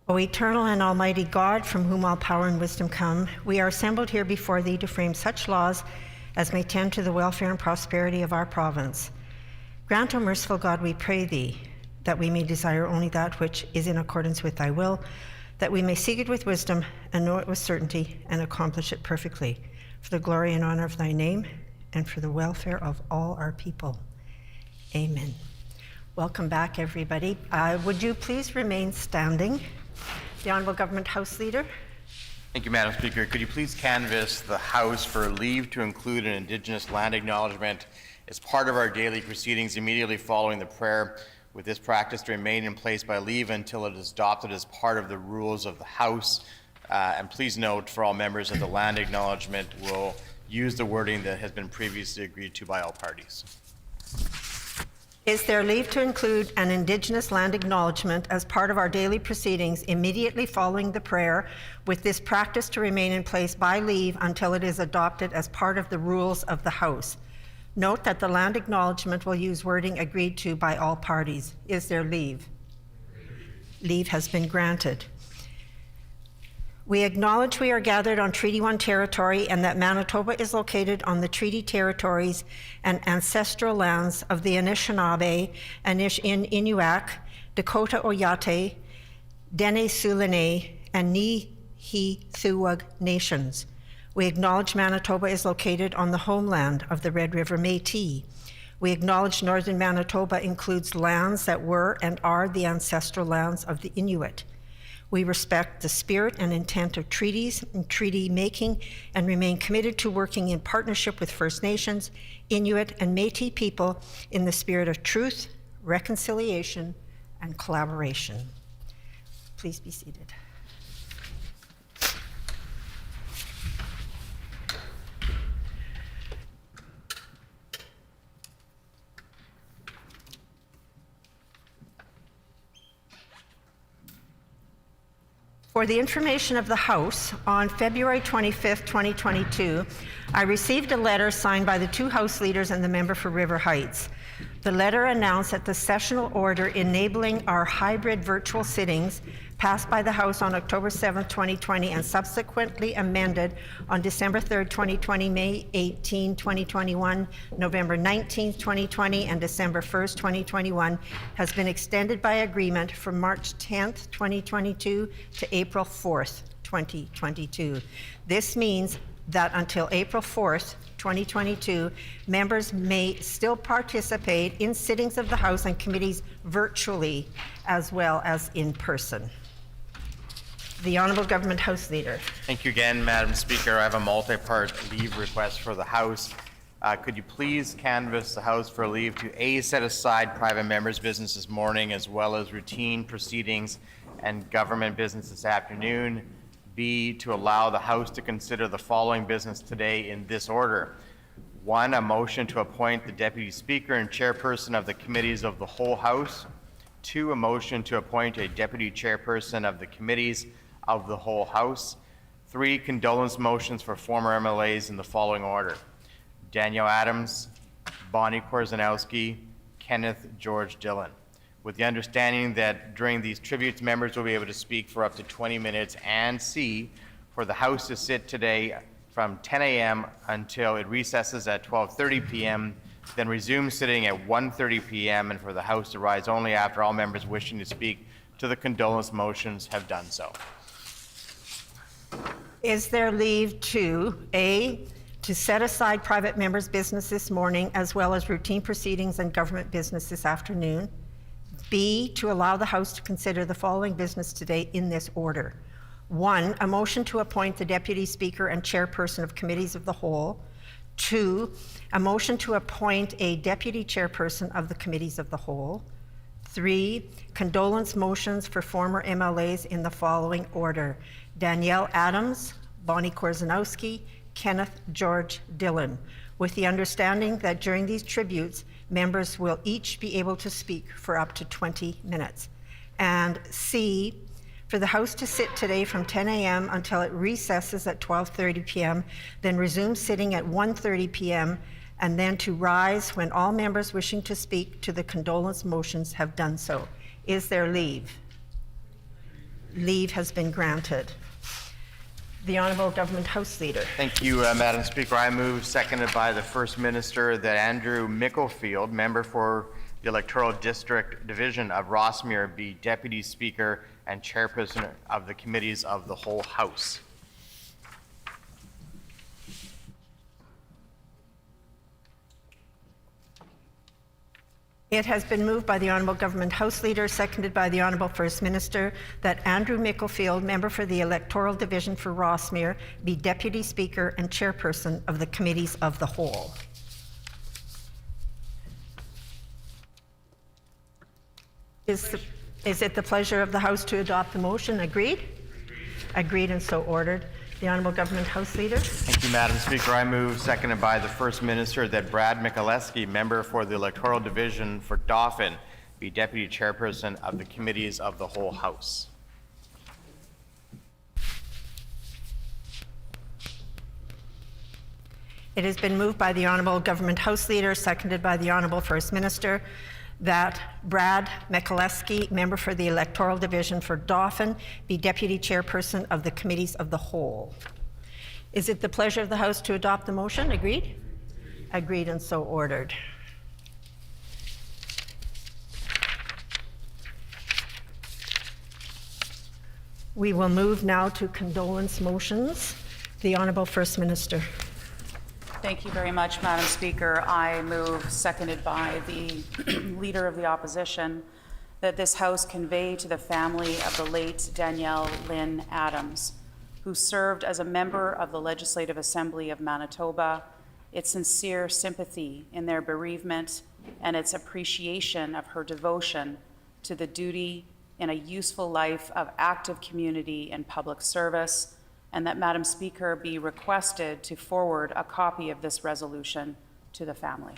O eternal and almighty God, from whom all power and wisdom come, we are assembled here before thee to frame such laws as may tend to the welfare and prosperity of our province. Grant, O merciful God, we pray thee, that we may desire only that which is in accordance with thy will, that we may seek it with wisdom and know it with certainty and accomplish it perfectly, for the glory and honor of thy name and for the welfare of all our people. Amen. Welcome back, everybody. Would you please remain standing? The Honourable Government House Leader. Thank you, Madam Speaker. Could you please canvass the House for leave to include an Indigenous land acknowledgement as part of our daily proceedings immediately following the prayer, with this practice to remain in place by leave until it is adopted as part of the rules of the House. And please note for all members that the land acknowledgement will use the wording that has been previously agreed to by all parties. Is there leave to include an Indigenous land acknowledgement as part of our daily proceedings immediately following the prayer, with this practice to remain in place by leave until it is adopted as part of the rules of the House? Note that the land acknowledgement will use wording agreed to by all parties. Is there leave? Leave has been granted. We acknowledge we are gathered on Treaty 1 territory and that Manitoba is located on the treaty territories and ancestral lands of the Anishinaabe, Inuak, Dakota Oyate, Dene Sulene, and Nihithuag nations. We acknowledge Manitoba is located on the homeland of the Red River Métis. We acknowledge northern Manitoba includes lands that were and are the ancestral lands of the Inuit. We respect the spirit and intent of treaties and treaty making and remain committed to working in partnership with First Nations, Inuit, and Métis people in the spirit of truth, reconciliation, and collaboration. Please be seated. For the information of the House, on February 25th, 2022, I received a letter signed by the two House leaders and the member for River Heights. The letter announced that the sessional order enabling our hybrid virtual sittings passed by the House on October 7th, 2020, and subsequently amended on December 3rd, 2020, May 18, 2021, November 19th, 2020, and December 1st, 2021, has been extended by agreement from March 10th, 2022 to April 4th, 2022. This means that until April 4th, 2022, members may still participate in sittings of the House and committees virtually as well as in person. The Honourable Government House Leader. Thank you again, Madam Speaker. I have a multi-part leave request for the House. Could you please canvass the House for leave to A, set aside private members' business this morning as well as routine proceedings and government business this afternoon. B, to allow the House to consider the following business today in this order. 1, a motion to appoint the Deputy Speaker and Chairperson of the Committees of the whole House. 2, a motion to appoint a Deputy Chairperson of the Committees of the whole House. 3, condolence motions for former MLAs in the following order. Danielle Adams, Bonnie Korzanowski, Kenneth George Dillon. With the understanding that during these tributes, members will be able to speak for up to 20 minutes, and C, for the House to sit today from 10 a.m. until it recesses at 12:30 p.m., then resume sitting at 1:30 p.m., and for the House to rise only after all members wishing to speak to the condolence motions have done so. Is there leave to A, to set aside private members' business this morning as well as routine proceedings and government business this afternoon? B, to allow the House to consider the following business today in this order. 1, a motion to appoint the Deputy Speaker and Chairperson of Committees of the Whole. 2, a motion to appoint a Deputy Chairperson of the Committees of the Whole. 3, condolence motions for former MLAs in the following order. Danielle Adams, Bonnie Korzanowski, Kenneth George Dillon, with the understanding that during these tributes, members will each be able to speak for up to 20 minutes. And C, for the House to sit today from 10 a.m. until it recesses at 12:30 p.m., then resume sitting at 1:30 p.m., and then to rise when all members wishing to speak to the condolence motions have done so. Is there leave? leave has been granted. The Honourable Government House Leader. Thank you, Madam Speaker. I move, seconded by the First Minister, that Andrew Micklefield, member for the Electoral District Division of Rossmere, be Deputy Speaker and Chairperson of the Committees of the Whole House. It has been moved by the Honourable Government House Leader, seconded by the Honourable First Minister, that Andrew Micklefield, member for the Electoral Division for Rossmere, be Deputy Speaker and Chairperson of the Committees of the Whole. Is it the pleasure of the House to adopt the motion? Agreed? Agreed and so ordered. The Honourable Government House Leader. Thank you, Madam Speaker. I move, seconded by the First Minister, that Brad Michaleski, member for the Electoral Division for Dauphin, be Deputy Chairperson of the Committees of the Whole House. It has been moved by the Honourable Government House Leader, seconded by the Honourable First Minister, that Brad Michaleski, member for the Electoral Division for Dauphin, be Deputy Chairperson of the Committees of the Whole. Is it the pleasure of the House to adopt the motion? Agreed? Agreed and so ordered. We will move now to condolence motions. The Honourable First Minister. Thank you very much, Madam Speaker. I move, seconded by the Leader of the Opposition, that this House convey to the family of the late Danielle Lynn Adams, who served as a member of the Legislative Assembly of Manitoba, its sincere sympathy in their bereavement and its appreciation of her devotion to the duty in a useful life of active community and public service, and that Madam Speaker be requested to forward a copy of this resolution to the family.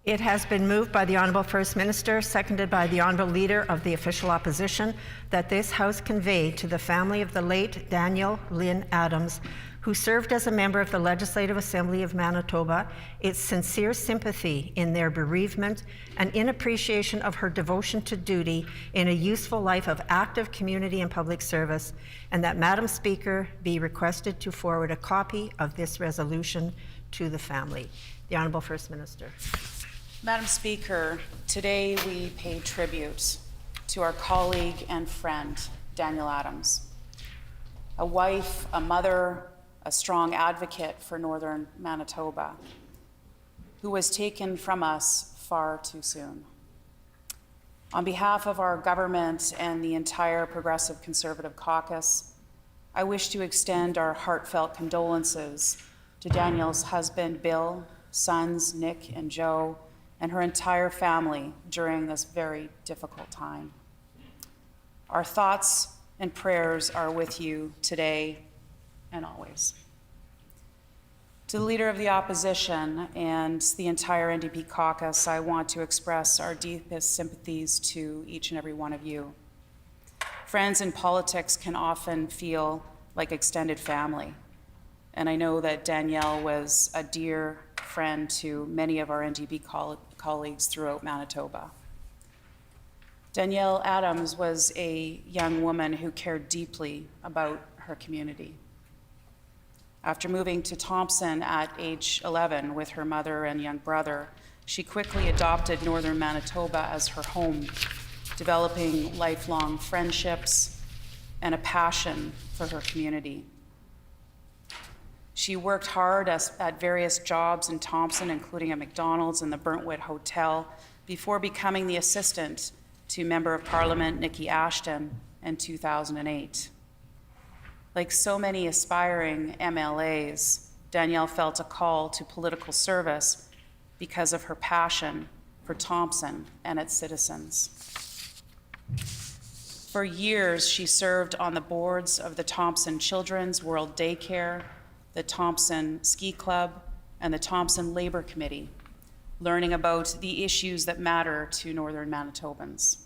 It has been moved by the Honourable First Minister, seconded by the Honourable Leader of the Official Opposition, that this House convey to the family of the late Danielle Lynn Adams, who served as a member of the Legislative Assembly of Manitoba, its sincere sympathy in their bereavement and in appreciation of her devotion to duty in a useful life of active community and public service, and that Madam Speaker be requested to forward a copy of this resolution to the family. The Honourable First Minister. Madam Speaker, today we pay tribute to our colleague and friend, Danielle Adams, a wife, a mother, a strong advocate for Northern Manitoba, who was taken from us far too soon. On behalf of our government and the entire Progressive Conservative Caucus, I wish to extend our heartfelt condolences to Danielle's husband, Bill, sons, Nick and Joe, and her entire family during this very difficult time. Our thoughts and prayers are with you today and always. To the Leader of the Opposition and the entire NDP caucus, I want to express our deepest sympathies to each and every one of you. Friends in politics can often feel like extended family, and I know that Danielle was a dear friend to many of our NDP colleagues throughout Manitoba. Danielle Adams was a young woman who cared deeply about her community. After moving to Thompson at age 11 with her mother and young brother, she quickly adopted Northern Manitoba as her home, developing lifelong friendships and a passion for her community. She worked hard at various jobs in Thompson, including at McDonald's and the Burntwood Hotel, before becoming the assistant to Member of Parliament Nikki Ashton in 2008. Like so many aspiring MLAs, Danielle felt a call to political service because of her passion for Thompson and its citizens. For years, she served on the boards of the Thompson Children's World Daycare, the Thompson Ski Club, and the Thompson Labor Committee, learning about the issues that matter to Northern Manitobans.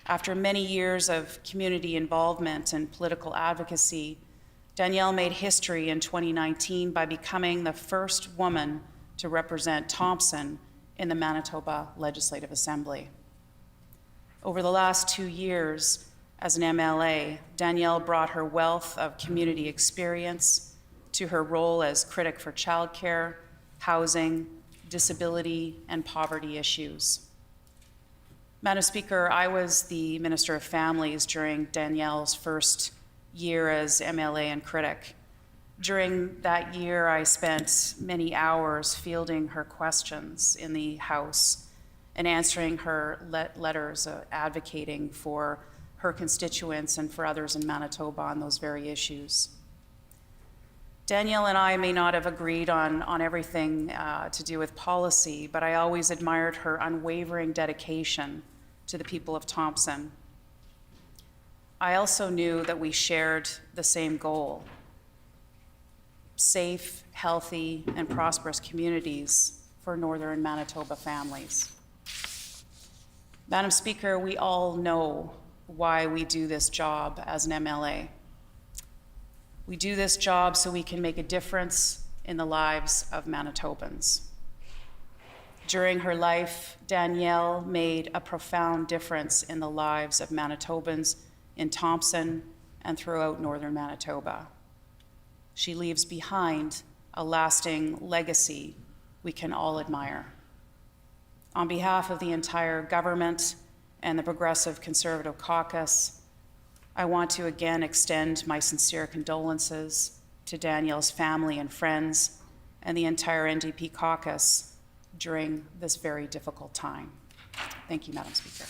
After many years of community involvement and political advocacy, Danielle made history in 2019 by becoming the first woman to represent Thompson in the Manitoba Legislative Assembly. Over the last 2 years as an MLA, Danielle brought her wealth of community experience to her role as critic for childcare, housing, disability, and poverty issues. Madam Speaker, I was the Minister of Families during Danielle's first year as MLA and critic. During that year, I spent many hours fielding her questions in the House and answering her letters advocating for her constituents and for others in Manitoba on those very issues. Danielle and I may not have agreed on everything to do with policy, but I always admired her unwavering dedication to the people of Thompson. I also knew that we shared the same goal: safe, healthy, and prosperous communities for Northern Manitoba families. Madam Speaker, we all know why we do this job as an MLA. We do this job so we can make a difference in the lives of Manitobans. During her life, Danielle made a profound difference in the lives of Manitobans in Thompson and throughout Northern Manitoba. She leaves behind a lasting legacy we can all admire. On behalf of the entire government and the Progressive Conservative Caucus, I want to again extend my sincere condolences to Danielle's family and friends and the entire NDP caucus during this very difficult time. Thank you, Madam Speaker.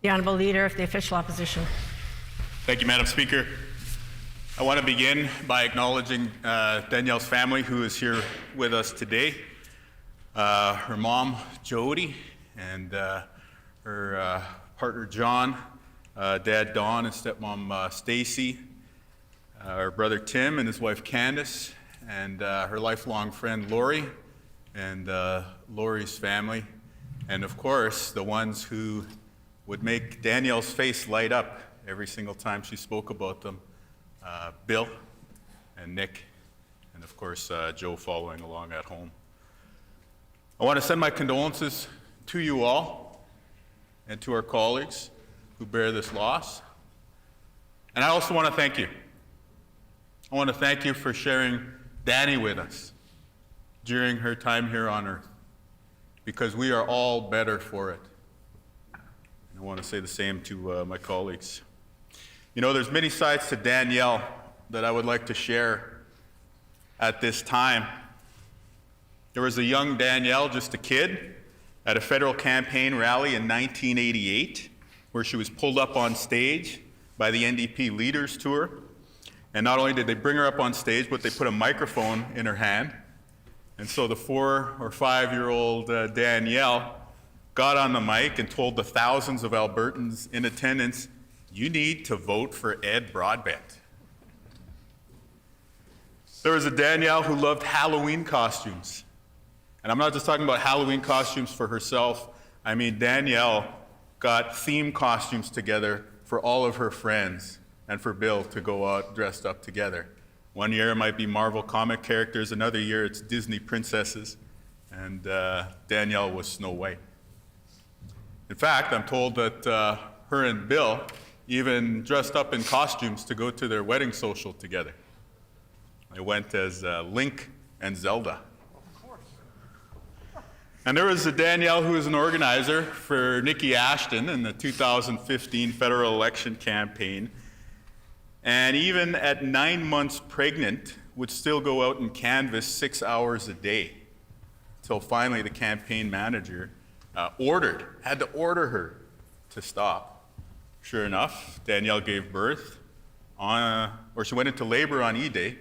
The Honourable Leader of the Official Opposition. Thank you, Madam Speaker. I want to begin by acknowledging Danielle's family, who is here with us today. Her mom, Jody, and her partner, John, dad, Don, and stepmom, Stacy, her brother, Tim, and his wife, Candace, and her lifelong friend, Lori, and Lori's family, and of course, the ones who would make Danielle's face light up every single time she spoke about them, Bill and Nick, and of course, Joe following along at home. I want to send my condolences to you all and to our colleagues who bear this loss. And I also want to thank you. I want to thank you for sharing Danny with us during her time here on earth, because we are all better for it. And I want to say the same to my colleagues. You know, there's many sides to Danielle that I would like to share at this time. There was a young Danielle, just a kid, at a federal campaign rally in 1988, where she was pulled up on stage by the NDP Leaders Tour. And not only did they bring her up on stage, but they put a microphone in her hand. And so the 4 or 5-year-old Danielle got on the mic and told the thousands of Albertans in attendance, "You need to vote for Ed Broadbent." There was a Danielle who loved Halloween costumes. And I'm not just talking about Halloween costumes for herself. I mean, Danielle got theme costumes together for all of her friends and for Bill to go out dressed up together. One year it might be Marvel comic characters, another year it's Disney princesses, and Danielle was Snow White. In fact, I'm told that her and Bill even dressed up in costumes to go to their wedding social together. They went as Link and Zelda. And there was a Danielle who was an organizer for Nikki Ashton in the 2015 federal election campaign. And even at 9 months pregnant, would still go out and canvass 6 hours a day, till finally the campaign manager had to order her to stop. Sure enough, Danielle gave birth she went into labor on E-Day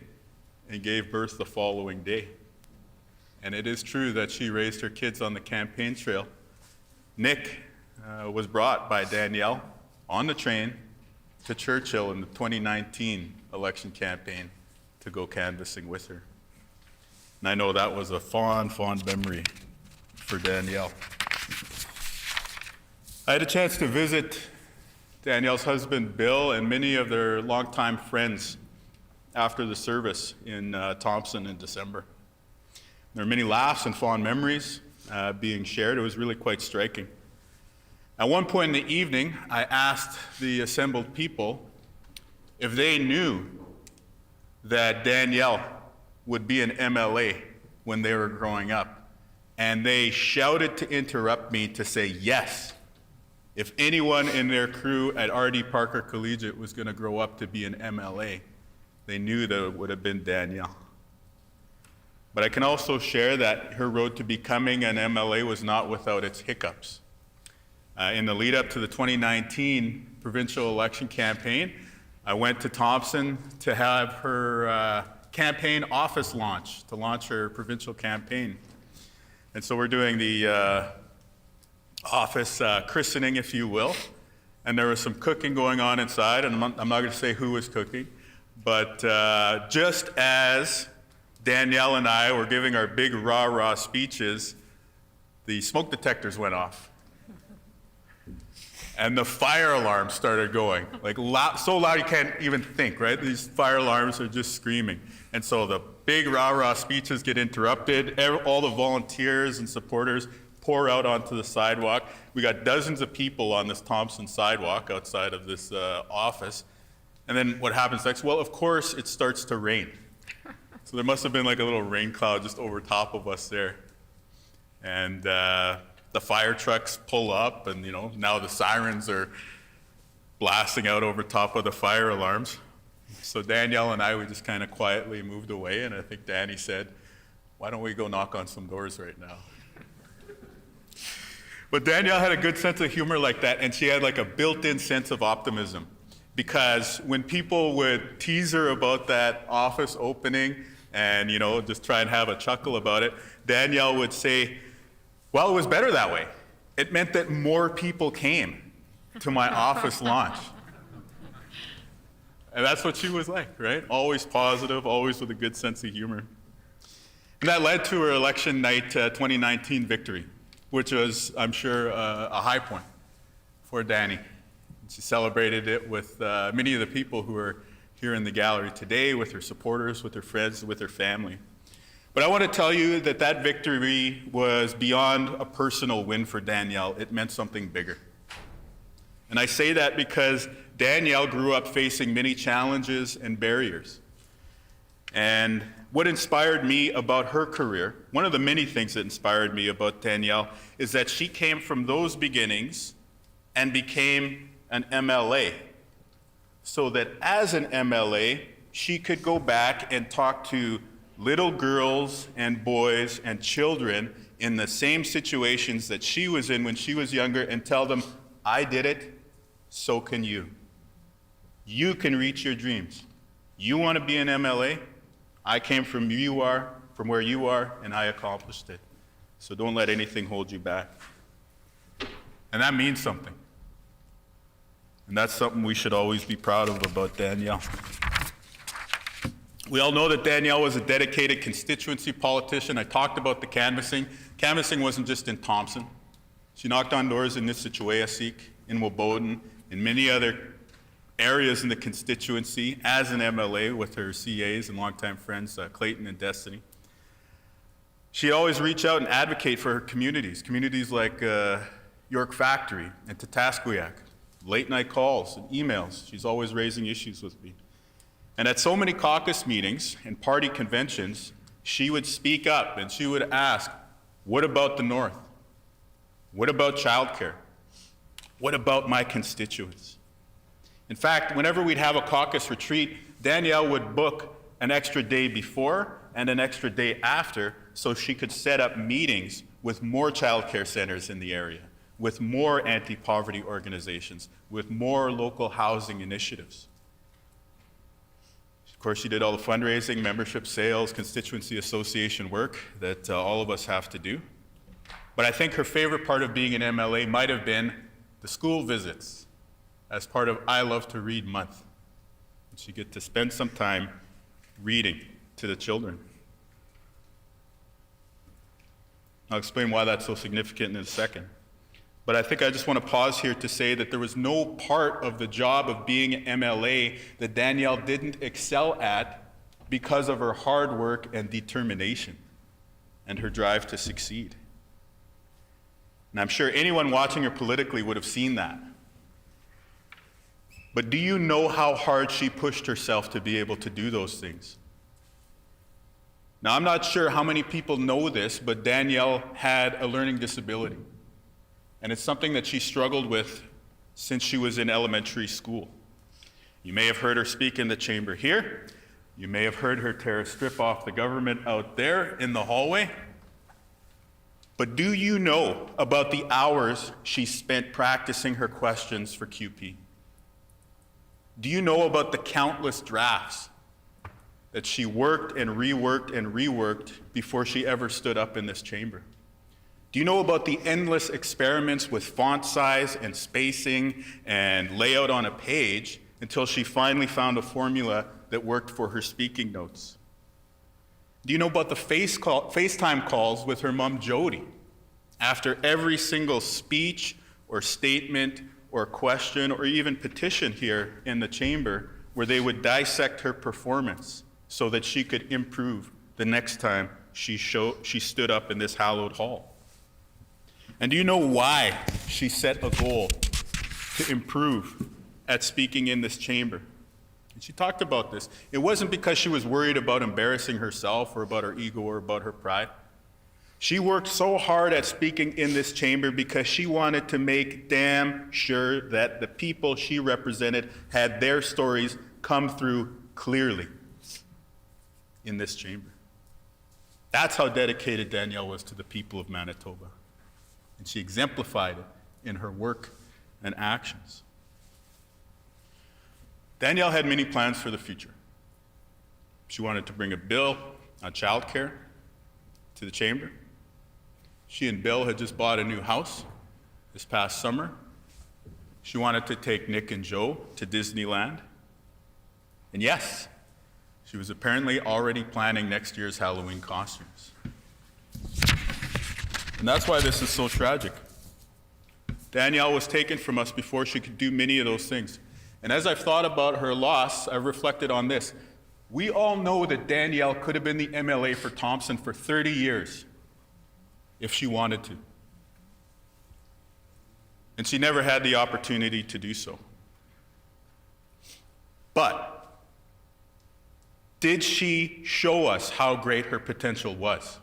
and gave birth the following day. And it is true that she raised her kids on the campaign trail. Nick was brought by Danielle on the train to Churchill in the 2019 election campaign to go canvassing with her. And I know that was a fond memory for Danielle. I had a chance to visit Danielle's husband, Bill, and many of their longtime friends after the service in Thompson in December. There are many laughs and fond memories being shared. It was really quite striking. At one point in the evening, I asked the assembled people if they knew that Danielle would be an MLA when they were growing up. And they shouted to interrupt me to say yes. If anyone in their crew at R.D. Parker Collegiate was going to grow up to be an MLA, they knew that it would have been Danielle. But I can also share that her road to becoming an MLA was not without its hiccups. In the lead up to the 2019 provincial election campaign, I went to Thompson to have her campaign office launch, to launch her provincial campaign. And so we're doing the office christening, if you will. And there was some cooking going on inside, and I'm not going to say who was cooking. But just as Danielle and I were giving our big rah-rah speeches, the smoke detectors went off. And the fire alarm started going, like so loud you can't even think, right? These fire alarms are just screaming. And so the big rah-rah speeches get interrupted. All the volunteers and supporters pour out onto the sidewalk. We got dozens of people on this Thompson sidewalk outside of this office. And then what happens next? Well, of course, it starts to rain. So there must have been like a little rain cloud just over top of us there. And the fire trucks pull up, and now the sirens are blasting out over top of the fire alarms. So Danielle and I, we just kind of quietly moved away, and I think Danny said, "Why don't we go knock on some doors right now?" But Danielle had a good sense of humor like that, and she had like a built-in sense of optimism. Because when people would tease her about that office opening and, just try and have a chuckle about it, Danielle would say, well, it was better that way. It meant that more people came to my office launch. And that's what she was like, right? Always positive, always with a good sense of humor. And that led to her election night 2019 victory, which was, I'm sure, a high point for Danny. She celebrated it with many of the people who are here in the gallery today, with her supporters, with her friends, with her family. But I want to tell you that that victory was beyond a personal win for Danielle. It meant something bigger. And I say that because Danielle grew up facing many challenges and barriers. And what inspired me about her career, one of the many things that inspired me about Danielle, is that she came from those beginnings and became an MLA, so that as an MLA, she could go back and talk to little girls and boys and children in the same situations that she was in when she was younger and tell them, I did it, so can you. You can reach your dreams. You want to be an MLA? I came from where you are, and I accomplished it. So don't let anything hold you back. And that means something. And that's something we should always be proud of about Danielle. We all know that Danielle was a dedicated constituency politician. I talked about the canvassing. Canvassing wasn't just in Thompson. She knocked on doors in Nissachawayasik, in Woboden, in many other areas in the constituency as an MLA with her CAs and longtime friends, Clayton and Destiny. She'd always reach out and advocate for her communities like York Factory and Tatasquiac. Late night calls and emails. She's always raising issues with me. And at so many caucus meetings and party conventions, she would speak up and she would ask, what about the North? What about childcare? What about my constituents? In fact, whenever we'd have a caucus retreat, Danielle would book an extra day before and an extra day after so she could set up meetings with more childcare centers in the area, with more anti-poverty organizations, with more local housing initiatives. Of course, she did all the fundraising, membership sales, constituency association work that all of us have to do. But I think her favorite part of being an MLA might have been the school visits as part of I Love to Read Month. She get to spend some time reading to the children. I'll explain why that's so significant in a second. But I think I just want to pause here to say that there was no part of the job of being an MLA that Danielle didn't excel at because of her hard work and determination and her drive to succeed. And I'm sure anyone watching her politically would have seen that. But do you know how hard she pushed herself to be able to do those things? Now, I'm not sure how many people know this, but Danielle had a learning disability. And it's something that she struggled with since she was in elementary school. You may have heard her speak in the chamber here. You may have heard her tear a strip off the government out there in the hallway. But do you know about the hours she spent practicing her questions for QP? Do you know about the countless drafts that she worked and reworked before she ever stood up in this chamber? Do you know about the endless experiments with font size and spacing and layout on a page until she finally found a formula that worked for her speaking notes? Do you know about the FaceTime calls with her mom, Jody, after every single speech or statement or question or even petition here in the chamber, where they would dissect her performance so that she could improve the next time she stood up in this hallowed hall? And do you know why she set a goal to improve at speaking in this chamber? And she talked about this. It wasn't because she was worried about embarrassing herself or about her ego or about her pride. She worked so hard at speaking in this chamber because she wanted to make damn sure that the people she represented had their stories come through clearly in this chamber. That's how dedicated Danielle was to the people of Manitoba. And she exemplified it in her work and actions. Danielle had many plans for the future. She wanted to bring a bill on childcare to the chamber. She and Bill had just bought a new house this past summer. She wanted to take Nick and Joe to Disneyland. And yes, she was apparently already planning next year's Halloween costumes. And that's why this is so tragic. Danielle was taken from us before she could do many of those things. And as I've thought about her loss, I've reflected on this. We all know that Danielle could have been the MLA for Thompson for 30 years if she wanted to. And she never had the opportunity to do so. But did she show us how great her potential was?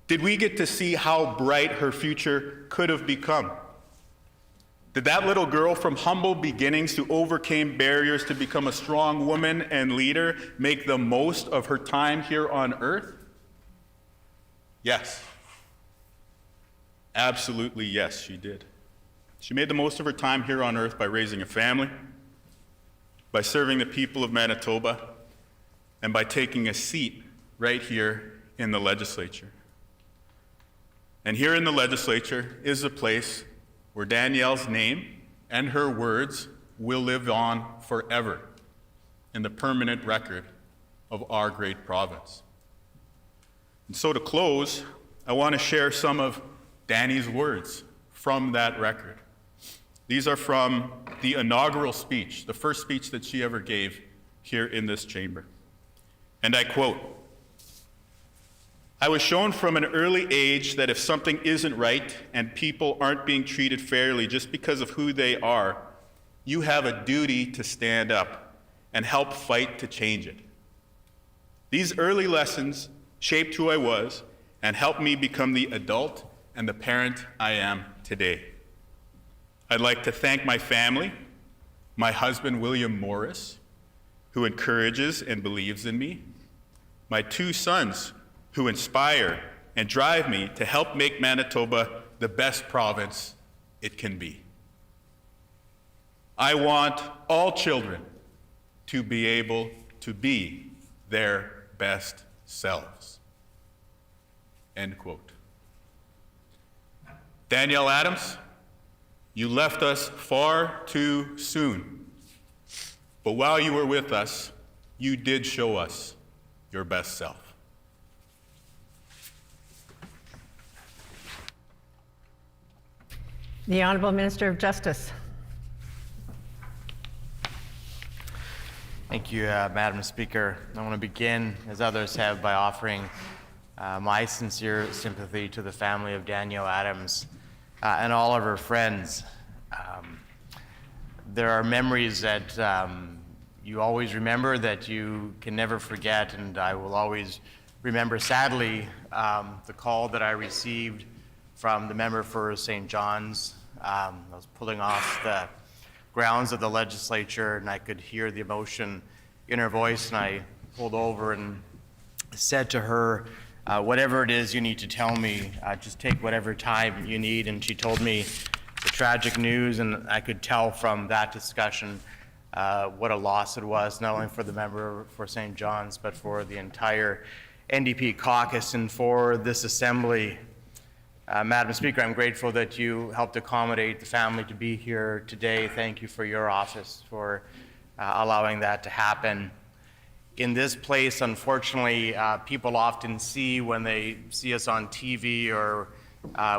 Did we get to see how bright her future could have become? Did that little girl from humble beginnings who overcame barriers to become a strong woman and leader make the most of her time here on earth? Yes. Absolutely yes, she did. She made the most of her time here on earth by raising a family, by serving the people of Manitoba, and by taking a seat right here in the legislature. And here in the legislature is a place where Danielle's name and her words will live on forever in the permanent record of our great province. And so to close, I want to share some of Danny's words from that record. These are from the inaugural speech, the first speech that she ever gave here in this chamber. And I quote, "I was shown from an early age that if something isn't right and people aren't being treated fairly just because of who they are, you have a duty to stand up and help fight to change it. These early lessons shaped who I was and helped me become the adult and the parent I am today. I'd like to thank my family, my husband, William Morris, who encourages and believes in me, my two sons, who inspire and drive me to help make Manitoba the best province it can be. I want all children to be able to be their best selves." End quote. Danielle Adams, you left us far too soon, but while you were with us, you did show us your best self. The Honourable Minister of Justice. Thank you, Madam Speaker. I want to begin, as others have, by offering my sincere sympathy to the family of Danielle Adams and all of her friends. There are memories that you always remember, that you can never forget, and I will always remember, sadly, the call that I received from the member for St. John's. I was pulling off the grounds of the legislature, and I could hear the emotion in her voice, and I pulled over and said to her, whatever it is you need to tell me, just take whatever time you need. And she told me the tragic news, and I could tell from that discussion what a loss it was, not only for the member for St. John's, but for the entire NDP caucus and for this assembly. Madam Speaker, I'm grateful that you helped accommodate the family to be here today. Thank you for your office for allowing that to happen. In this place, unfortunately, people often see, when they see us on TV or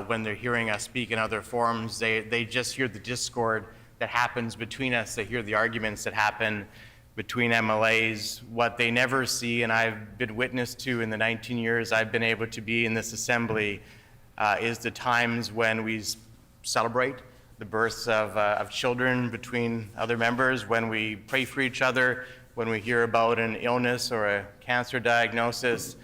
when they're hearing us speak in other forums, they just hear the discord that happens between us. They hear the arguments that happen between MLAs. What they never see, and I've been witness to in the 19 years I've been able to be in this assembly, is the times when we celebrate the births of children between other members, when we pray for each other, when we hear about an illness or a cancer diagnosis,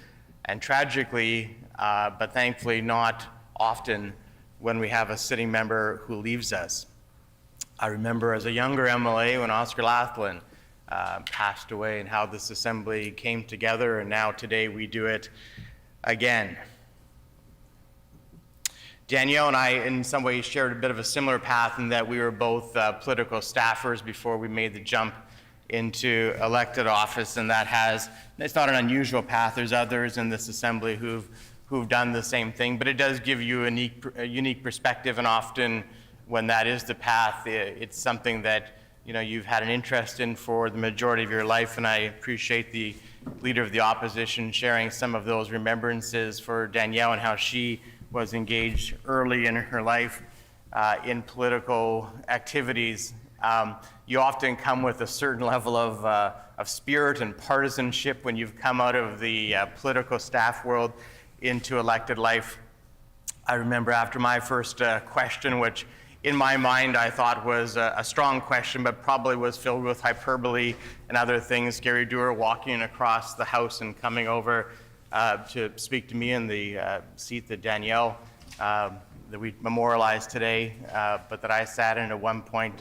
and tragically, but thankfully not often, when we have a sitting member who leaves us. I remember as a younger MLA when Oscar Laughlin passed away, and how this assembly came together, and now today we do it again. Danielle and I, in some ways, shared a bit of a similar path in that we were both political staffers before we made the jump into elected office, and it's not an unusual path. There's others in this assembly who've done the same thing, but it does give you a unique perspective, and often when that is the path, it's something that you've had an interest in for the majority of your life, and I appreciate the Leader of the Opposition sharing some of those remembrances for Danielle and how she was engaged early in her life in political activities. You often come with a certain level of spirit and partisanship when you've come out of the political staff world into elected life. I remember after my first question, which in my mind I thought was a strong question, but probably was filled with hyperbole and other things, Gary Dewar walking across the House and coming over to speak to me in the seat that Danielle, that we memorialized today, but that I sat in at one point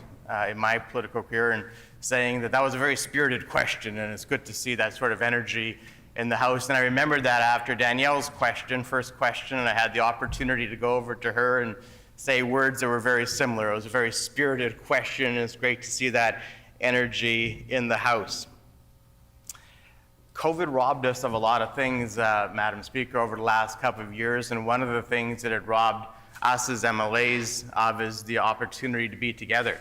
in my political career, and saying that was a very spirited question, and it's good to see that sort of energy in the House. And I remembered that after Danielle's first question, and I had the opportunity to go over to her and say words that were very similar. It was a very spirited question, and it's great to see that energy in the House. COVID robbed us of a lot of things, Madam Speaker, over the last couple of years, and one of the things that it robbed us as MLAs of is the opportunity to be together.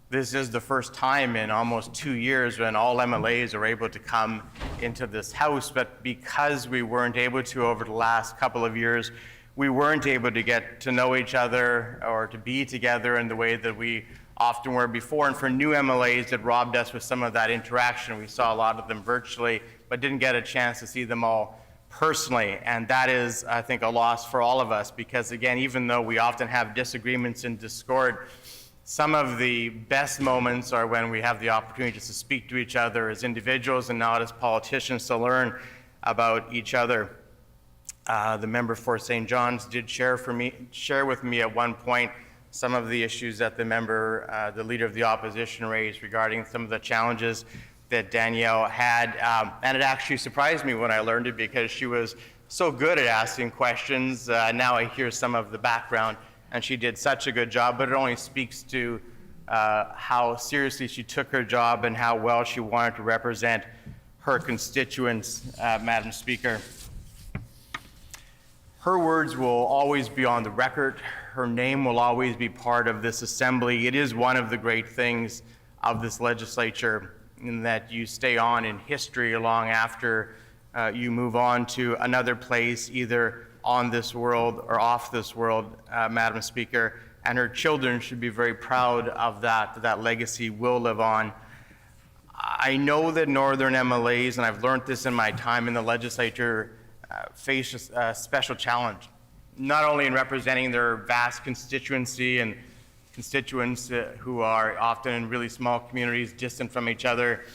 This is the first time in almost 2 years when all MLAs are able to come into this House, but because we weren't able to over the last couple of years, we weren't able to get to know each other or to be together in the way that we often were before. And for new MLAs, it robbed us with some of that interaction. We saw a lot of them virtually, but didn't get a chance to see them all personally. And that is, I think, a loss for all of us, because again, even though we often have disagreements and discord, some of the best moments are when we have the opportunity just to speak to each other as individuals and not as politicians, to learn about each other. The member for St. John's did share with me at one point some of the issues that the Leader of the Opposition raised regarding some of the challenges that Danielle had. And it actually surprised me when I learned it, because she was so good at asking questions. Now I hear some of the background, and she did such a good job, but it only speaks to how seriously she took her job and how well she wanted to represent her constituents, Madam Speaker. Her words will always be on the record. Her name will always be part of this assembly. It is one of the great things of this legislature, in that you stay on in history long after you move on to another place, either on this world or off this world, Madam Speaker. and her children should be very proud of that legacy will live on. I know that Northern MLAs, and I've learned this in my time in the legislature, face a special challenge, not only in representing their vast constituency and constituents who are often in really small communities distant from each other,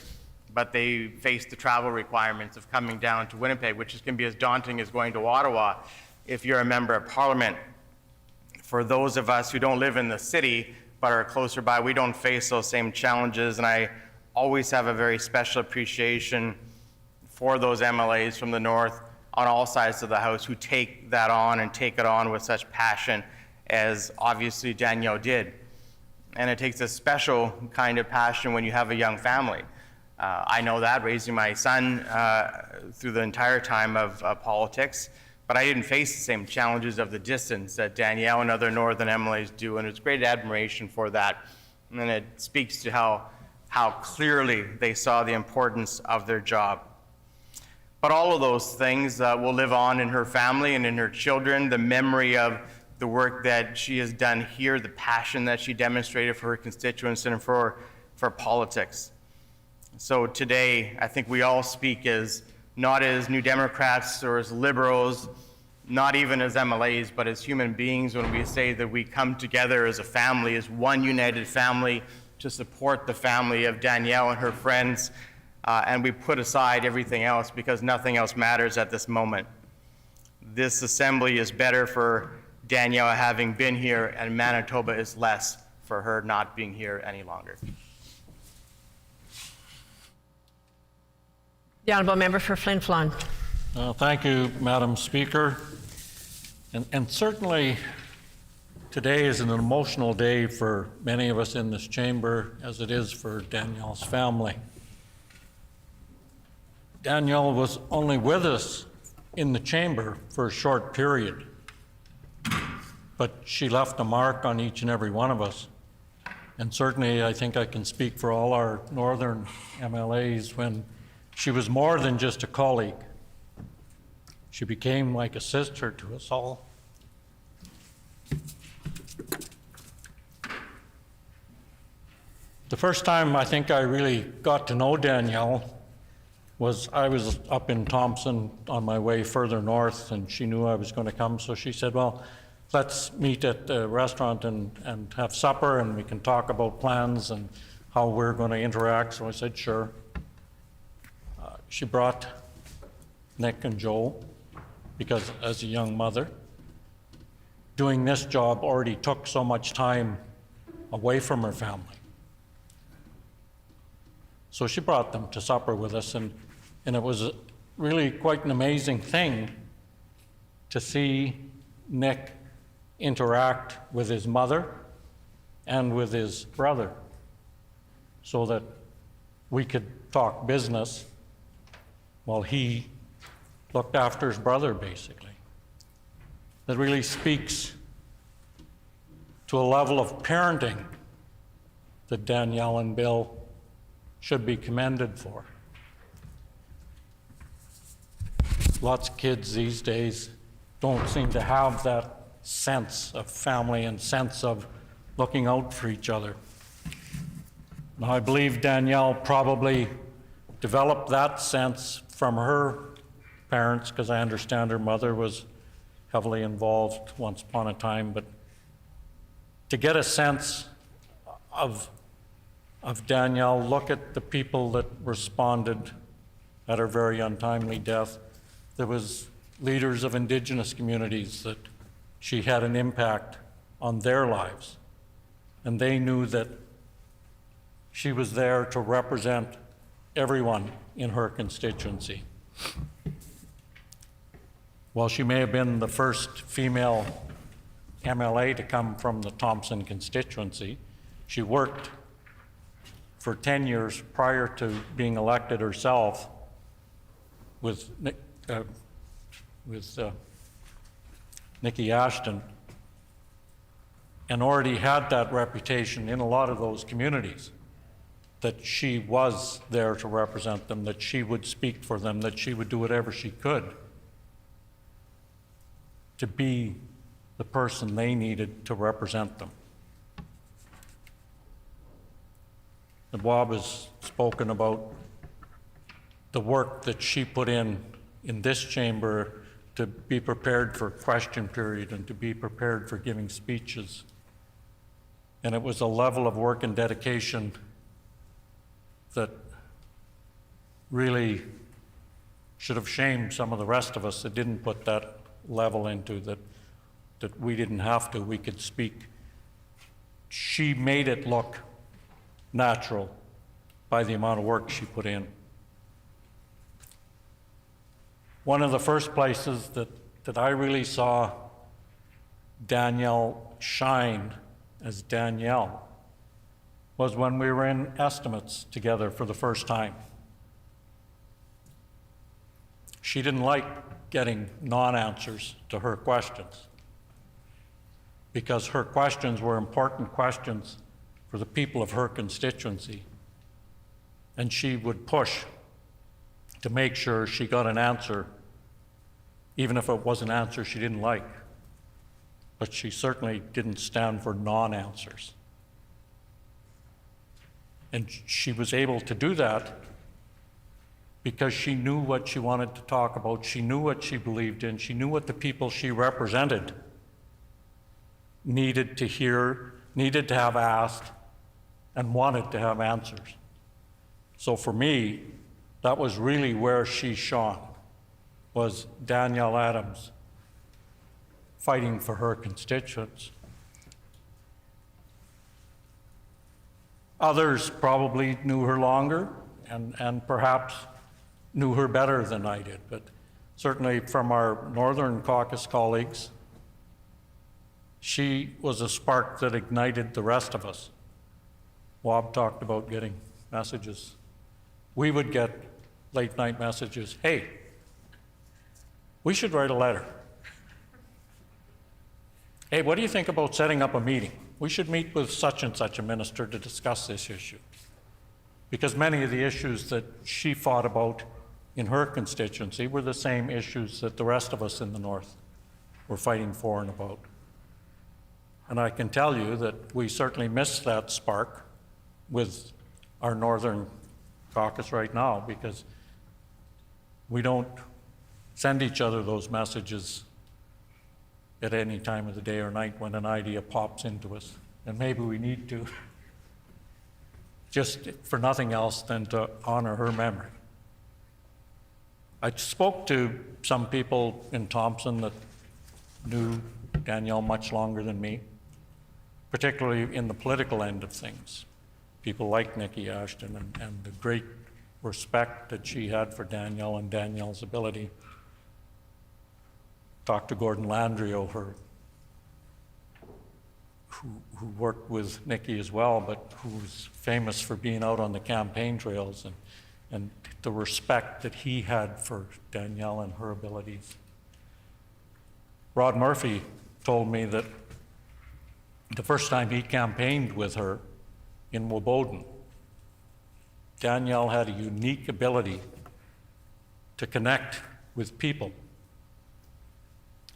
but they face the travel requirements of coming down to Winnipeg, which can be as daunting as going to Ottawa if you're a member of Parliament. For those of us who don't live in the city but are closer by, we don't face those same challenges, and I always have a very special appreciation for those MLAs from the north on all sides of the House who take that on and take it on with such passion as obviously Danielle did. And it takes a special kind of passion when you have a young family. I know that, raising my son through the entire time of politics, but I didn't face the same challenges of the distance that Danielle and other Northern MLAs do, and it's great admiration for that. And it speaks to how clearly they saw the importance of their job. But all of those things will live on in her family and in her children, the memory of the work that she has done here, the passion that she demonstrated for her constituents and for politics. So today, I think we all speak as not as New Democrats or as Liberals, not even as MLAs, but as human beings when we say that we come together as a family, as one united family to support the family of Danielle and her friends, and we put aside everything else because nothing else matters at this moment. This assembly is better for Danielle having been here, and Manitoba is less for her not being here any longer. The honourable member for Flin Flon. Thank you, Madam Speaker. And certainly today is an emotional day for many of us in this chamber, as it is for Danielle's family. Danielle was only with us in the chamber for a short period, but she left a mark on each and every one of us. And certainly I think I can speak for all our Northern MLAs when she was more than just a colleague. She became like a sister to us all. The first time I think I really got to know Danielle was I was up in Thompson on my way further north, and she knew I was going to come, so she said, well, let's meet at the restaurant and have supper, and we can talk about plans and how we're going to interact. So I said, sure. She brought Nick and Joe because as a young mother, doing this job already took so much time away from her family. So she brought them to supper with us, and it was really quite an amazing thing to see Nick interact with his mother and with his brother so that we could talk business while he looked after his brother, basically. That really speaks to a level of parenting that Danielle and Bill should be commended for. Lots of kids these days don't seem to have that sense of family and sense of looking out for each other. Now, I believe Danielle probably developed that sense from her parents, because I understand her mother was heavily involved once upon a time, but to get a sense of Danielle, look at the people that responded at her very untimely death. There was leaders of Indigenous communities that she had an impact on their lives, and they knew that she was there to represent everyone in her constituency. While she may have been the first female MLA to come from the Thompson constituency, she worked for 10 years prior to being elected herself with Nikki Ashton, and already had that reputation in a lot of those communities, that she was there to represent them, that she would speak for them, that she would do whatever she could to be the person they needed to represent them. And Bob has spoken about the work that she put in this chamber to be prepared for question period and to be prepared for giving speeches. And it was a level of work and dedication that really should have shamed some of the rest of us that didn't put that level into that we didn't have to, we could speak. She made it look natural by the amount of work she put in. One of the first places that I really saw Danielle shine as Danielle was when we were in estimates together for the first time. She didn't like getting non-answers to her questions because her questions were important questions for the people of her constituency. And she would push to make sure she got an answer, even if it was an answer she didn't like. But she certainly didn't stand for non-answers. And she was able to do that because she knew what she wanted to talk about, she knew what she believed in, she knew what the people she represented needed to hear, needed to have asked, and wanted to have answers. So for me, that was really where she shone, was Danielle Adams fighting for her constituents. Others probably knew her longer and perhaps knew her better than I did, but certainly from our Northern Caucus colleagues, she was a spark that ignited the rest of us. Bob talked about getting messages. We would get late night messages, hey, we should write a letter. Hey, what do you think about setting up a meeting? We should meet with such and such a minister to discuss this issue. Because many of the issues that she fought about in her constituency were the same issues that the rest of us in the North were fighting for and about. And I can tell you that we certainly miss that spark with our Northern Caucus right now, because we don't send each other those messages at any time of the day or night when an idea pops into us. And maybe we need to, just for nothing else than to honor her memory. I spoke to some people in Thompson that knew Danielle much longer than me, particularly in the political end of things. People like Nikki Ashton and the great respect that she had for Danielle and Danielle's ability. Talked to Gordon Landrio, who worked with Nikki as well, but who was famous for being out on the campaign trails and the respect that he had for Danielle and her abilities. Rod Murphy told me that the first time he campaigned with her in Woboden, Danielle had a unique ability to connect with people.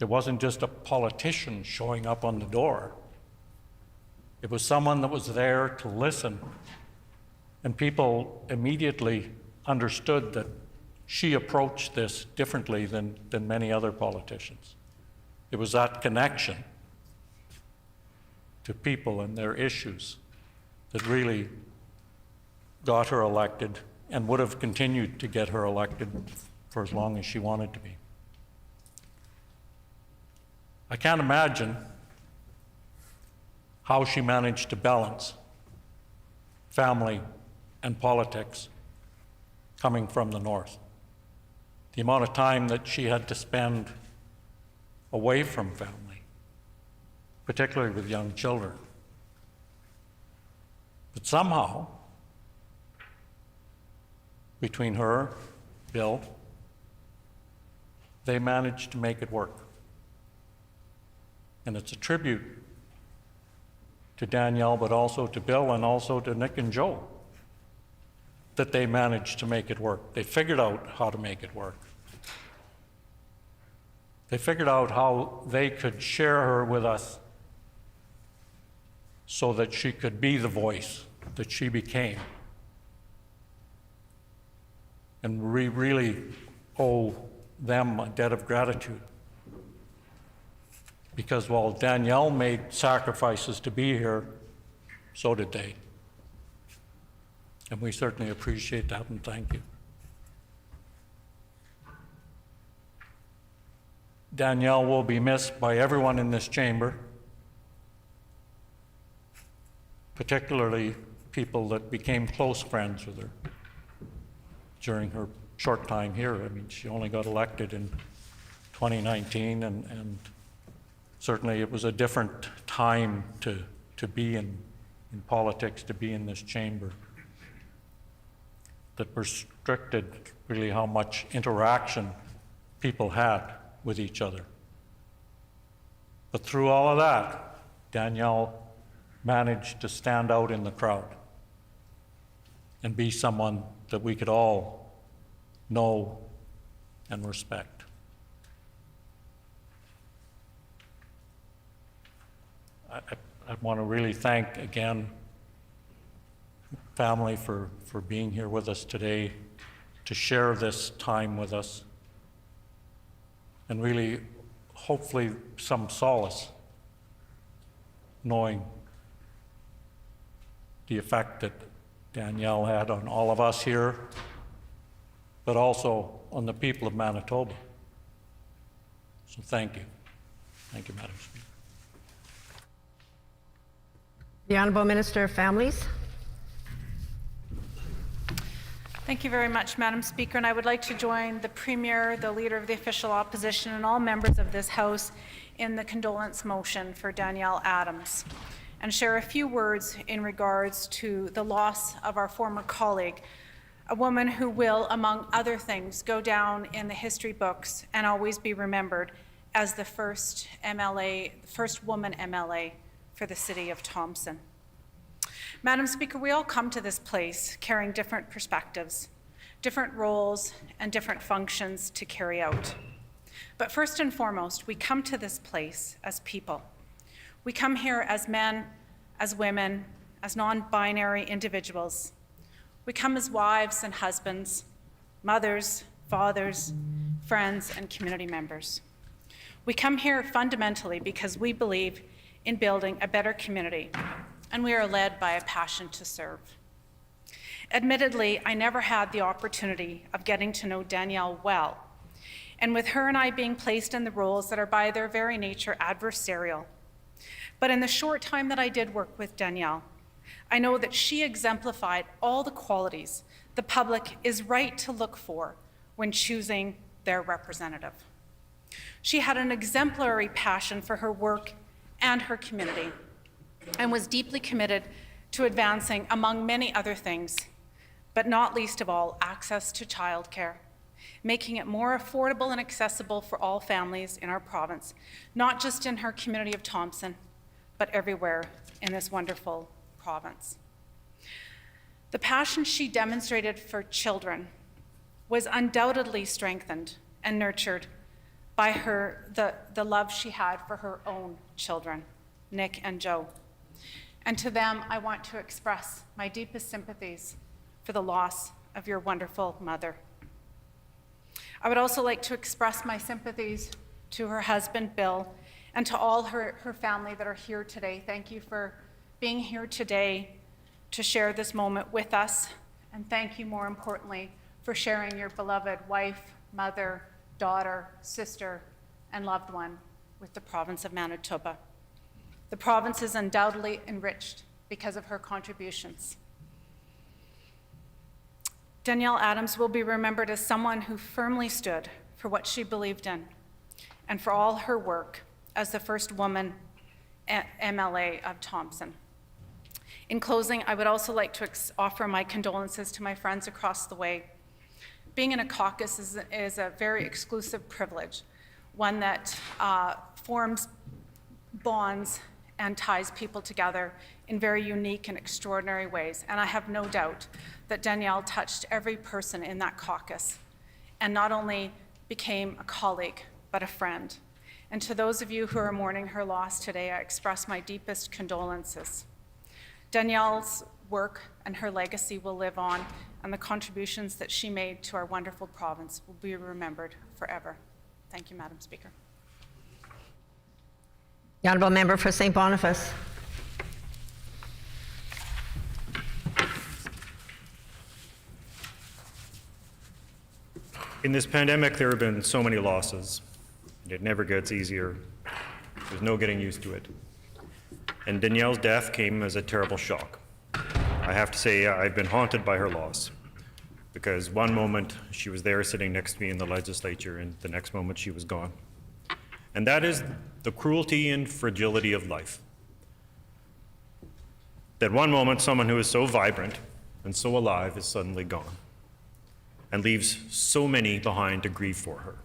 It wasn't just a politician showing up on the door. It was someone that was there to listen, and people immediately understood that she approached this differently than many other politicians. It was that connection to people and their issues that really got her elected and would have continued to get her elected for as long as she wanted to be. I can't imagine how she managed to balance family and politics coming from the North. The amount of time that she had to spend away from family, particularly with young children. But somehow, between her, Bill, they managed to make it work. And it's a tribute to Danielle, but also to Bill and also to Nick and Joe, that they managed to make it work. They figured out how to make it work. They figured out how they could share her with us so that she could be the voice that she became. And we really owe them a debt of gratitude. Because while Danielle made sacrifices to be here, so did they. And we certainly appreciate that and thank you. Danielle will be missed by everyone in this chamber, particularly people that became close friends with her during her short time here. I mean, she only got elected in 2019, and certainly it was a different time to be in politics, to be in this chamber, that restricted really how much interaction people had with each other. But through all of that, Danielle managed to stand out in the crowd and be someone that we could all know and respect. I want to really thank again family for being here with us today to share this time with us, and really hopefully some solace knowing the effect that Danielle had on all of us here, but also on the people of Manitoba. So thank you. Thank you, Madam Speaker. The Honourable Minister of Families. Thank you very much, Madam Speaker, and I would like to join the Premier, the Leader of the Official Opposition, and all members of this House in the condolence motion for Danielle Adams, and share a few words in regards to the loss of our former colleague, a woman who will, among other things, go down in the history books and always be remembered as the first woman MLA for the city of Thompson. Madam Speaker, we all come to this place carrying different perspectives, different roles, and different functions to carry out. But first and foremost, we come to this place as people. We come here as men, as women, as non-binary individuals. We come as wives and husbands, mothers, fathers, friends, and community members. We come here fundamentally because we believe in building a better community, and we are led by a passion to serve. Admittedly, I never had the opportunity of getting to know Danielle well, and with her and I being placed in the roles that are by their very nature adversarial. But in the short time that I did work with Danielle, I know that she exemplified all the qualities the public is right to look for when choosing their representative. She had an exemplary passion for her work and her community, and was deeply committed to advancing, among many other things, but not least of all, access to childcare, making it more affordable and accessible for all families in our province, not just in her community of Thompson, but everywhere in this wonderful province. The passion she demonstrated for children was undoubtedly strengthened and nurtured by the love she had for her own children, Nick and Joe. And to them, I want to express my deepest sympathies for the loss of your wonderful mother. I would also like to express my sympathies to her husband, Bill, and to all her family that are here today. Thank you for being here today to share this moment with us. And thank you, more importantly, for sharing your beloved wife, mother, daughter, sister, and loved one with the province of Manitoba. The province is undoubtedly enriched because of her contributions. Danielle Adams will be remembered as someone who firmly stood for what she believed in and for all her work as the first woman MLA of Thompson. In closing, I would also like to offer my condolences to my friends across the way. Being in a caucus is a very exclusive privilege, one that forms bonds and ties people together in very unique and extraordinary ways. And I have no doubt that Danielle touched every person in that caucus and not only became a colleague, but a friend. And to those of you who are mourning her loss today, I express my deepest condolences. Danielle's work and her legacy will live on, and the contributions that she made to our wonderful province will be remembered forever. Thank you, Madam Speaker. The Honourable Member for St. Boniface. In this pandemic, there have been so many losses, and it never gets easier. There's no getting used to it. And Danielle's death came as a terrible shock. I have to say, I've been haunted by her loss, because one moment she was there sitting next to me in the legislature, and the next moment she was gone. And that is the cruelty and fragility of life. That one moment someone who is so vibrant and so alive is suddenly gone, and leaves so many behind to grieve for her.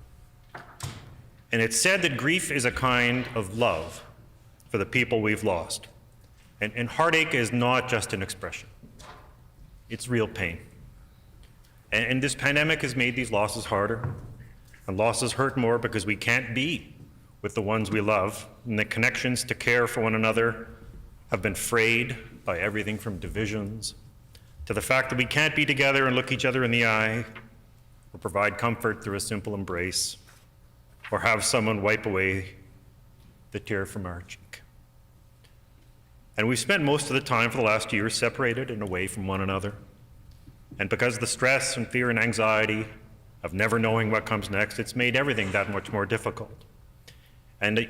And it's said that grief is a kind of love for the people we've lost. And heartache is not just an expression. It's real pain. And this pandemic has made these losses harder. And losses hurt more because we can't be with the ones we love. And the connections to care for one another have been frayed by everything from divisions to the fact that we can't be together and look each other in the eye, or provide comfort through a simple embrace, or have someone wipe away the tear from our cheek. And we've spent most of the time for the last year separated and away from one another. And because of the stress and fear and anxiety of never knowing what comes next, it's made everything that much more difficult. And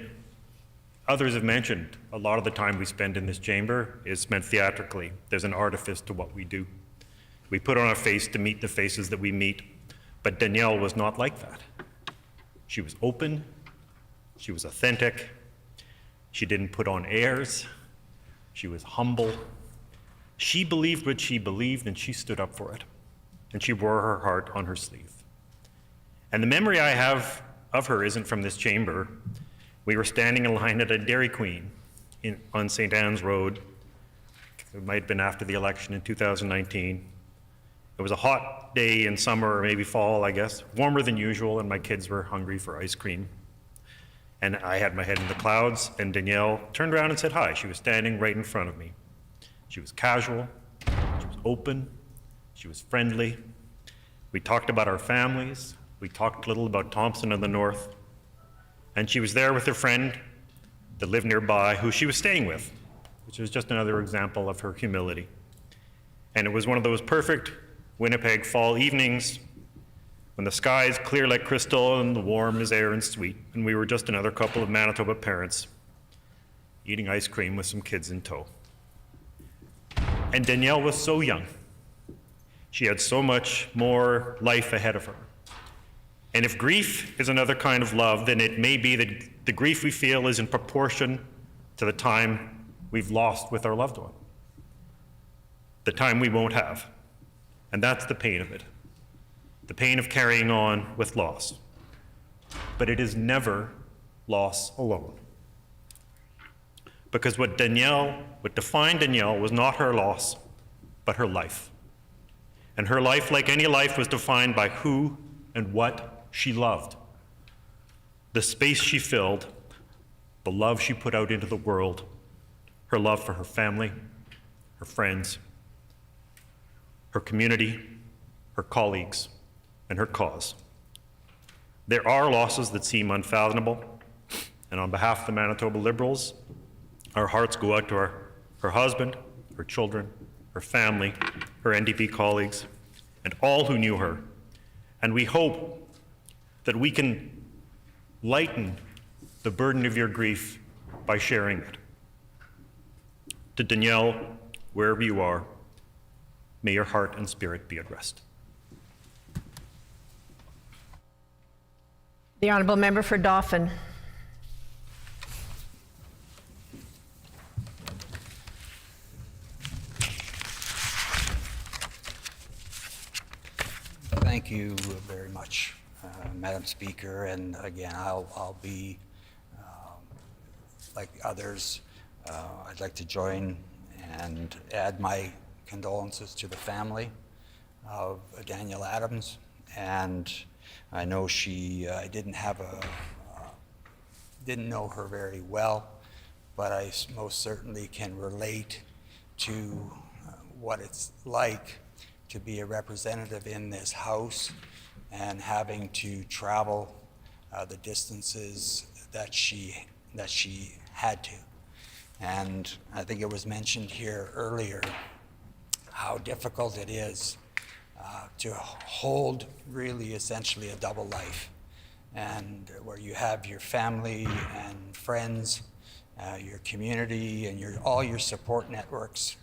others have mentioned a lot of the time we spend in this chamber is spent theatrically. There's an artifice to what we do. We put on a face to meet the faces that we meet, but Danielle was not like that. She was open, she was authentic, she didn't put on airs, she was humble. She believed what she believed and she stood up for it. And she wore her heart on her sleeve. And the memory I have of her isn't from this chamber. We were standing in line at a Dairy Queen on St. Anne's Road. It might have been after the election in 2019. It was a hot day in summer or maybe fall, I guess, warmer than usual, and my kids were hungry for ice cream. And I had my head in the clouds, and Danielle turned around and said hi. She was standing right in front of me. She was casual, she was open, she was friendly. We talked about our families. We talked a little about Thompson in the north. And she was there with her friend that lived nearby, who she was staying with, which was just another example of her humility. And it was one of those perfect Winnipeg fall evenings when the sky is clear like crystal and the warm as air and sweet, and we were just another couple of Manitoba parents eating ice cream with some kids in tow. And Danielle was so young. She had so much more life ahead of her. And if grief is another kind of love, then it may be that the grief we feel is in proportion to the time we've lost with our loved one, the time we won't have. And that's the pain of it, the pain of carrying on with loss. But it is never loss alone. Because what defined Danielle was not her loss, but her life. And her life, like any life, was defined by who and what she loved. The space she filled, the love she put out into the world, her love for her family, her friends, her community, her colleagues, and her cause. There are losses that seem unfathomable, and on behalf of the Manitoba Liberals, our hearts go out to her husband, her children, her family, her NDP colleagues, and all who knew her. And we hope that we can lighten the burden of your grief by sharing it. To Danielle, wherever you are, may your heart and spirit be at rest. The Honourable Member for Dauphin. Thank you very much, Madam Speaker. And again, I'll be, like others, I'd like to join and add my condolences to the family of Danielle Adams. And I know she didn't have a didn't know her very well, but I most certainly can relate to what it's like to be a representative in this House and having to travel the distances that she had to. And I think it was mentioned here earlier how difficult it is to hold really essentially a double life, and where you have your family and friends, your community, and all your support networks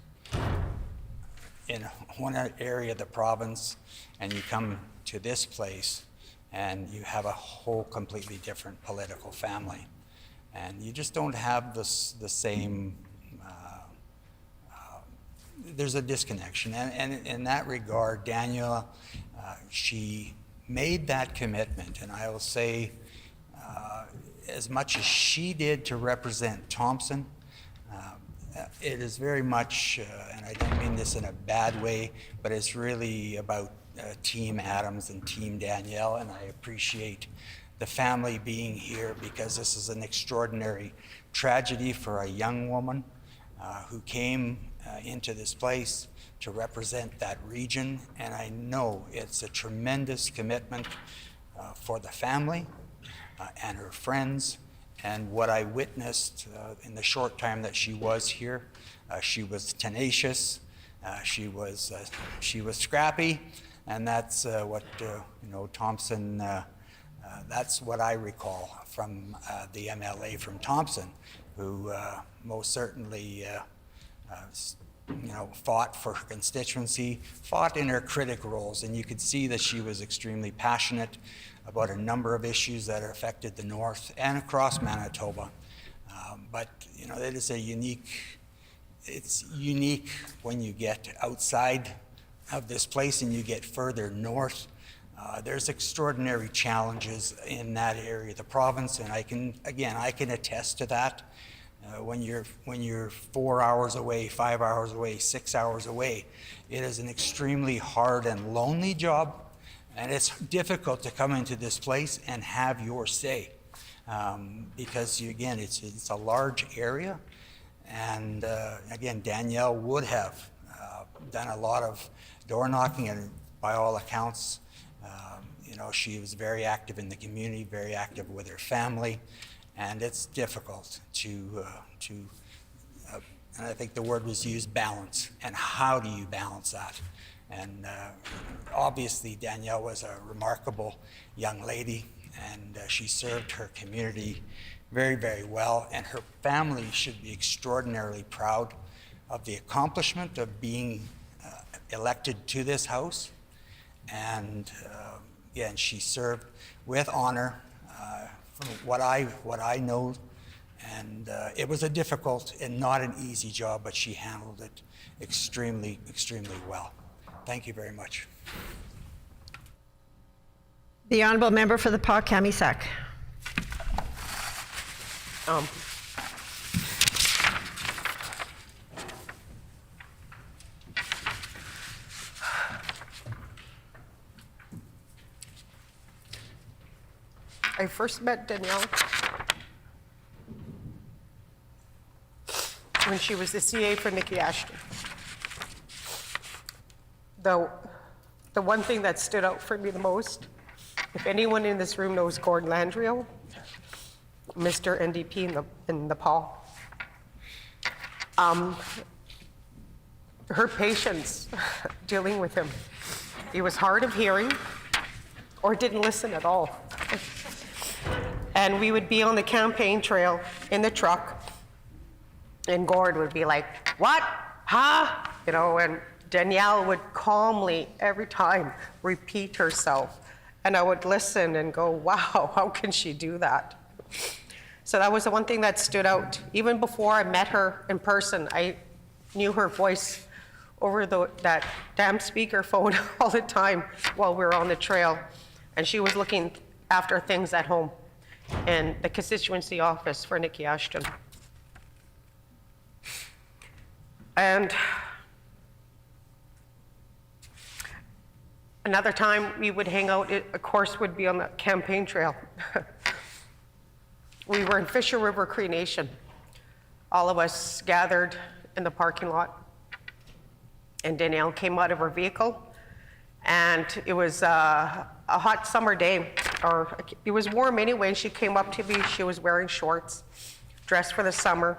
in one area of the province, and you come to this place and you have a whole completely different political family. And you just don't have the same, there's a disconnection. And in that regard, Danielle, she made that commitment. And I will say, as much as she did to represent Thompson, it is very much, and I don't mean this in a bad way, but it's really about Team Adams and Team Danielle, and I appreciate the family being here because this is an extraordinary tragedy for a young woman who came into this place to represent that region, and I know it's a tremendous commitment for the family and her friends. And what I witnessed in the short time that she was here, she was tenacious, she was scrappy, and that's what Thompson. That's what I recall from the MLA from Thompson, who most certainly fought for her constituency, fought in her critic roles, and you could see that she was extremely passionate about a number of issues that affected the North and across Manitoba. But it is it's unique when you get outside of this place and you get further north. There's extraordinary challenges in that area of the province, and I can attest to that. When you're 4 hours away, 5 hours away, 6 hours away, it is an extremely hard and lonely job, and it's difficult to come into this place and have your say, because it's a large area, and again, Danielle would have done a lot of door knocking, and by all accounts, she was very active in the community, very active with her family, and it's difficult to and I think the word was used, balance, and how do you balance that? And obviously Danielle was a remarkable young lady, and she served her community very, very well, and her family should be extraordinarily proud of the accomplishment of being elected to this House. And again, she served with honor, from what I know, and it was a difficult and not an easy job, but she handled it extremely, extremely well. Thank you very much. The honourable member for the Pas-Camissac. I first met Danielle when she was the CA for Nikki Ashton. The one thing that stood out for me the most, if anyone in this room knows Gordon Landrio, Mr. NDP in Nepal, her patience dealing with him. He was hard of hearing or didn't listen at all. And we would be on the campaign trail in the truck, and Gord would be like, "What? Huh?" And Danielle would calmly, every time, repeat herself. And I would listen and go, wow, how can she do that? So that was the one thing that stood out. Even before I met her in person, I knew her voice over that damn speakerphone all the time while we were on the trail. And she was looking after things at home in the constituency office for Nikki Ashton. And another time we would hang out, it, of course, would be on the campaign trail. We were in Fisher River Cree Nation. All of us gathered in the parking lot, and Danielle came out of her vehicle, and it was a hot summer day, or it was warm anyway, and she came up to me. She was wearing shorts, dressed for the summer,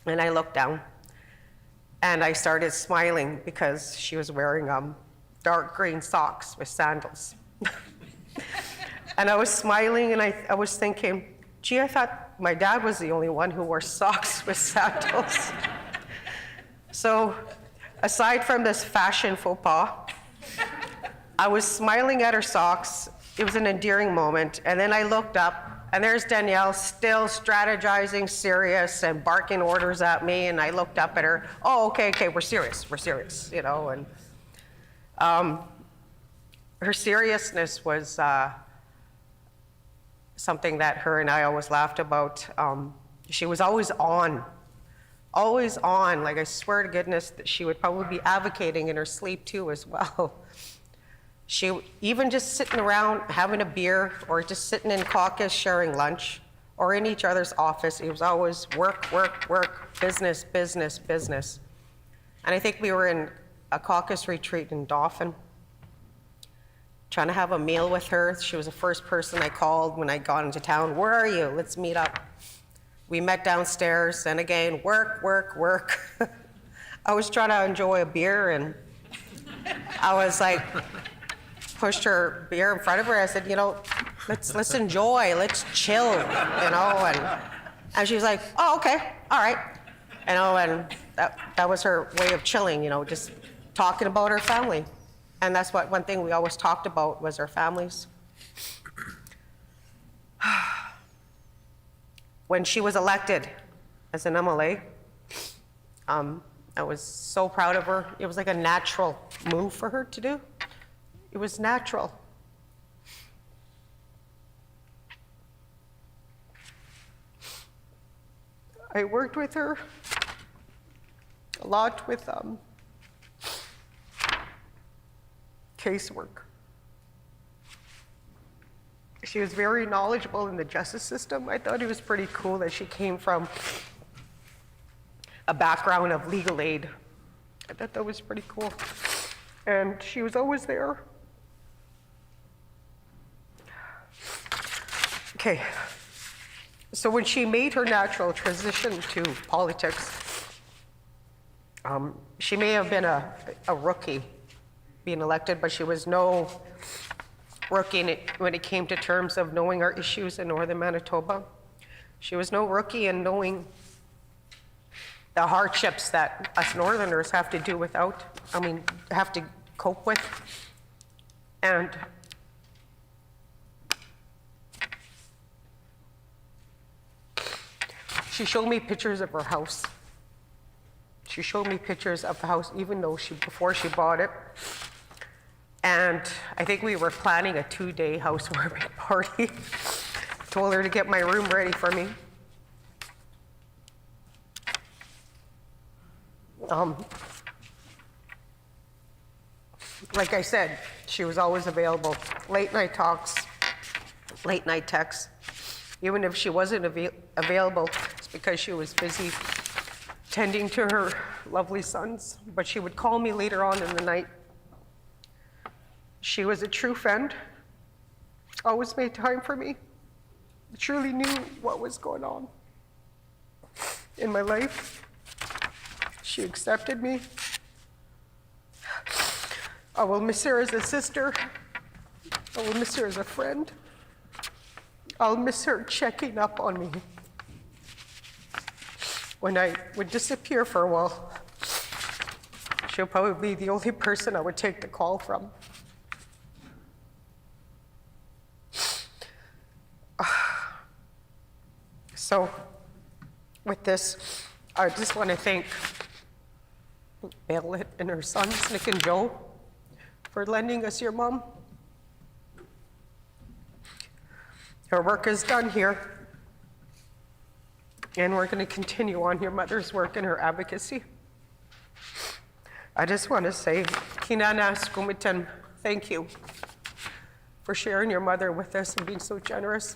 and I looked down, and I started smiling because she was wearing dark green socks with sandals. And I was smiling, and I was thinking, gee, I thought my dad was the only one who wore socks with sandals. So aside from this fashion faux pas, I was smiling at her socks. It was an endearing moment. And then I looked up, and there's Danielle still strategizing, serious, and barking orders at me. And I looked up at her. Oh, okay, we're serious, you know. And her seriousness was something that her and I always laughed about. She was always on. Like, I swear to goodness that she would probably be advocating in her sleep too as well. She, even just sitting around having a beer, or just sitting in caucus sharing lunch, or in each other's office, it was always work, business. And I think we were in a caucus retreat in Dauphin, trying to have a meal with her. She was the first person I called when I got into town. Where are you? Let's meet up. We met downstairs, and again, work. I was trying to enjoy a beer, and I was like, pushed her beer in front of her. I said, you know, let's enjoy, let's chill, you know, and she was like, oh, okay, all right. You know, and that was her way of chilling, you know, just talking about her family. And that's what one thing we always talked about was our families. When she was elected as an MLA, I was so proud of her. It was like a natural move for her to do. It was natural. I worked with her a lot with casework. She was very knowledgeable in the justice system. I thought it was pretty cool that she came from a background of legal aid. I thought that was pretty cool. And she was always there. Okay, so when she made her natural transition to politics, she may have been a rookie being elected, but she was no rookie when it came to terms of knowing our issues in northern Manitoba. She was no rookie in knowing the hardships that us northerners have to do have to cope with. And she showed me pictures of her house. She showed me pictures of the house, even though before she bought it. And I think we were planning a 2-day housewarming party. Told her to get my room ready for me. Like I said, she was always available. Late night talks, late night texts. Even if she wasn't available, it's because she was busy tending to her lovely sons. But she would call me later on in the night. She was a true friend, always made time for me, truly knew what was going on in my life. She accepted me. I will miss her as a sister. I will miss her as a friend. I'll miss her checking up on me when I would disappear for a while. She'll probably be the only person I would take the call from. So with this, I just want to thank Belle and her sons, Nick and Joe, for lending us your mom. Her work is done here, and we're going to continue on your mother's work and her advocacy. I just want to say, Kinana Skumitan, thank you for sharing your mother with us and being so generous.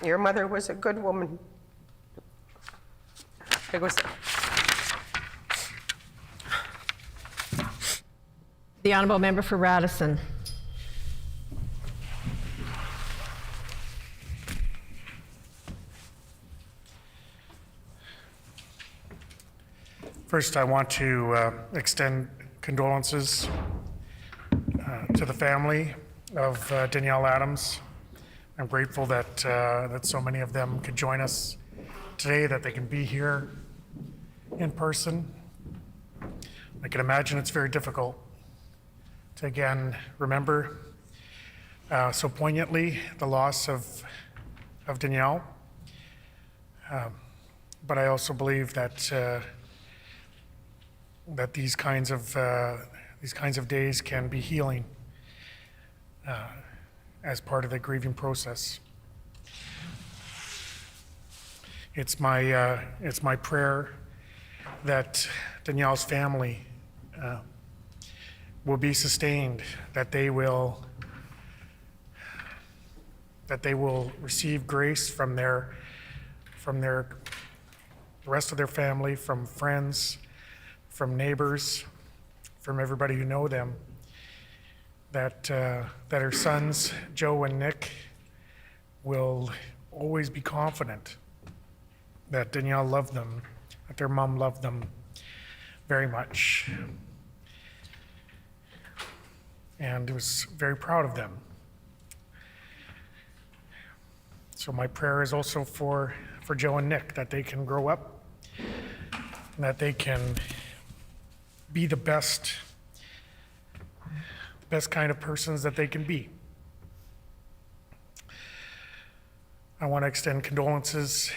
Your mother was a good woman. It was. The Honourable Member for Radisson. First, I want to extend condolences to the family of Danielle Adams. I'm grateful that that so many of them could join us today, that they can be here in person. I can imagine it's very difficult to again remember so poignantly the loss of Danielle. But I also believe that that these kinds of days can be healing as part of the grieving process. It's my prayer that Danielle's family will be sustained, that they will receive grace from the rest of their family, from friends, from neighbors, from everybody who know them, that her sons, Joe and Nick, will always be confident that Danielle loved them, that their mom loved them very much, and was very proud of them. So my prayer is also for Joe and Nick, that they can grow up, and that they can be the best kind of persons that they can be. I want to extend condolences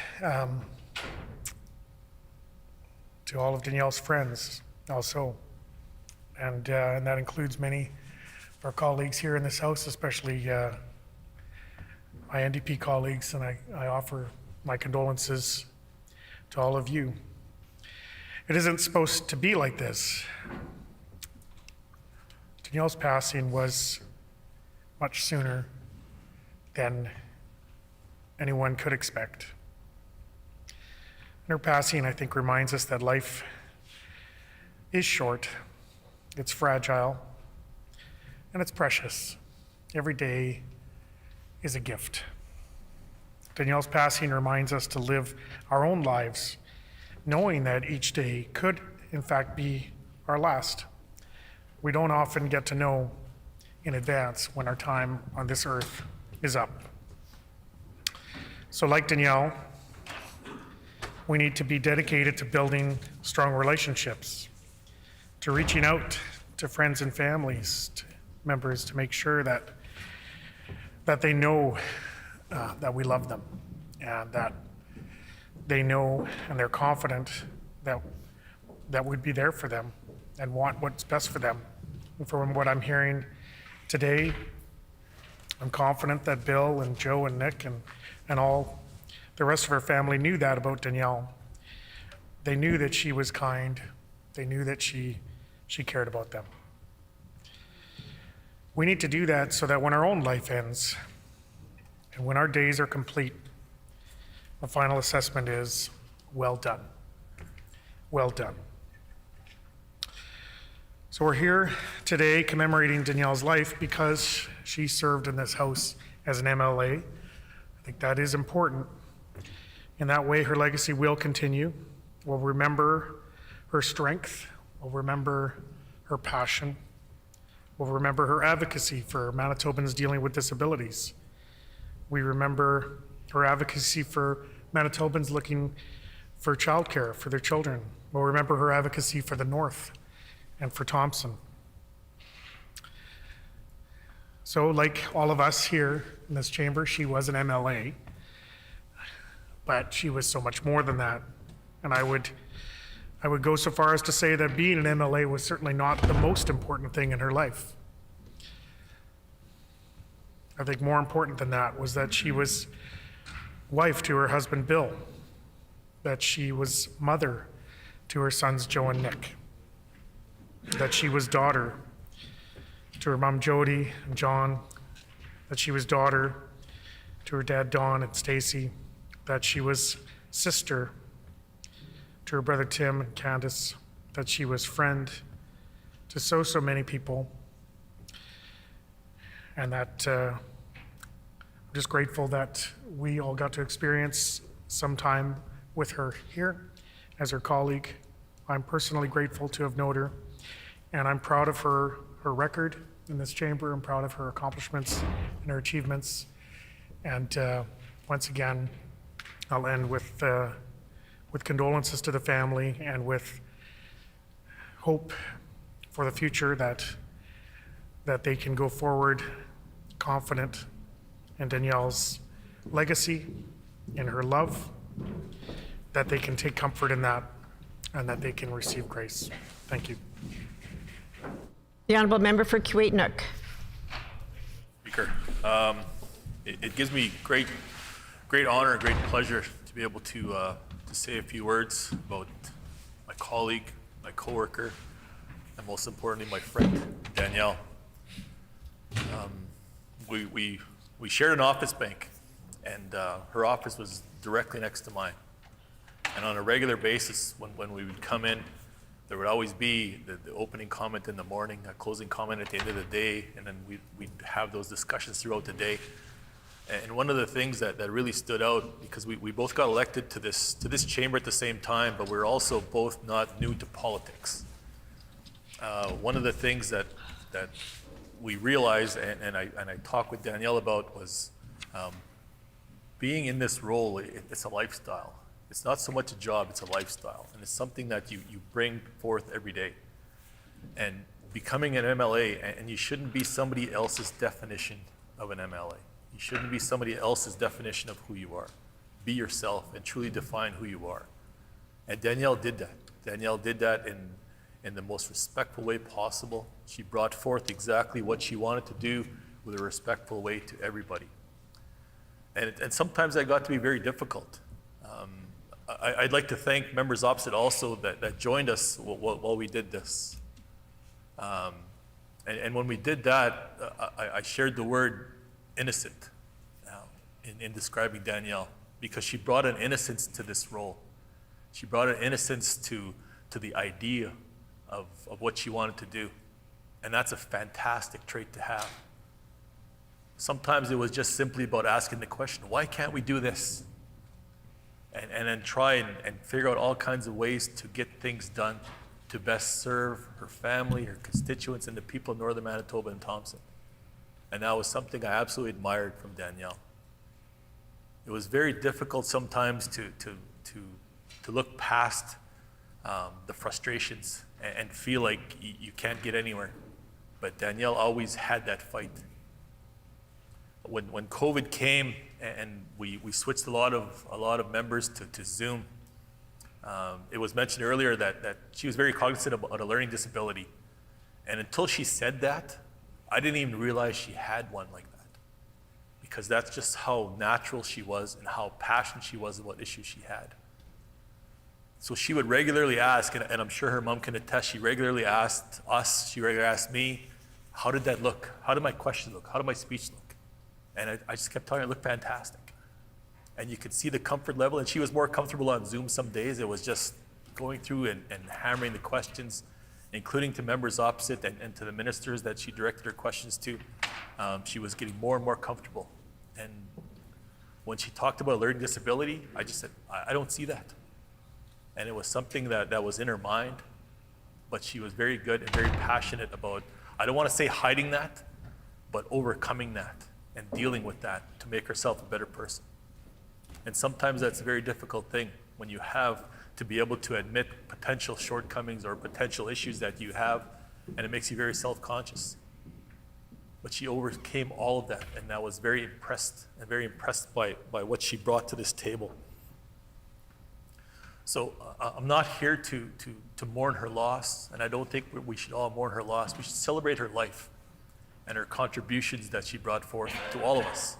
to all of Danielle's friends also, and that includes many of our colleagues here in this House, especially my NDP colleagues, and I offer my condolences to all of you. It isn't supposed to be like this. Danielle's passing was much sooner than anyone could expect. And her passing, I think, reminds us that life is short, it's fragile, and it's precious. Every day is a gift. Danielle's passing reminds us to live our own lives, knowing that each day could, in fact, be our last. We don't often get to know in advance when our time on this earth is up. So like Danielle, we need to be dedicated to building strong relationships, to reaching out to friends and families, members, to make sure that they know that we love them, and that they know and they're confident that we'd be there for them and want what's best for them. And from what I'm hearing today, I'm confident that Bill and Joe and Nick and all the rest of our family knew that about Danielle. They knew that she was kind. They knew that she cared about them. We need to do that so that when our own life ends and when our days are complete, the final assessment is, well done. Well done. So we're here today commemorating Danielle's life because she served in this House as an MLA. I think that is important. In that way, her legacy will continue. We'll remember her strength. We'll remember her passion. We'll remember her advocacy for Manitobans dealing with disabilities. We remember her advocacy for Manitobans looking for childcare for their children. We'll remember her advocacy for the North and for Thompson. So like all of us here in this chamber, she was an MLA, but she was so much more than that. And I would go so far as to say that being an MLA was certainly not the most important thing in her life. I think more important than that was that she was wife to her husband, Bill, that she was mother to her sons, Joe and Nick, that she was daughter to her mom, Jody and John, that she was daughter to her dad, Don, and Stacy, that she was sister to her brother, Tim and Candace, that she was friend to so many people, and that I'm just grateful that we all got to experience some time with her here as her colleague. I'm personally grateful to have known her, and I'm proud of her record in this chamber. I'm proud of her accomplishments and her achievements. And once again, I'll end with condolences to the family and with hope for the future that they can go forward confident in Danielle's legacy, in her love, that they can take comfort in that, and that they can receive grace. Thank you. The Honourable Member for Kiewit-Nook. Speaker, it gives me great honor and great pleasure to be able to say a few words about my colleague, my coworker, and most importantly, my friend, Danielle. We shared an office bank, and her office was directly next to mine. And on a regular basis, when we would come in, there would always be the opening comment in the morning, a closing comment at the end of the day, and then we'd have those discussions throughout the day. And one of the things that really stood out, because we both got elected to this chamber at the same time, but we're also both not new to politics. One of the things that we realized, and I talked with Danielle about, was being in this role, it's a lifestyle. It's not so much a job, it's a lifestyle. And it's something that you bring forth every day. And becoming an MLA, and you shouldn't be somebody else's definition of an MLA. You shouldn't be somebody else's definition of who you are. Be yourself and truly define who you are. And Danielle did that. Danielle did that in the most respectful way possible. She brought forth exactly what she wanted to do with a respectful way to everybody. And sometimes that got to be very difficult. I'd like to thank members opposite also that joined us while we did this. And when we did that, I shared the word innocent in describing Danielle, because she brought an innocence to this role. She brought an innocence to the idea of what she wanted to do. And that's a fantastic trait to have. Sometimes it was just simply about asking the question, why can't we do this? And then try and figure out all kinds of ways to get things done to best serve her family, her constituents, and the people of Northern Manitoba and Thompson. And that was something I absolutely admired from Danielle. It was very difficult sometimes to look past the frustrations and feel like you can't get anywhere. But Danielle always had that fight. When COVID came and we switched a lot of members to Zoom, it was mentioned earlier that she was very cognizant about a learning disability. And until she said that, I didn't even realize she had one like that, because that's just how natural she was and how passionate she was about issues she had. So she would regularly ask, and I'm sure her mom can attest, she regularly asked us, she regularly asked me, how did that look? How did my question look? How did my speech look? And I just kept telling her it looked fantastic. And you could see the comfort level, and she was more comfortable on Zoom some days. It was just going through and hammering the questions, including to members opposite and to the ministers that she directed her questions to. She was getting more and more comfortable. And when she talked about learning disability, I just said, I don't see that. And it was something that was in her mind, but she was very good and very passionate about, I don't want to say hiding that, but overcoming that and dealing with that to make herself a better person. And sometimes that's a very difficult thing when you have to be able to admit potential shortcomings or potential issues that you have, and it makes you very self-conscious. But she overcame all of that, and I was very impressed by what she brought to this table. So I'm not here to mourn her loss, and I don't think we should all mourn her loss. We should celebrate her life and her contributions that she brought forth to all of us.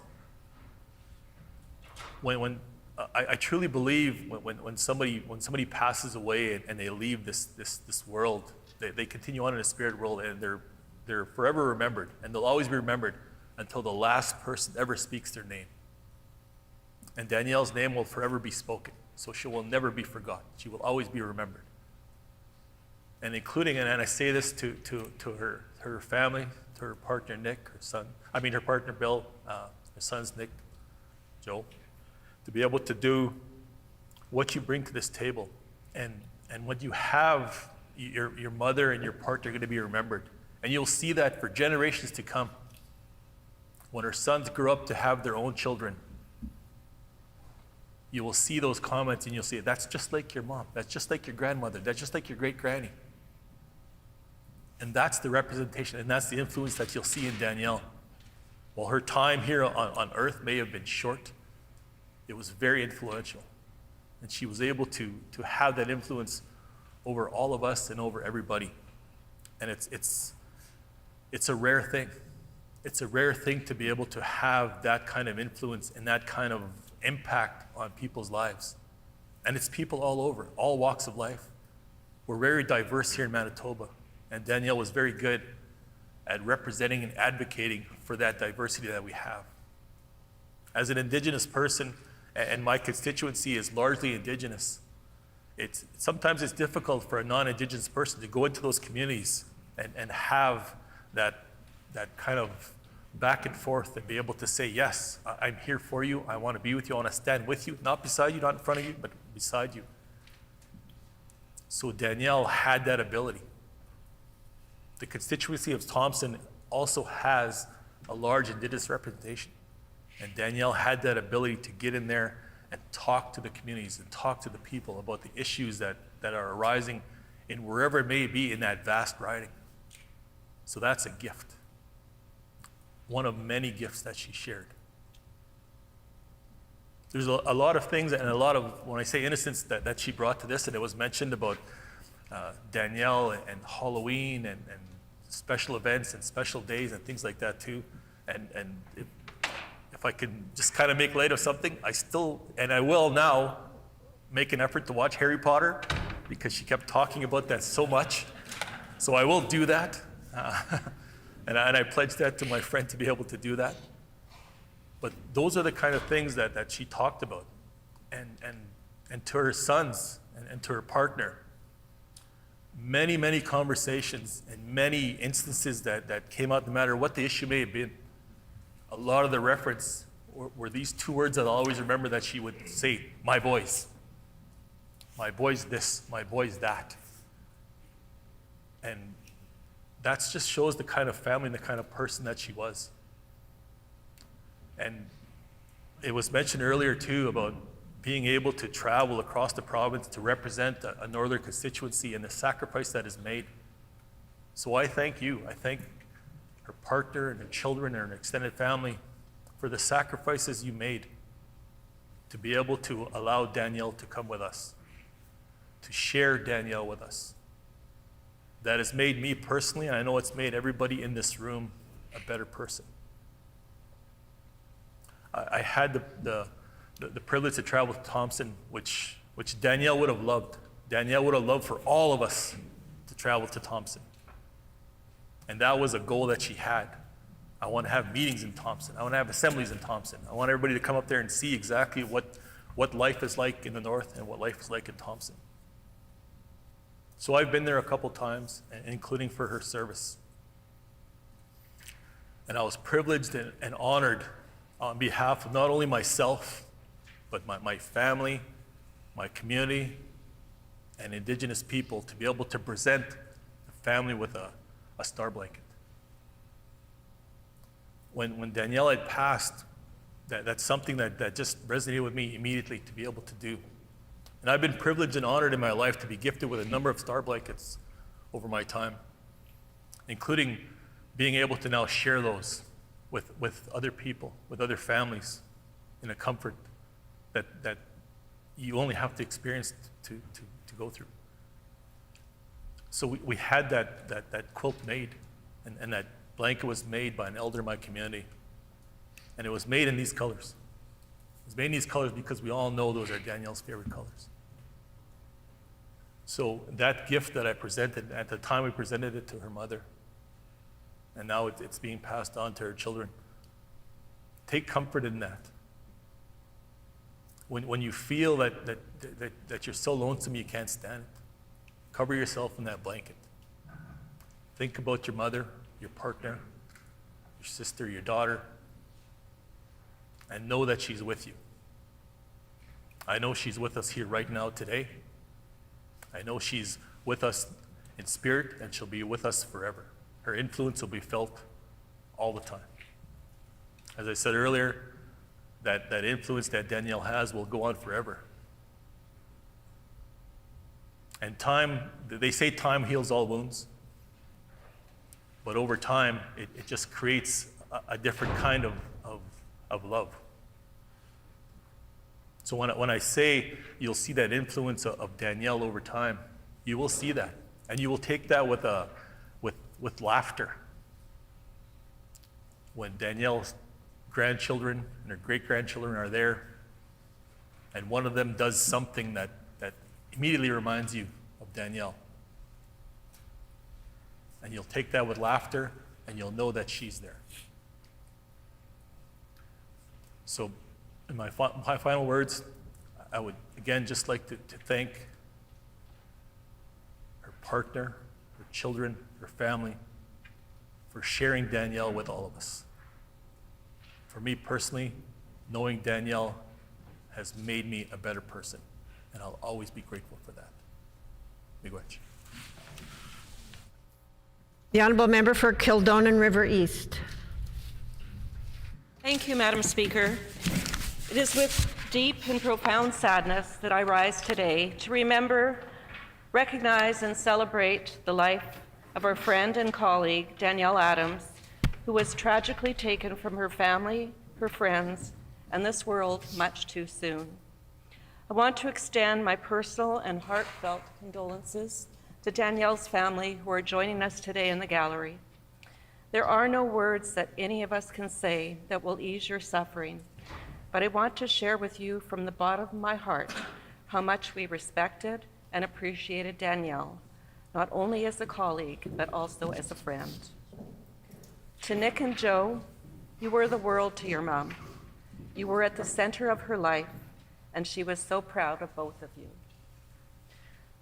I truly believe when somebody passes away and they leave this world, they continue on in a spirit world, and they're forever remembered, and they'll always be remembered until the last person ever speaks their name. And Danielle's name will forever be spoken, so she will never be forgotten. She will always be remembered. And including, and I say this to her family, to her partner Nick, her partner Bill, her sons Nick, Joe, to be able to do what you bring to this table, and what you have, your mother and your partner are going to be remembered. And you'll see that for generations to come. When her sons grow up to have their own children, you will see those comments and you'll see, that's just like your mom, that's just like your grandmother, that's just like your great-granny. And that's the representation, and that's the influence that you'll see in Danielle. While her time here on earth may have been short, it was very influential. And she was able to have that influence over all of us and over everybody. And it's a rare thing. It's a rare thing to be able to have that kind of influence and that kind of impact on people's lives. And it's people all over, all walks of life. We're very diverse here in Manitoba, and Danielle was very good at representing and advocating for that diversity that we have. As an Indigenous person, and my constituency is largely Indigenous, sometimes it's difficult for a non-Indigenous person to go into those communities and have that kind of back and forth and be able to say, yes, I'm here for you, I want to be with you, I want to stand with you, not beside you, not in front of you, but beside you. So Danielle had that ability. The constituency of Thompson also has a large Indigenous representation. And Danielle had that ability to get in there and talk to the communities and talk to the people about the issues that are arising in wherever it may be in that vast riding. So that's a gift. One of many gifts that she shared. There's a lot of things and a lot of, when I say innocence, that she brought to this, and it was mentioned about Danielle and Halloween and special events and special days and things like that too. And if I can just kind of make light of something, I still, and I will now, make an effort to watch Harry Potter because she kept talking about that so much. So I will do that. And I pledged that to my friend to be able to do that. But those are the kind of things that she talked about. And to her sons and to her partner, many, many conversations and many instances that came out, no matter what the issue may have been. A lot of the reference were these two words that I'll always remember that she would say, my boys. My boys this, my boys that. And that just shows the kind of family and the kind of person that she was. And it was mentioned earlier too about being able to travel across the province to represent a northern constituency and the sacrifice that is made. So I thank you. I thank her partner and her children and her extended family for the sacrifices you made to be able to allow Danielle to come with us, to share Danielle with us. That has made me personally, and I know it's made everybody in this room, a better person. I had the privilege to travel to Thompson, which Danielle would have loved. Danielle would have loved for all of us to travel to Thompson. And that was a goal that she had. I want to have meetings in Thompson. I want to have assemblies in Thompson. I want everybody to come up there and see exactly what life is like in the north and what life is like in Thompson. So I've been there a couple times, including for her service. And I was privileged and honored on behalf of not only myself, but my family, my community, and Indigenous people to be able to present the family with a star blanket. When Danielle had passed, that's something that just resonated with me immediately to be able to do. And I've been privileged and honored in my life to be gifted with a number of star blankets over my time, including being able to now share those with other people, with other families, in a comfort that you only have to experience to go through. So we had that quilt made, and that blanket was made by an elder in my community. And it was made in these colors. It was made in these colors because we all know those are Danielle's favorite colors. So that gift that I presented, at the time we presented it to her mother, and now it's being passed on to her children. Take comfort in that. when you feel that you're so lonesome you can't stand it, cover yourself in that blanket. Think about your mother, your partner, your sister, your daughter, and know that she's with you. I know she's with us here right now today. I know she's with us in spirit, and she'll be with us forever. Her influence will be felt all the time. As I said earlier, that influence that Danielle has will go on forever. And time, they say time heals all wounds, but over time, it just creates a different kind of love. So when I say you'll see that influence of Danielle over time, you will see that. And you will take that with laughter. When Danielle's grandchildren and her great-grandchildren are there, and one of them does something that immediately reminds you of Danielle. And you'll take that with laughter, and you'll know that she's there. So in my final words, I would again just like to thank her partner, her children, her family, for sharing Danielle with all of us. For me personally, knowing Danielle has made me a better person, and I'll always be grateful for that. Miigwech. The Honourable Member for Kildonan River East. Thank you, Madam Speaker. It is with deep and profound sadness that I rise today to remember, recognize, and celebrate the life of our friend and colleague, Danielle Adams, who was tragically taken from her family, her friends, and this world much too soon. I want to extend my personal and heartfelt condolences to Danielle's family who are joining us today in the gallery. There are no words that any of us can say that will ease your suffering, but I want to share with you from the bottom of my heart how much we respected and appreciated Danielle, not only as a colleague, but also as a friend. To Nick and Joe, you were the world to your mom. You were at the center of her life, and she was so proud of both of you.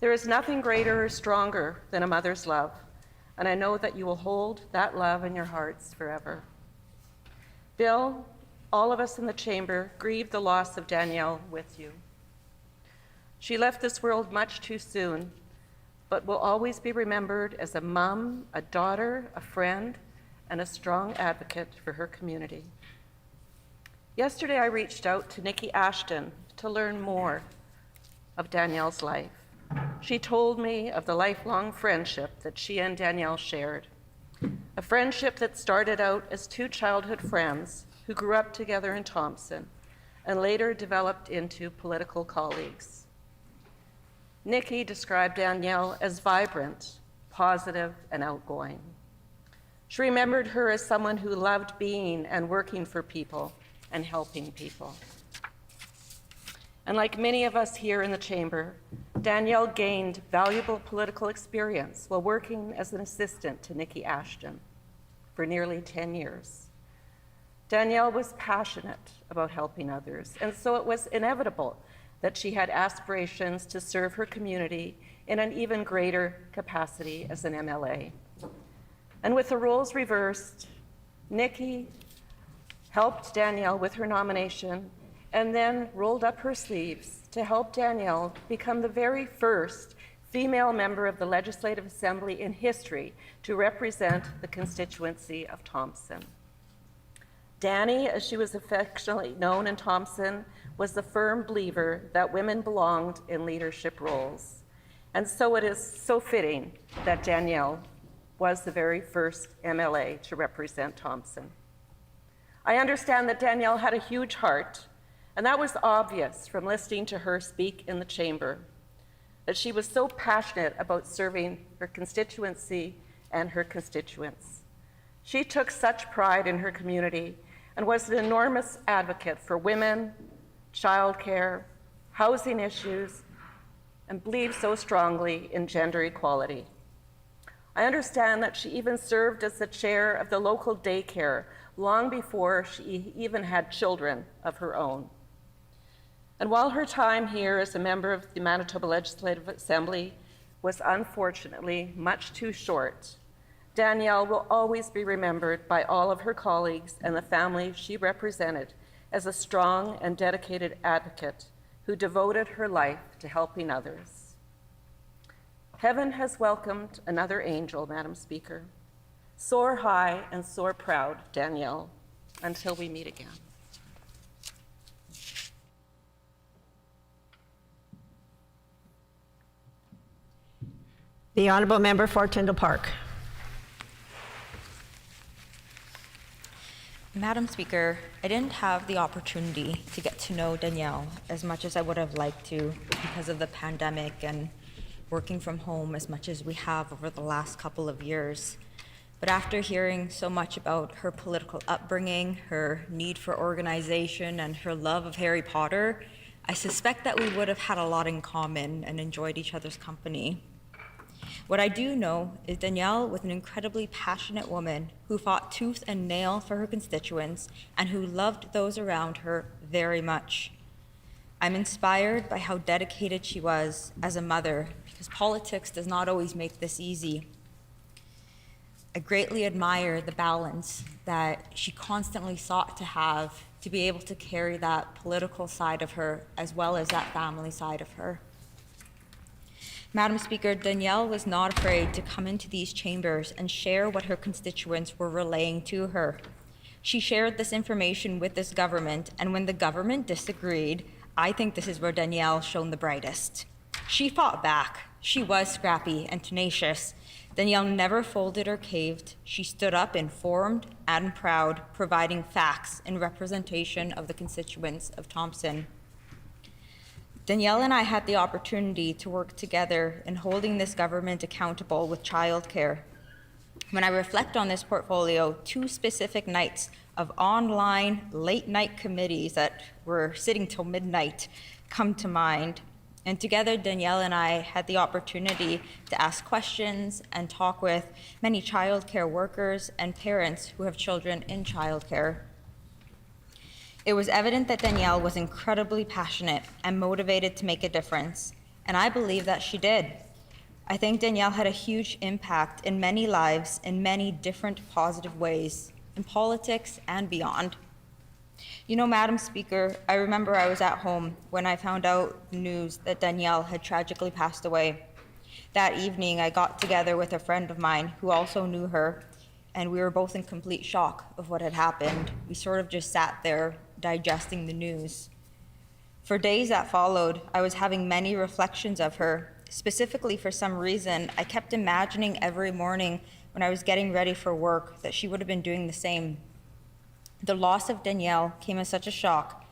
There is nothing greater or stronger than a mother's love, and I know that you will hold that love in your hearts forever. Bill, all of us in the chamber grieve the loss of Danielle with you. She left this world much too soon, but will always be remembered as a mom, a daughter, a friend, and a strong advocate for her community. Yesterday, I reached out to Nikki Ashton to learn more of Danielle's life. She told me of the lifelong friendship that she and Danielle shared, a friendship that started out as two childhood friends who grew up together in Thompson and later developed into political colleagues. Nikki described Danielle as vibrant, positive, and outgoing. She remembered her as someone who loved being and working for people and helping people. And like many of us here in the chamber, Danielle gained valuable political experience while working as an assistant to Nikki Ashton for nearly 10 years. Danielle was passionate about helping others, and so it was inevitable that she had aspirations to serve her community in an even greater capacity as an MLA. And with the roles reversed, Nikki helped Danielle with her nomination and then rolled up her sleeves to help Danielle become the very first female member of the Legislative Assembly in history to represent the constituency of Thompson. Danny, as she was affectionately known in Thompson, was a firm believer that women belonged in leadership roles. And so it is so fitting that Danielle was the very first MLA to represent Thompson. I understand that Danielle had a huge heart, and that was obvious from listening to her speak in the chamber, that she was so passionate about serving her constituency and her constituents. She took such pride in her community and was an enormous advocate for women, childcare, housing issues, and believed so strongly in gender equality. I understand that she even served as the chair of the local daycare long before she even had children of her own. And while her time here as a member of the Manitoba Legislative Assembly was unfortunately much too short, Danielle will always be remembered by all of her colleagues and the family she represented as a strong and dedicated advocate who devoted her life to helping others. Heaven has welcomed another angel, Madam Speaker. Soar high and soar proud, Danielle, until we meet again. The Honourable Member for Tyndall Park. Madam Speaker, I didn't have the opportunity to get to know Danielle as much as I would have liked to because of the pandemic and working from home as much as we have over the last couple of years. But after hearing so much about her political upbringing, her need for organization, and her love of Harry Potter, I suspect that we would have had a lot in common and enjoyed each other's company. What I do know is Danielle was an incredibly passionate woman who fought tooth and nail for her constituents and who loved those around her very much. I'm inspired by how dedicated she was as a mother, because politics does not always make this easy. I greatly admire the balance that she constantly sought to have to be able to carry that political side of her as well as that family side of her. Madam Speaker, Danielle was not afraid to come into these chambers and share what her constituents were relaying to her. She shared this information with this government, and when the government disagreed, I think this is where Danielle shone the brightest. She fought back. She was scrappy and tenacious. Danielle never folded or caved. She stood up informed and proud, providing facts in representation of the constituents of Thompson. Danielle and I had the opportunity to work together in holding this government accountable with childcare. When I reflect on this portfolio, 2 specific nights of online late-night committees that were sitting till midnight come to mind. And together, Danielle and I had the opportunity to ask questions and talk with many childcare workers and parents who have children in childcare. It was evident that Danielle was incredibly passionate and motivated to make a difference, and I believe that she did. I think Danielle had a huge impact in many lives in many different positive ways, in politics and beyond. You know, Madam Speaker, I remember I was at home when I found out the news that Danielle had tragically passed away. That evening, I got together with a friend of mine who also knew her, and we were both in complete shock of what had happened. We sort of just sat there digesting the news. For days that followed, I was having many reflections of her. Specifically, for some reason, I kept imagining every morning when I was getting ready for work that she would have been doing the same. The loss of Danielle came as such a shock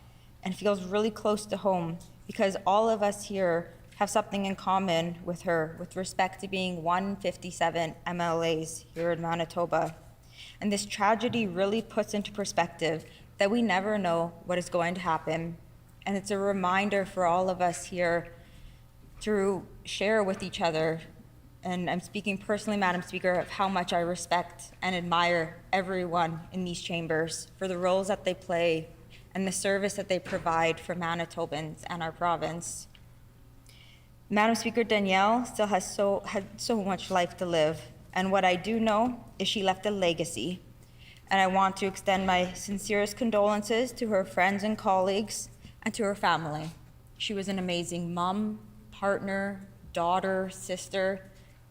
and feels really close to home because all of us here have something in common with her with respect to being 157 MLAs here in Manitoba. And this tragedy really puts into perspective that we never know what is going to happen. And it's a reminder for all of us here to share with each other, and I'm speaking personally, Madam Speaker, of how much I respect and admire everyone in these chambers for the roles that they play and the service that they provide for Manitobans and our province. Madam Speaker, Danielle still had so much life to live, and what I do know is she left a legacy. And I want to extend my sincerest condolences to her friends and colleagues and to her family. She was an amazing mom, partner, daughter, sister,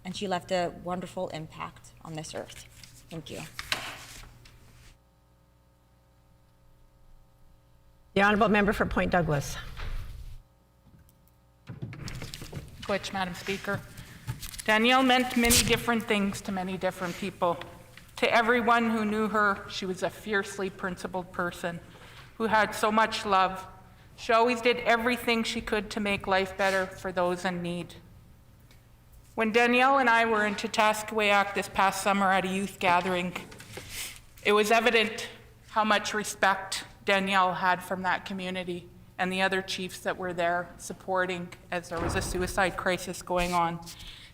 and she left a wonderful impact on this earth. Thank you. The Honourable Member for Point Douglas. Which, Madam Speaker. Danielle meant many different things to many different people. To everyone who knew her, she was a fiercely principled person who had so much love. She always did everything she could to make life better for those in need. When Danielle and I were in Tataskawayak this past summer at a youth gathering, it was evident how much respect Danielle had from that community and the other chiefs that were there supporting as there was a suicide crisis going on.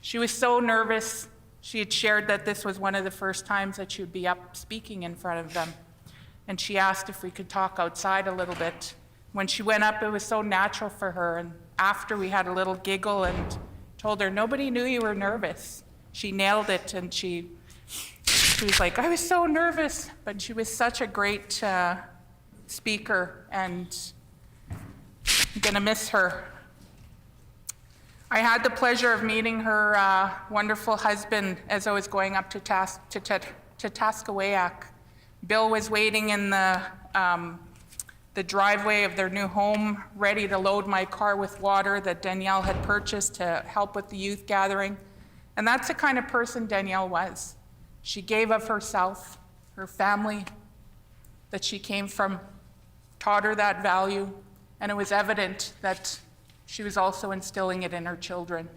She was so nervous. She had shared that this was one of the first times that she would be up speaking in front of them. And she asked if we could talk outside a little bit When she went up, it was so natural for her. And after we had a little giggle and told her, nobody knew you were nervous. She nailed it, and she was like, I was so nervous. But she was such a great speaker, and I'm gonna miss her. I had the pleasure of meeting her wonderful husband as I was going up to Taskawayak. Bill was waiting in the driveway of their new home, ready to load my car with water that Danielle had purchased to help with the youth gathering. And that's the kind of person Danielle was. She gave of herself, her family that she came from, taught her that value, and it was evident that she was also instilling it in her children.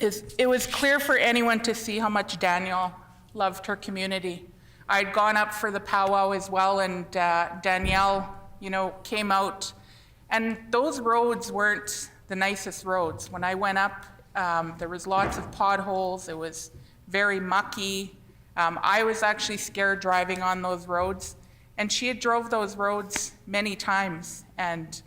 It was clear for anyone to see how much Danielle loved her community. I'd gone up for the powwow as well, and Danielle, came out, and those roads weren't the nicest roads. When I went up, there was lots of potholes. It was very mucky. I was actually scared driving on those roads, and she had drove those roads many times, and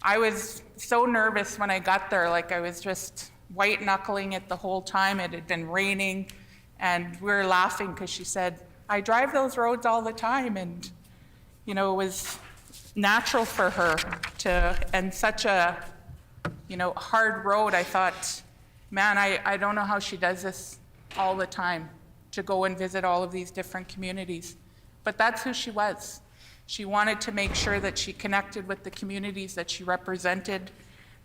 I was so nervous when I got there, like I was just white knuckling it the whole time. It had been raining, and we were laughing because she said, I drive those roads all the time, and it was natural for her and such a hard road. I thought, man, I don't know how she does this all the time, to go and visit all of these different communities. But that's who she was. She wanted to make sure that she connected with the communities that she represented,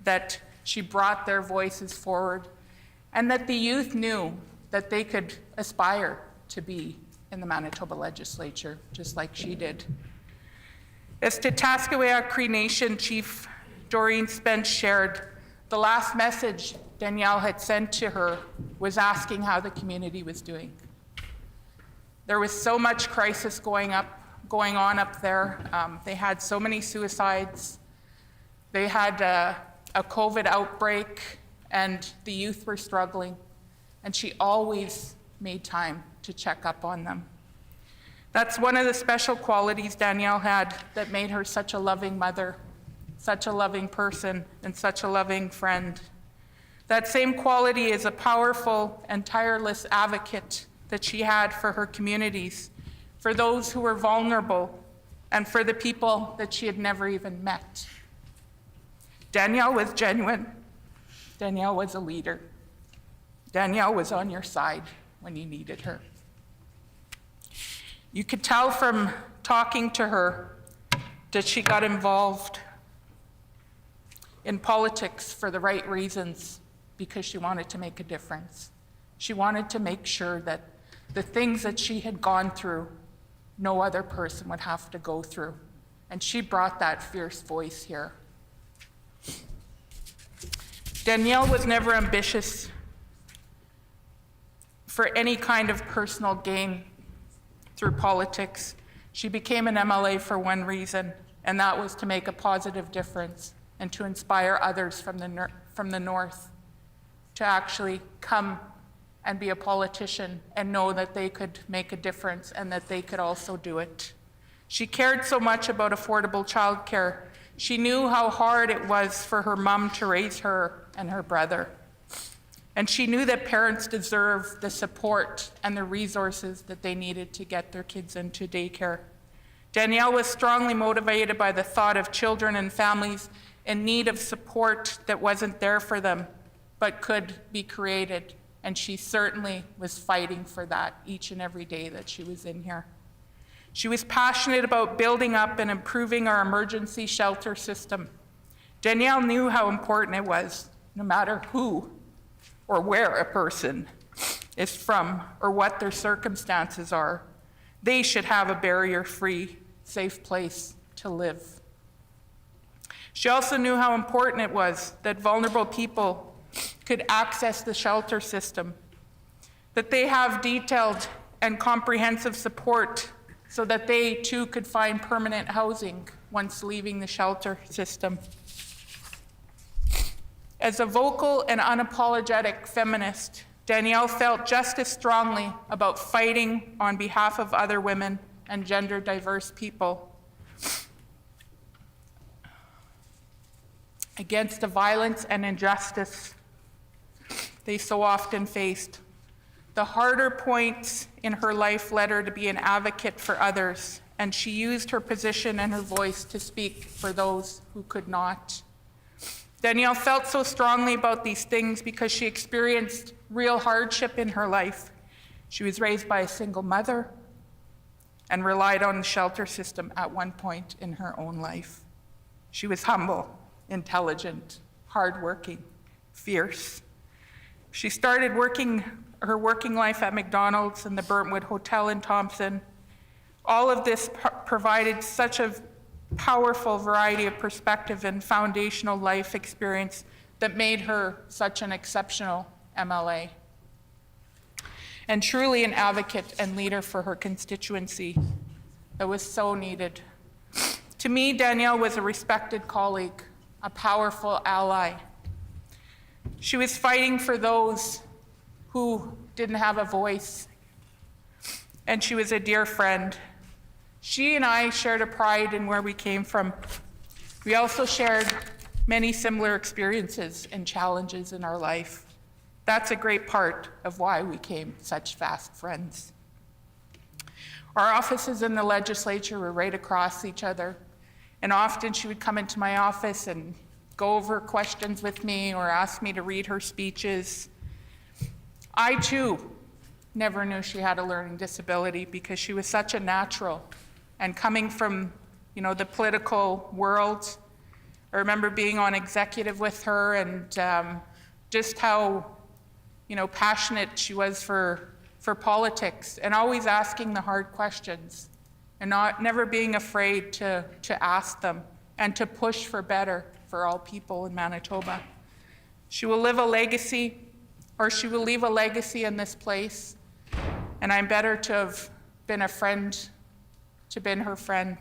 that she brought their voices forward, and that the youth knew that they could aspire to be in the Manitoba Legislature, just like she did. As to Taskawayak Cree Nation Chief Doreen Spence shared, the last message Danielle had sent to her was asking how the community was doing. There was so much crisis going on up there. They had so many suicides. They had a COVID outbreak, and the youth were struggling. And she always made time to check up on them. That's one of the special qualities Danielle had that made her such a loving mother, such a loving person, and such a loving friend. That same quality is a powerful and tireless advocate that she had for her communities, for those who were vulnerable, and for the people that she had never even met. Danielle was genuine. Danielle was a leader. Danielle was on your side when you needed her. You could tell from talking to her that she got involved in politics for the right reasons, because she wanted to make a difference. She wanted to make sure that the things that she had gone through, no other person would have to go through. And she brought that fierce voice here. Danielle was never ambitious for any kind of personal gain through politics. She became an MLA for one reason, and that was to make a positive difference and to inspire others from the north to actually come and be a politician and know that they could make a difference and that they could also do it. She cared so much about affordable childcare. She knew how hard it was for her mom to raise her and her brother. And she knew that parents deserve the support and the resources that they needed to get their kids into daycare. Danielle was strongly motivated by the thought of children and families in need of support that wasn't there for them, but could be created. And she certainly was fighting for that each and every day that she was in here. She was passionate about building up and improving our emergency shelter system. Danielle knew how important it was, no matter who or where a person is from or what their circumstances are, they should have a barrier-free, safe place to live. She also knew how important it was that vulnerable people could access the shelter system, that they have detailed and comprehensive support so that they too could find permanent housing once leaving the shelter system. As a vocal and unapologetic feminist, Danielle felt just as strongly about fighting on behalf of other women and gender diverse people. against the violence and injustice they so often faced. The harder points in her life led her to be an advocate for others, and she used her position and her voice to speak for those who could not. Danielle felt so strongly about these things because she experienced real hardship in her life. She was raised by a single mother and relied on the shelter system at one point in her own life. She was humble, intelligent, hardworking, fierce. She started her working life at McDonald's and the Burntwood Hotel in Thompson. All of this provided such a powerful variety of perspective and foundational life experience that made her such an exceptional MLA. And truly an advocate and leader for her constituency that was so needed. To me, Danielle was a respected colleague, a powerful ally. She was fighting for those who didn't have a voice, and she was a dear friend. She and I shared a pride in where we came from. We also shared many similar experiences and challenges in our life. That's a great part of why we became such fast friends. Our offices in the legislature were right across each other, and often she would come into my office and go over questions with me or ask me to read her speeches. I too never knew she had a learning disability because she was such a natural. And coming from, the political world, I remember being on executive with her and just how, passionate she was for politics and always asking the hard questions and never being afraid to ask them and to push for better for all people in Manitoba. She will leave a legacy in this place, and I'm better to have been a friend, to been her friend.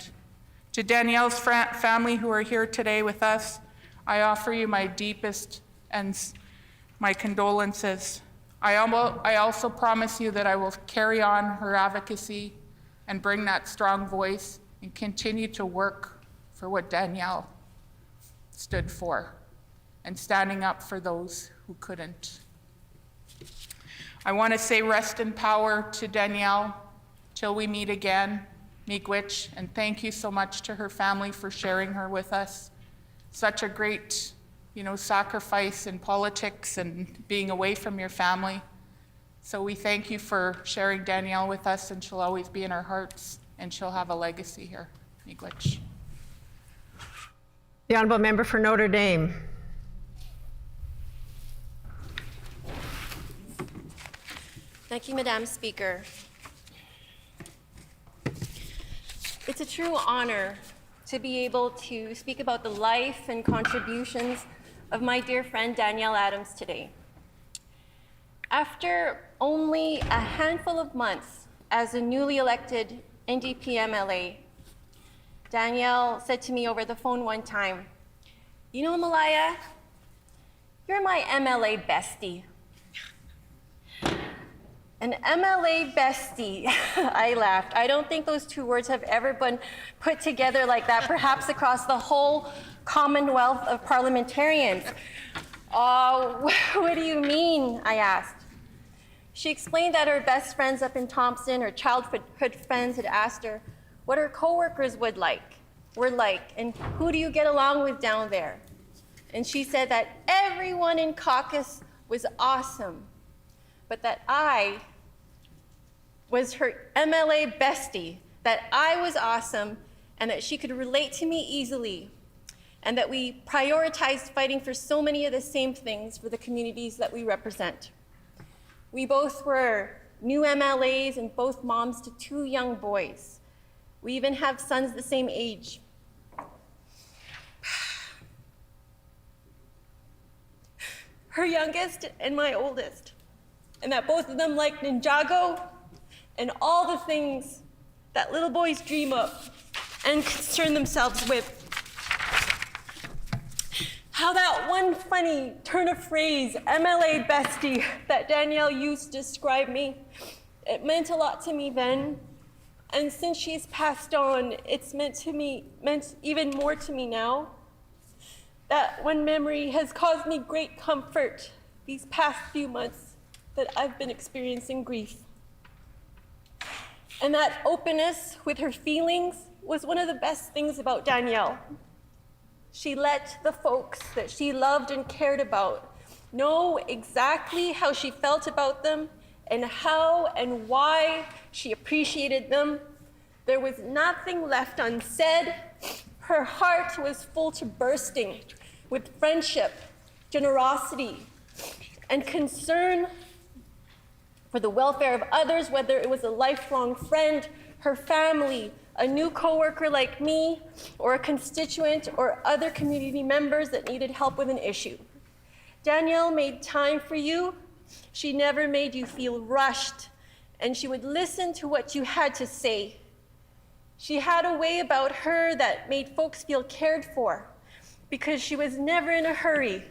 To Danielle's family who are here today with us, I offer you my deepest and my condolences. I also promise you that I will carry on her advocacy and bring that strong voice and continue to work for what Danielle stood for and standing up for those who couldn't. I want to say rest in power to Danielle till we meet again, miigwech, and thank you so much to her family for sharing her with us. Such a great, sacrifice in politics and being away from your family. So we thank you for sharing Danielle with us, and she'll always be in our hearts, and she'll have a legacy here. Miigwech. The Honourable Member for Notre Dame. Thank you, Madam Speaker. It's a true honor to be able to speak about the life and contributions of my dear friend Danielle Adams today. After only a handful of months as a newly elected NDP MLA, Danielle said to me over the phone one time, Malaya, you're my MLA bestie. An MLA bestie, I laughed. I don't think those two words have ever been put together like that, perhaps across the whole Commonwealth of parliamentarians. What do you mean? I asked. She explained that her best friends up in Thompson, her childhood friends, had asked her what her coworkers were like, and who do you get along with down there? And she said that everyone in caucus was awesome, but that I was her MLA bestie, that I was awesome, and that she could relate to me easily, and that we prioritized fighting for so many of the same things for the communities that we represent. We both were new MLAs and both moms to 2 young boys. We even have sons the same age. Her youngest and my oldest, and that both of them like Ninjago and all the things that little boys dream of and concern themselves with. How that one funny turn of phrase, MLA bestie, that Danielle used to describe me, it meant a lot to me then. And since she's passed on, it's meant even more to me now. that one memory has caused me great comfort these past few months that I've been experiencing grief. And that openness with her feelings was one of the best things about Danielle. She let the folks that she loved and cared about know exactly how she felt about them and how and why she appreciated them. There was nothing left unsaid. Her heart was full to bursting with friendship, generosity, and concern for the welfare of others, whether it was a lifelong friend, her family, a new coworker like me, or a constituent or other community members that needed help with an issue. Danielle made time for you. She never made you feel rushed, and she would listen to what you had to say. She had a way about her that made folks feel cared for because she was never in a hurry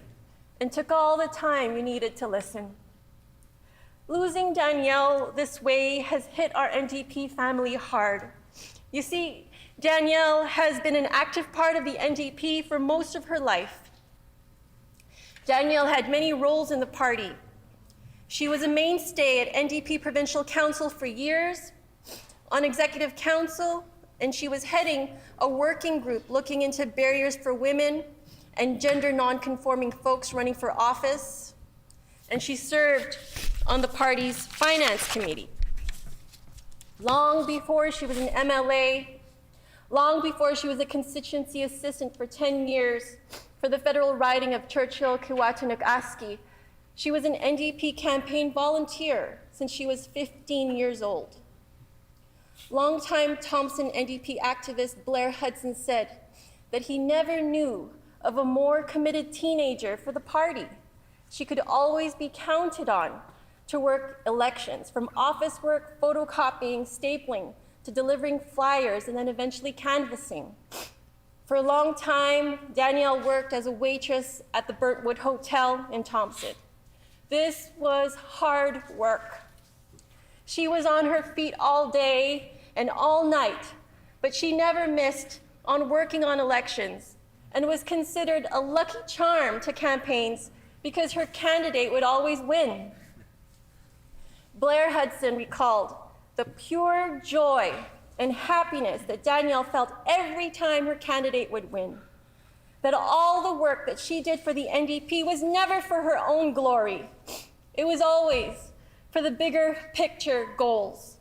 and took all the time you needed to listen. Losing Danielle this way has hit our NDP family hard. You see, Danielle has been an active part of the NDP for most of her life. Danielle had many roles in the party. She was a mainstay at NDP Provincial Council for years, on Executive Council, and she was heading a working group looking into barriers for women and gender non-conforming folks running for office. And she served on the party's finance committee. Long before she was an MLA, long before she was a constituency assistant for 10 years for the federal riding of Churchill-Kiwatanuk-Aski, she was an NDP campaign volunteer since she was 15 years old. Longtime Thompson NDP activist Blair Hudson said that he never knew of a more committed teenager for the party. She could always be counted on to work elections, from office work, photocopying, stapling, to delivering flyers, and then eventually canvassing. For a long time, Danielle worked as a waitress at the Burntwood Hotel in Thompson. This was hard work. She was on her feet all day and all night, but she never missed on working on elections and was considered a lucky charm to campaigns because her candidate would always win. Blair Hudson recalled the pure joy and happiness that Danielle felt every time her candidate would win. That all the work that she did for the NDP was never for her own glory. It was always for the bigger picture goals.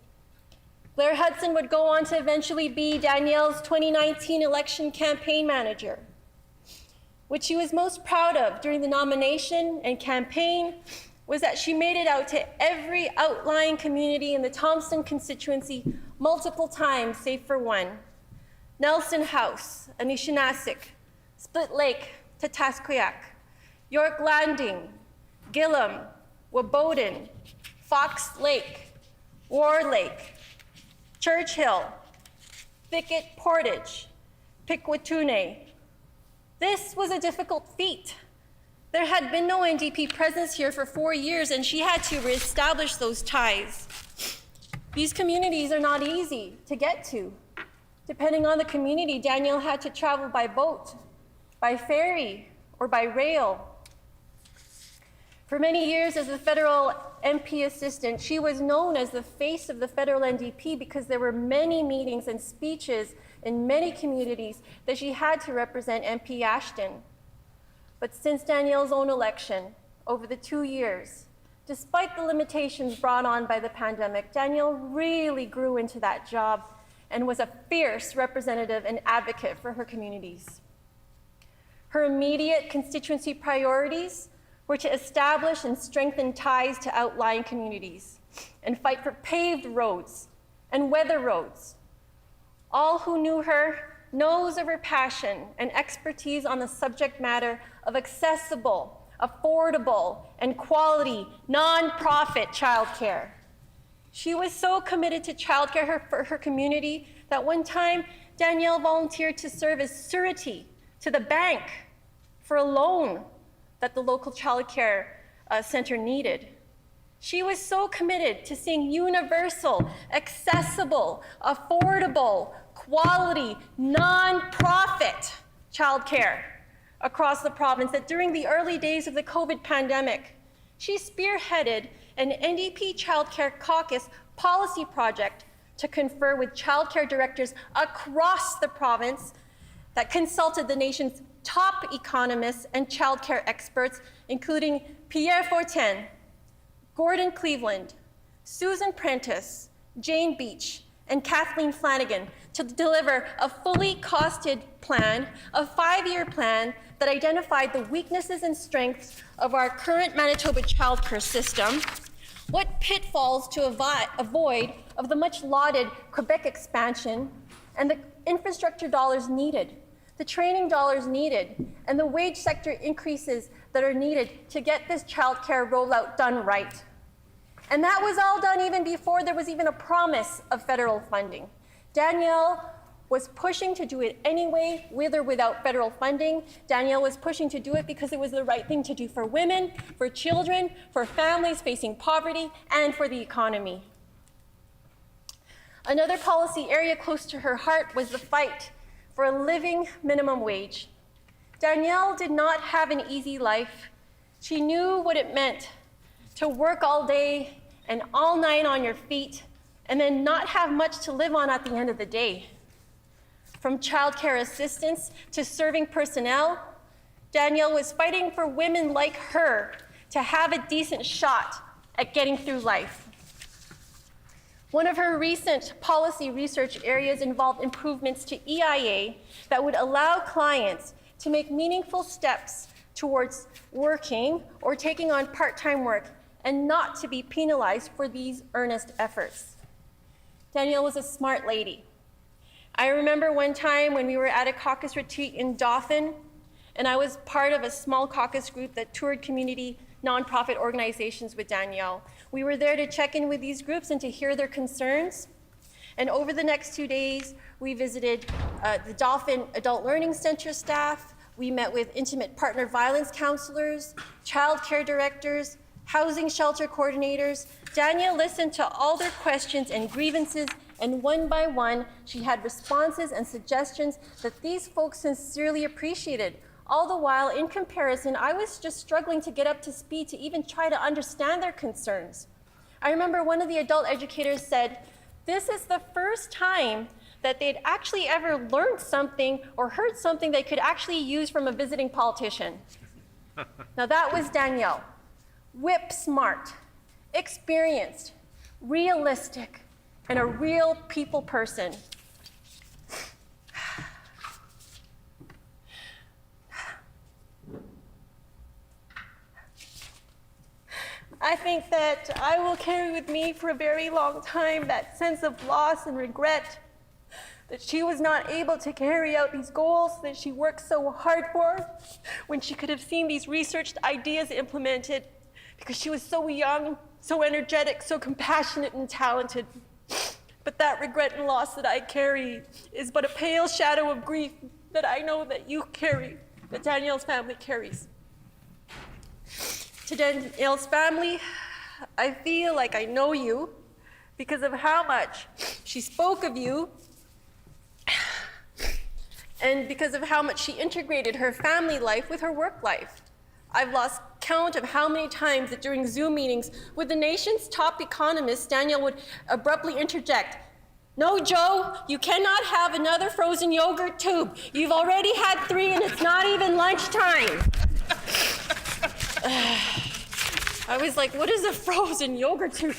Blair Hudson would go on to eventually be Danielle's 2019 election campaign manager. What she was most proud of during the nomination and campaign was that she made it out to every outlying community in the Thompson constituency multiple times, save for one. Nelson House, Anishinaabe, Split Lake, Tatasqueyak, York Landing, Gillam, Waboden, Fox Lake, War Lake, Churchill, Thicket Portage, Pikwatune. This was a difficult feat. There had been no NDP presence here for 4 years, and she had to reestablish those ties. These communities are not easy to get to. Depending on the community, Danielle had to travel by boat, by ferry, or by rail. For many years as a federal MP assistant, she was known as the face of the federal NDP because there were many meetings and speeches in many communities that she had to represent MP Ashton. But since Danielle's own election, over the 2 years, despite the limitations brought on by the pandemic, Danielle really grew into that job and was a fierce representative and advocate for her communities. Her immediate constituency priorities were to establish and strengthen ties to outlying communities and fight for paved roads and weather roads. All who knew her knows of her passion and expertise on the subject matter of accessible, affordable, and quality nonprofit childcare. She was so committed to childcare for her community that one time Danielle volunteered to serve as surety to the bank for a loan that the local childcare center needed. She was so committed to seeing universal, accessible, affordable, quality, nonprofit childcare across the province that during the early days of the COVID pandemic, she spearheaded an NDP Childcare Caucus policy project to confer with childcare directors across the province that consulted the nation's top economists and childcare experts, including Pierre Fortin, Gordon Cleveland, Susan Prentice, Jane Beach, and Kathleen Flanagan, to deliver a fully costed plan, a 5-year plan that identified the weaknesses and strengths of our current Manitoba childcare system, what pitfalls to avoid of the much lauded Quebec expansion, and the infrastructure dollars needed, the training dollars needed, and the wage sector increases that are needed to get this childcare rollout done right. And that was all done even before there was even a promise of federal funding. Danielle was pushing to do it anyway, with or without federal funding. Danielle was pushing to do it because it was the right thing to do for women, for children, for families facing poverty, and for the economy. Another policy area close to her heart was the fight for a living minimum wage. Danielle did not have an easy life. She knew what it meant to work all day and all night on your feet and then not have much to live on at the end of the day. From childcare assistants to serving personnel, Danielle was fighting for women like her to have a decent shot at getting through life. One of her recent policy research areas involved improvements to EIA that would allow clients to make meaningful steps towards working or taking on part-time work and not to be penalized for these earnest efforts. Danielle was a smart lady. I remember one time when we were at a caucus retreat in Dauphin, and I was part of a small caucus group that toured community nonprofit organizations with Danielle. We were there to check in with these groups and to hear their concerns. And over the next 2 days, we visited the Dauphin Adult Learning Center staff. We met with intimate partner violence counselors, child care directors, housing shelter coordinators. Danielle listened to all their questions and grievances, and one by one, she had responses and suggestions that these folks sincerely appreciated. All the while, in comparison, I was just struggling to get up to speed to even try to understand their concerns. I remember one of the adult educators said, this is the first time that they'd actually ever learned something or heard something they could actually use from a visiting politician. Now that was Danielle. Whip smart, experienced, realistic, and a real people person. I think that I will carry with me for a very long time that sense of loss and regret that she was not able to carry out these goals that she worked so hard for when she could have seen these researched ideas implemented because she was so young, so energetic, so compassionate and talented. But that regret and loss that I carry is but a pale shadow of grief that I know that you carry, that Danielle's family carries. To Danielle's family, I feel like I know you because of how much she spoke of you and because of how much she integrated her family life with her work life. I've lost count of how many times that during Zoom meetings with the nation's top economists, Danielle would abruptly interject, "No, Joe, you cannot have another frozen yogurt tube. You've already had 3 and it's not even lunchtime." I was like, what is a frozen yogurt tube?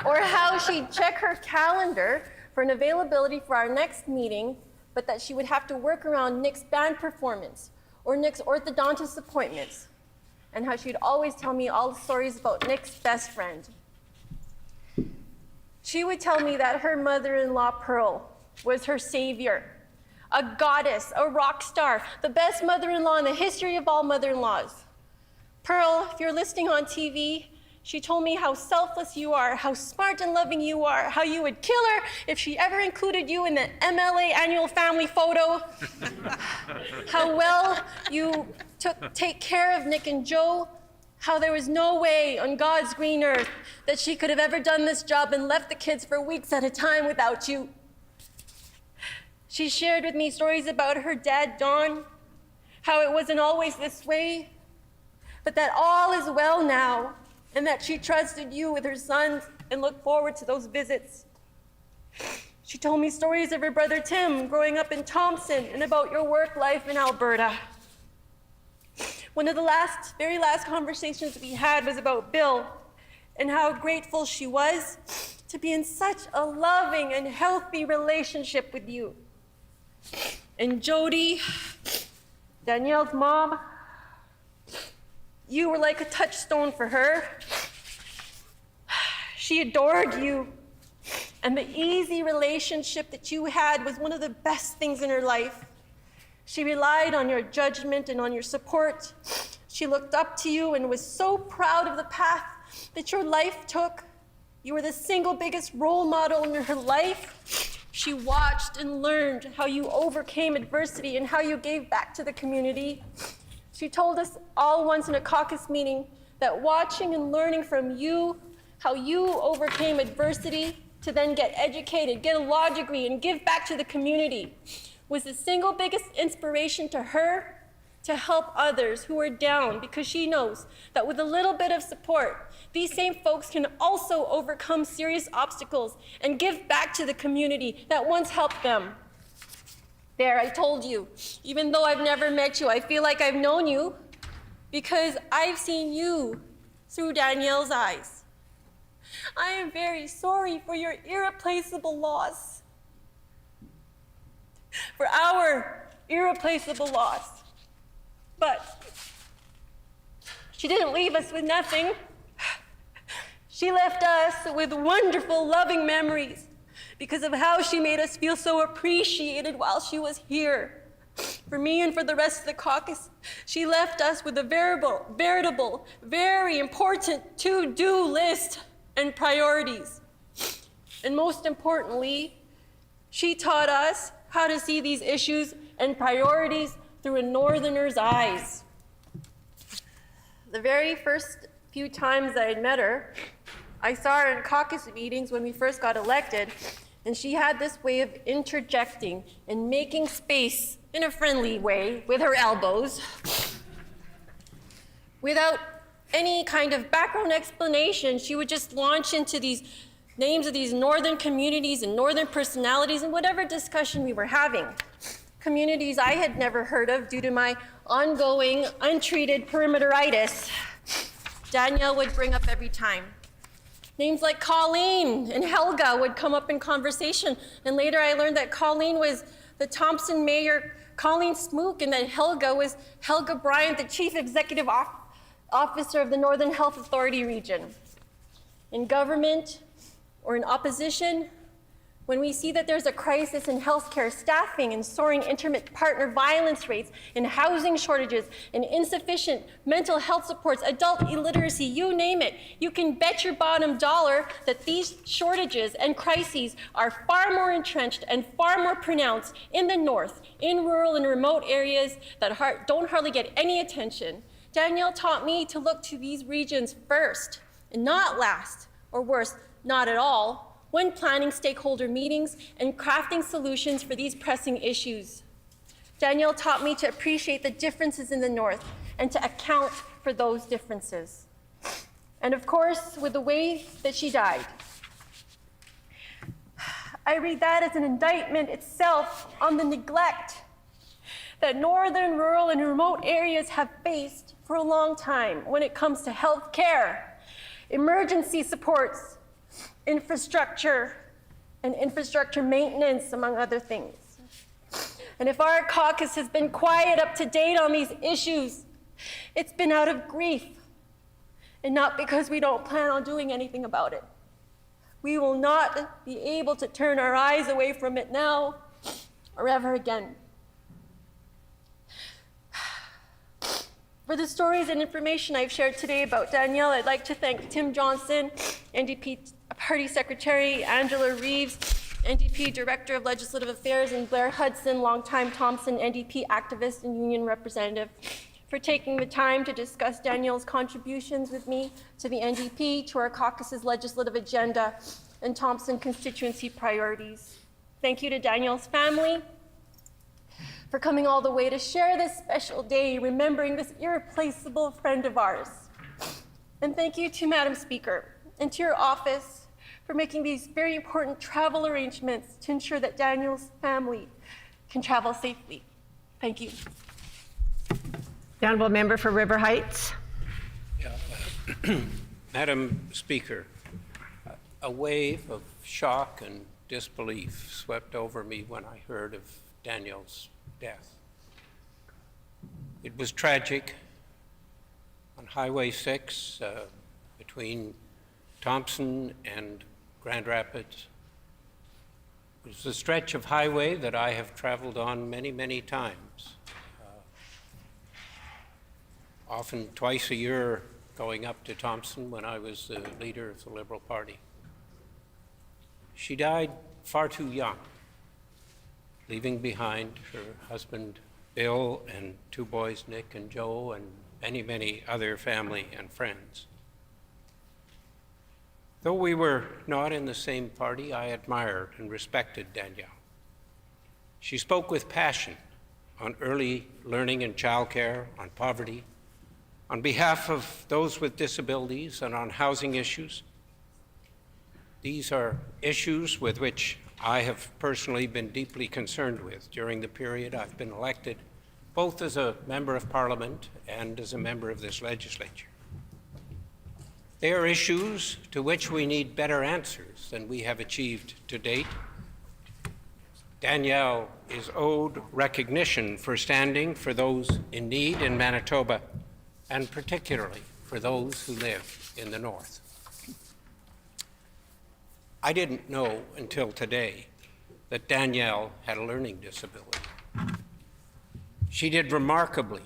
Or how she'd check her calendar for an availability for our next meeting, but that she would have to work around Nick's band performance or Nick's orthodontist appointments, and how she'd always tell me all the stories about Nick's best friend. She would tell me that her mother-in-law, Pearl, was her savior, a goddess, a rock star, the best mother-in-law in the history of all mother-in-laws. Pearl, if you're listening on TV, she told me how selfless you are, how smart and loving you are, how you would kill her if she ever included you in the MLA annual family photo, how well you take care of Nick and Joe, how there was no way on God's green earth that she could have ever done this job and left the kids for weeks at a time without you. She shared with me stories about her dad, Don, how it wasn't always this way, but that all is well now, and that she trusted you with her sons and looked forward to those visits. She told me stories of her brother Tim growing up in Thompson and about your work life in Alberta. One of the very last conversations we had was about Bill and how grateful she was to be in such a loving and healthy relationship with you. And Jody, Danielle's mom, you were like a touchstone for her. She adored you, and the easy relationship that you had was one of the best things in her life. She relied on your judgment and on your support. She looked up to you and was so proud of the path that your life took. You were the single biggest role model in her life. She watched and learned how you overcame adversity and how you gave back to the community. She told us all once in a caucus meeting that watching and learning from you, how you overcame adversity to then get educated, get a law degree, and give back to the community, was the single biggest inspiration to her to help others who are down, because she knows that with a little bit of support, these same folks can also overcome serious obstacles and give back to the community that once helped them. There, I told you, even though I've never met you, I feel like I've known you because I've seen you through Danielle's eyes. I am very sorry for your irreplaceable loss, for our irreplaceable loss. But she didn't leave us with nothing. She left us with wonderful, loving memories because of how she made us feel so appreciated while she was here. For me and for the rest of the caucus, she left us with a veritable, very important to-do list and priorities. And most importantly, she taught us how to see these issues and priorities through a Northerner's eyes. The very first few times I had met her, I saw her in caucus meetings when we first got elected, and she had this way of interjecting and making space in a friendly way with her elbows, without any kind of background explanation. She would just launch into these names of these northern communities and northern personalities in whatever discussion we were having. Communities I had never heard of due to my ongoing, untreated perimeteritis. Danielle would bring up every time. Names like Colleen and Helga would come up in conversation, and later I learned that Colleen was the Thompson mayor, Colleen Smook, and that Helga was Helga Bryant, the chief executive officer of the Northern Health Authority region. In government or in opposition, when we see that there's a crisis in healthcare staffing and soaring intimate partner violence rates and housing shortages and insufficient mental health supports, adult illiteracy, you name it, you can bet your bottom dollar that these shortages and crises are far more entrenched and far more pronounced in the north, in rural and remote areas that don't hardly get any attention. Danielle taught me to look to these regions first and not last, or worse, not at all, when planning stakeholder meetings and crafting solutions for these pressing issues. Danielle taught me to appreciate the differences in the North and to account for those differences. And of course, with the way that she died, I read that as an indictment itself on the neglect that northern, rural, and remote areas have faced for a long time when it comes to health care, emergency supports, infrastructure, and infrastructure maintenance, among other things. And if our caucus has been quiet up to date on these issues, it's been out of grief, and not because we don't plan on doing anything about it. We will not be able to turn our eyes away from it now or ever again. For the stories and information I've shared today about Danielle, I'd like to thank Tim Johnson, NDP Party Secretary Angela Reeves, NDP Director of Legislative Affairs, and Blair Hudson, longtime Thompson NDP activist and union representative, for taking the time to discuss Danielle's contributions with me to the NDP, to our caucus's legislative agenda, and Thompson constituency priorities. Thank you to Danielle's family for coming all the way to share this special day, remembering this irreplaceable friend of ours. And thank you to Madam Speaker and to your office for making these very important travel arrangements to ensure that Daniel's family can travel safely. Thank you. The honourable member for River Heights. Madam Speaker, a wave of shock and disbelief swept over me when I heard of Danielle's death. It was tragic. On Highway 6 between Thompson and Grand Rapids. It was a stretch of highway that I have traveled on many, many times. Often twice a year going up to Thompson when I was the leader of the Liberal Party. She died far too young, leaving behind her husband Bill and two boys, Nick and Joe, and many, many other family and friends. Though we were not in the same party, I admired and respected Danielle. She spoke with passion on early learning and childcare, on poverty, on behalf of those with disabilities, and on housing issues. These are issues with which I have personally been deeply concerned with during the period I've been elected, both as a member of Parliament and as a member of this legislature. They are issues to which we need better answers than we have achieved to date. Danielle is owed recognition for standing for those in need in Manitoba, and particularly for those who live in the North. I didn't know until today that Danielle had a learning disability. She did remarkably,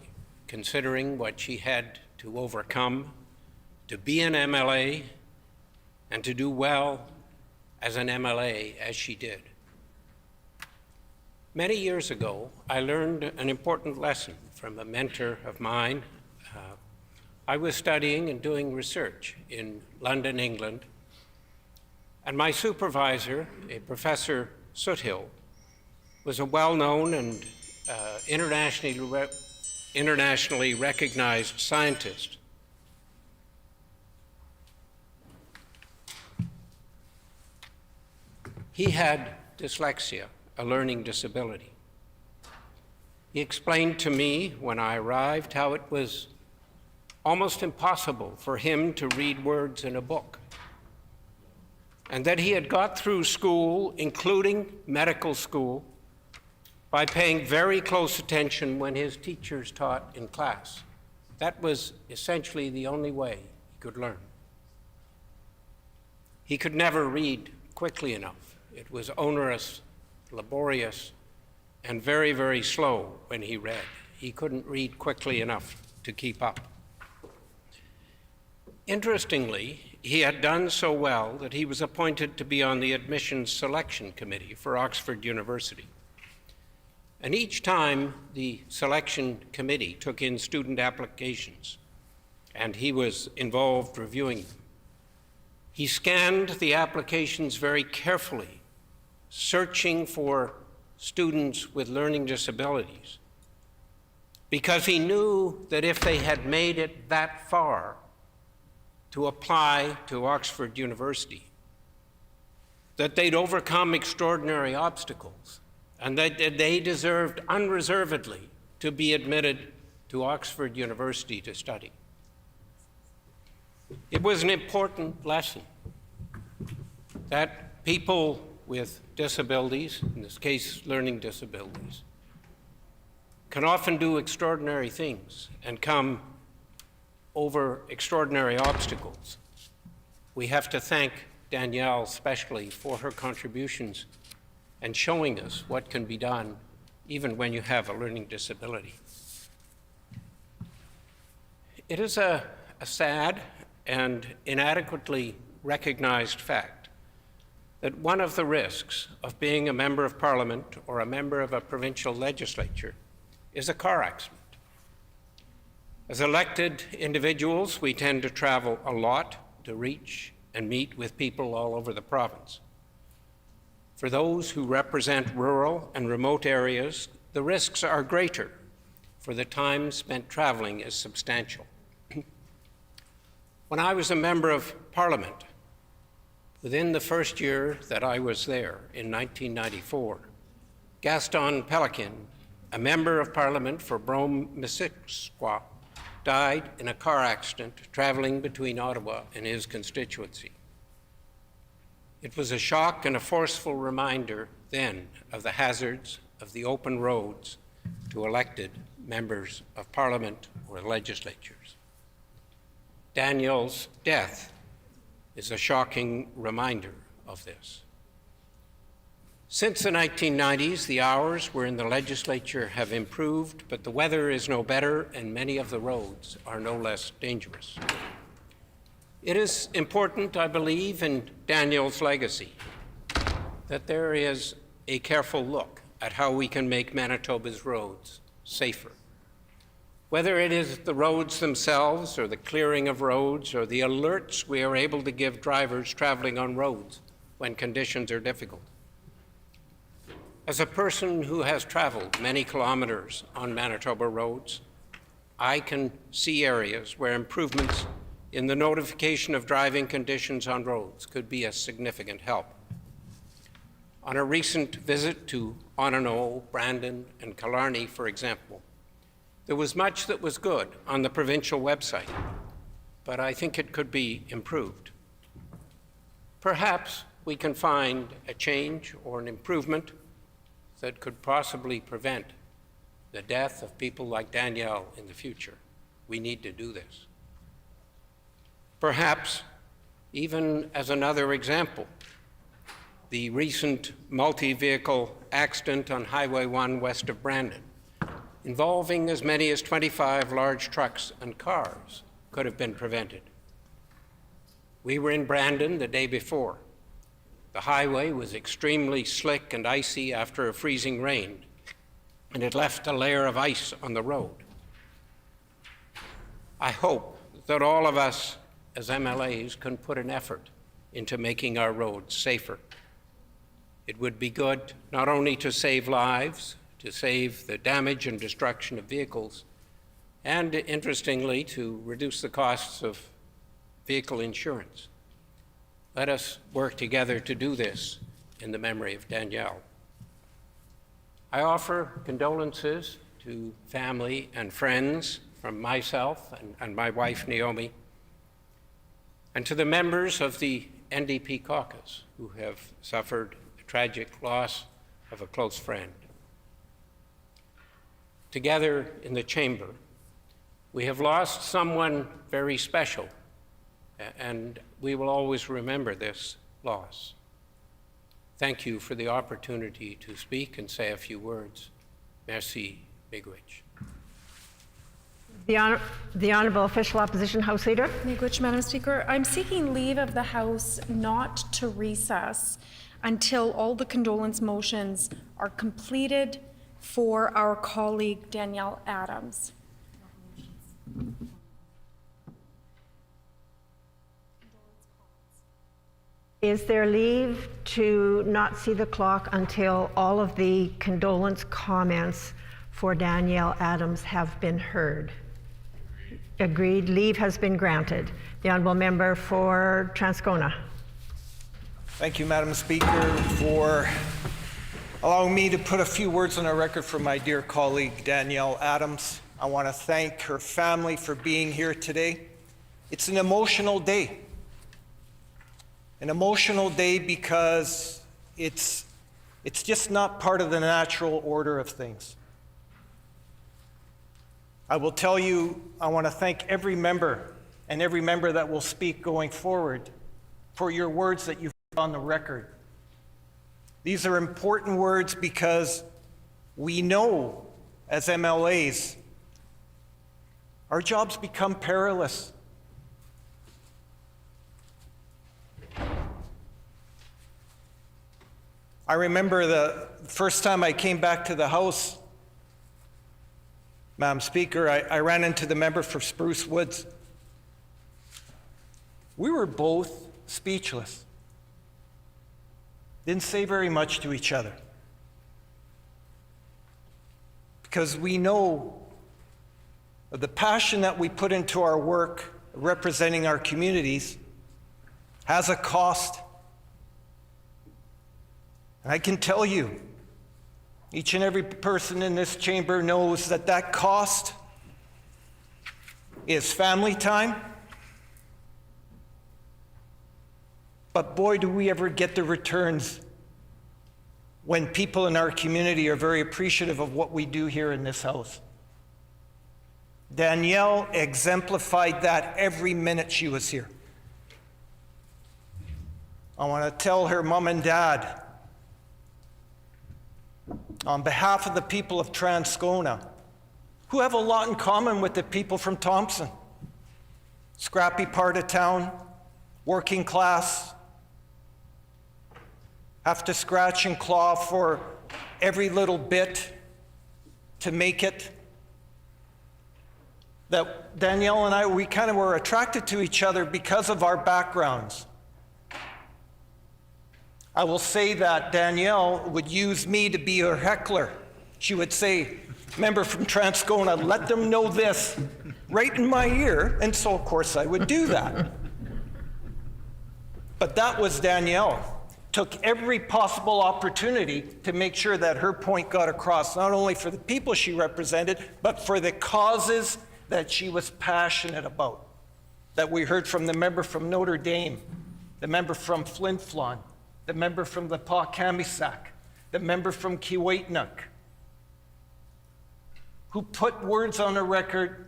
considering what she had to overcome to be an MLA and to do well as an MLA as she did. Many years ago, I learned an important lesson from a mentor of mine. I was studying and doing research in London, England, and my supervisor, a Professor Soothill, was a well-known and internationally recognized scientist. He had dyslexia, a learning disability. He explained to me when I arrived how it was almost impossible for him to read words in a book, and that he had got through school, including medical school, by paying very close attention when his teachers taught in class. That was essentially the only way he could learn. He could never read quickly enough. It was onerous, laborious, and very, very slow when he read. He couldn't read quickly enough to keep up. Interestingly, he had done so well that he was appointed to be on the admissions selection committee for Oxford University. And each time the selection committee took in student applications, and he was involved reviewing them, he scanned the applications very carefully, searching for students with learning disabilities, because he knew that if they had made it that far to apply to Oxford University, that they'd overcome extraordinary obstacles, and that they deserved unreservedly to be admitted to Oxford University to study. It was an important lesson that people with disabilities, in this case learning disabilities, can often do extraordinary things and come over extraordinary obstacles. We have to thank Danielle especially for her contributions and showing us what can be done even when you have a learning disability. It is a sad and inadequately recognized fact that one of the risks of being a member of Parliament or a member of a provincial legislature is a car accident. As elected individuals, we tend to travel a lot to reach and meet with people all over the province. For those who represent rural and remote areas, the risks are greater, for the time spent traveling is substantial. When I was a member of Parliament, within the first year that I was there, in 1994, Gaston Pelican, a member of Parliament for Brome-Missisquoi, died in a car accident traveling between Ottawa and his constituency. It was a shock and a forceful reminder then of the hazards of the open roads to elected members of Parliament or legislatures. Danielle's death is a shocking reminder of this. Since the 1990s, the hours were in the legislature have improved, but the weather is no better and many of the roads are no less dangerous. It is important, I believe, in Danielle's legacy that there is a careful look at how we can make Manitoba's roads safer. Whether it is the roads themselves or the clearing of roads or the alerts we are able to give drivers traveling on roads when conditions are difficult. As a person who has traveled many kilometers on Manitoba roads, I can see areas where improvements in the notification of driving conditions on roads could be a significant help. On a recent visit to Onano, Brandon, and Killarney, for example, there was much that was good on the provincial website, but I think it could be improved. Perhaps we can find a change or an improvement that could possibly prevent the death of people like Danielle in the future. We need to do this. Perhaps, even as another example, the recent multi-vehicle accident on Highway 1 west of Brandon, involving as many as 25 large trucks and cars, could have been prevented. We were in Brandon the day before. The highway was extremely slick and icy after a freezing rain, and it left a layer of ice on the road. I hope that all of us as MLAs can put an effort into making our roads safer. It would be good not only to save lives, to save the damage and destruction of vehicles, and interestingly, to reduce the costs of vehicle insurance. Let us work together to do this in the memory of Danielle. I offer condolences to family and friends from myself and my wife, Naomi, and to the members of the NDP caucus who have suffered the tragic loss of a close friend. Together in the chamber, we have lost someone very special, and we will always remember this loss. Thank you for the opportunity to speak and say a few words. Merci, miigwech. The Honourable Official Opposition House Leader. Miigwech, Madam Speaker. I'm seeking leave of the House not to recess until all the condolence motions are completed for our colleague Danielle Adams. Is there leave to not see the clock until all of the condolence comments for Danielle Adams have been heard? Agreed. Leave has been granted. The Honourable Member for Transcona. Thank you, Madam Speaker, for allowing me to put a few words on the record for my dear colleague Danielle Adams. I want to thank her family for being here today. It's an emotional day. An emotional day because it's just not part of the natural order of things. I will tell you, I want to thank every member and every member that will speak going forward for your words that you've put on the record. These are important words because we know as MLAs, our jobs become perilous. I remember the first time I came back to the House, Madam Speaker, I ran into the member for Spruce Woods. We were both speechless. Didn't say very much to each other. because we know the passion that we put into our work representing our communities has a cost. And I can tell you, each and every person in this chamber knows that that cost is family time. But boy, do we ever get the returns when people in our community are very appreciative of what we do here in this house. Danielle exemplified that every minute she was here. I want to tell her mom and dad, on behalf of the people of Transcona, who have a lot in common with the people from Thompson, scrappy part of town, working class, have to scratch and claw for every little bit to make it. That Danielle and I, we kind of were attracted to each other because of our backgrounds. I will say that Danielle would use me to be her heckler. She would say, member from Transcona, let them know this, right in my ear, and so of course I would do that. But that was Danielle. Took every possible opportunity to make sure that her point got across, not only for the people she represented, but for the causes that she was passionate about. That we heard from the member from Notre Dame, the member from Flin Flon, the member from the Pawcamisac, the member from Kiwetinook, who put words on a record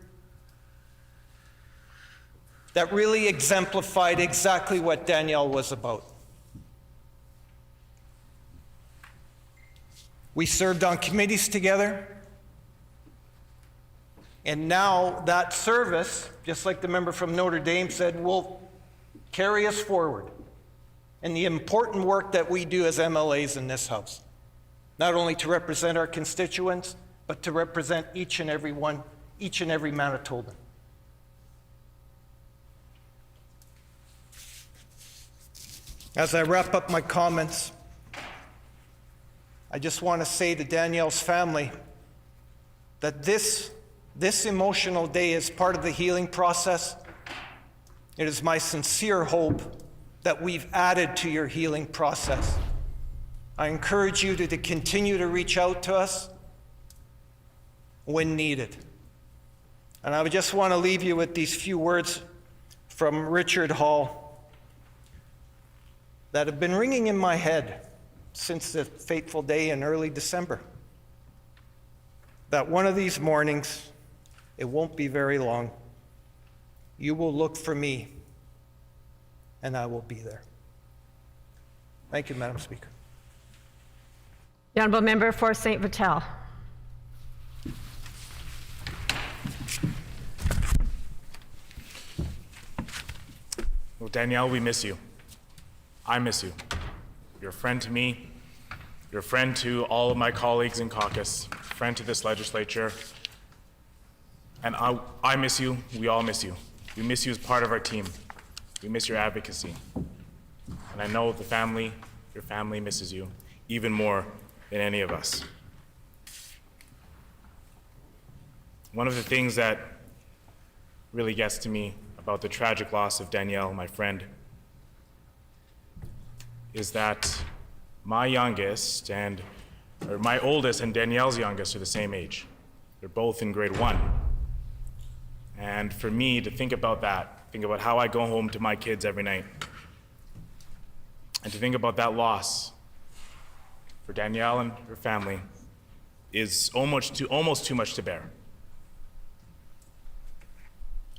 that really exemplified exactly what Danielle was about. We served on committees together, and now that service, just like the member from Notre Dame said, will carry us forward in the important work that we do as MLAs in this House, not only to represent our constituents, but to represent each and every one, each and every Manitoban. As I wrap up my comments, I just want to say to Danielle's family that this emotional day is part of the healing process. It is my sincere hope that we've added to your healing process. I encourage you to continue to reach out to us when needed. And I would just want to leave you with these few words from Richard Hall that have been ringing in my head since the fateful day in early December. That one of these mornings, it won't be very long, you will look for me and I will be there. Thank you, Madam Speaker. The Honourable Member for St. Vital. Well, Danielle, we miss you. I miss you. You're a friend to me. You're a friend to all of my colleagues in caucus, a friend to this legislature. And I miss you. We all miss you. We miss you as part of our team. We miss your advocacy. And I know your family misses you even more than any of us. One of the things that really gets to me about the tragic loss of Danielle, my friend, is that my oldest and Danielle's youngest are the same age. They're both in grade 1. And for me to think about that, think about how I go home to my kids every night, and to think about that loss for Danielle and her family is almost too much to bear.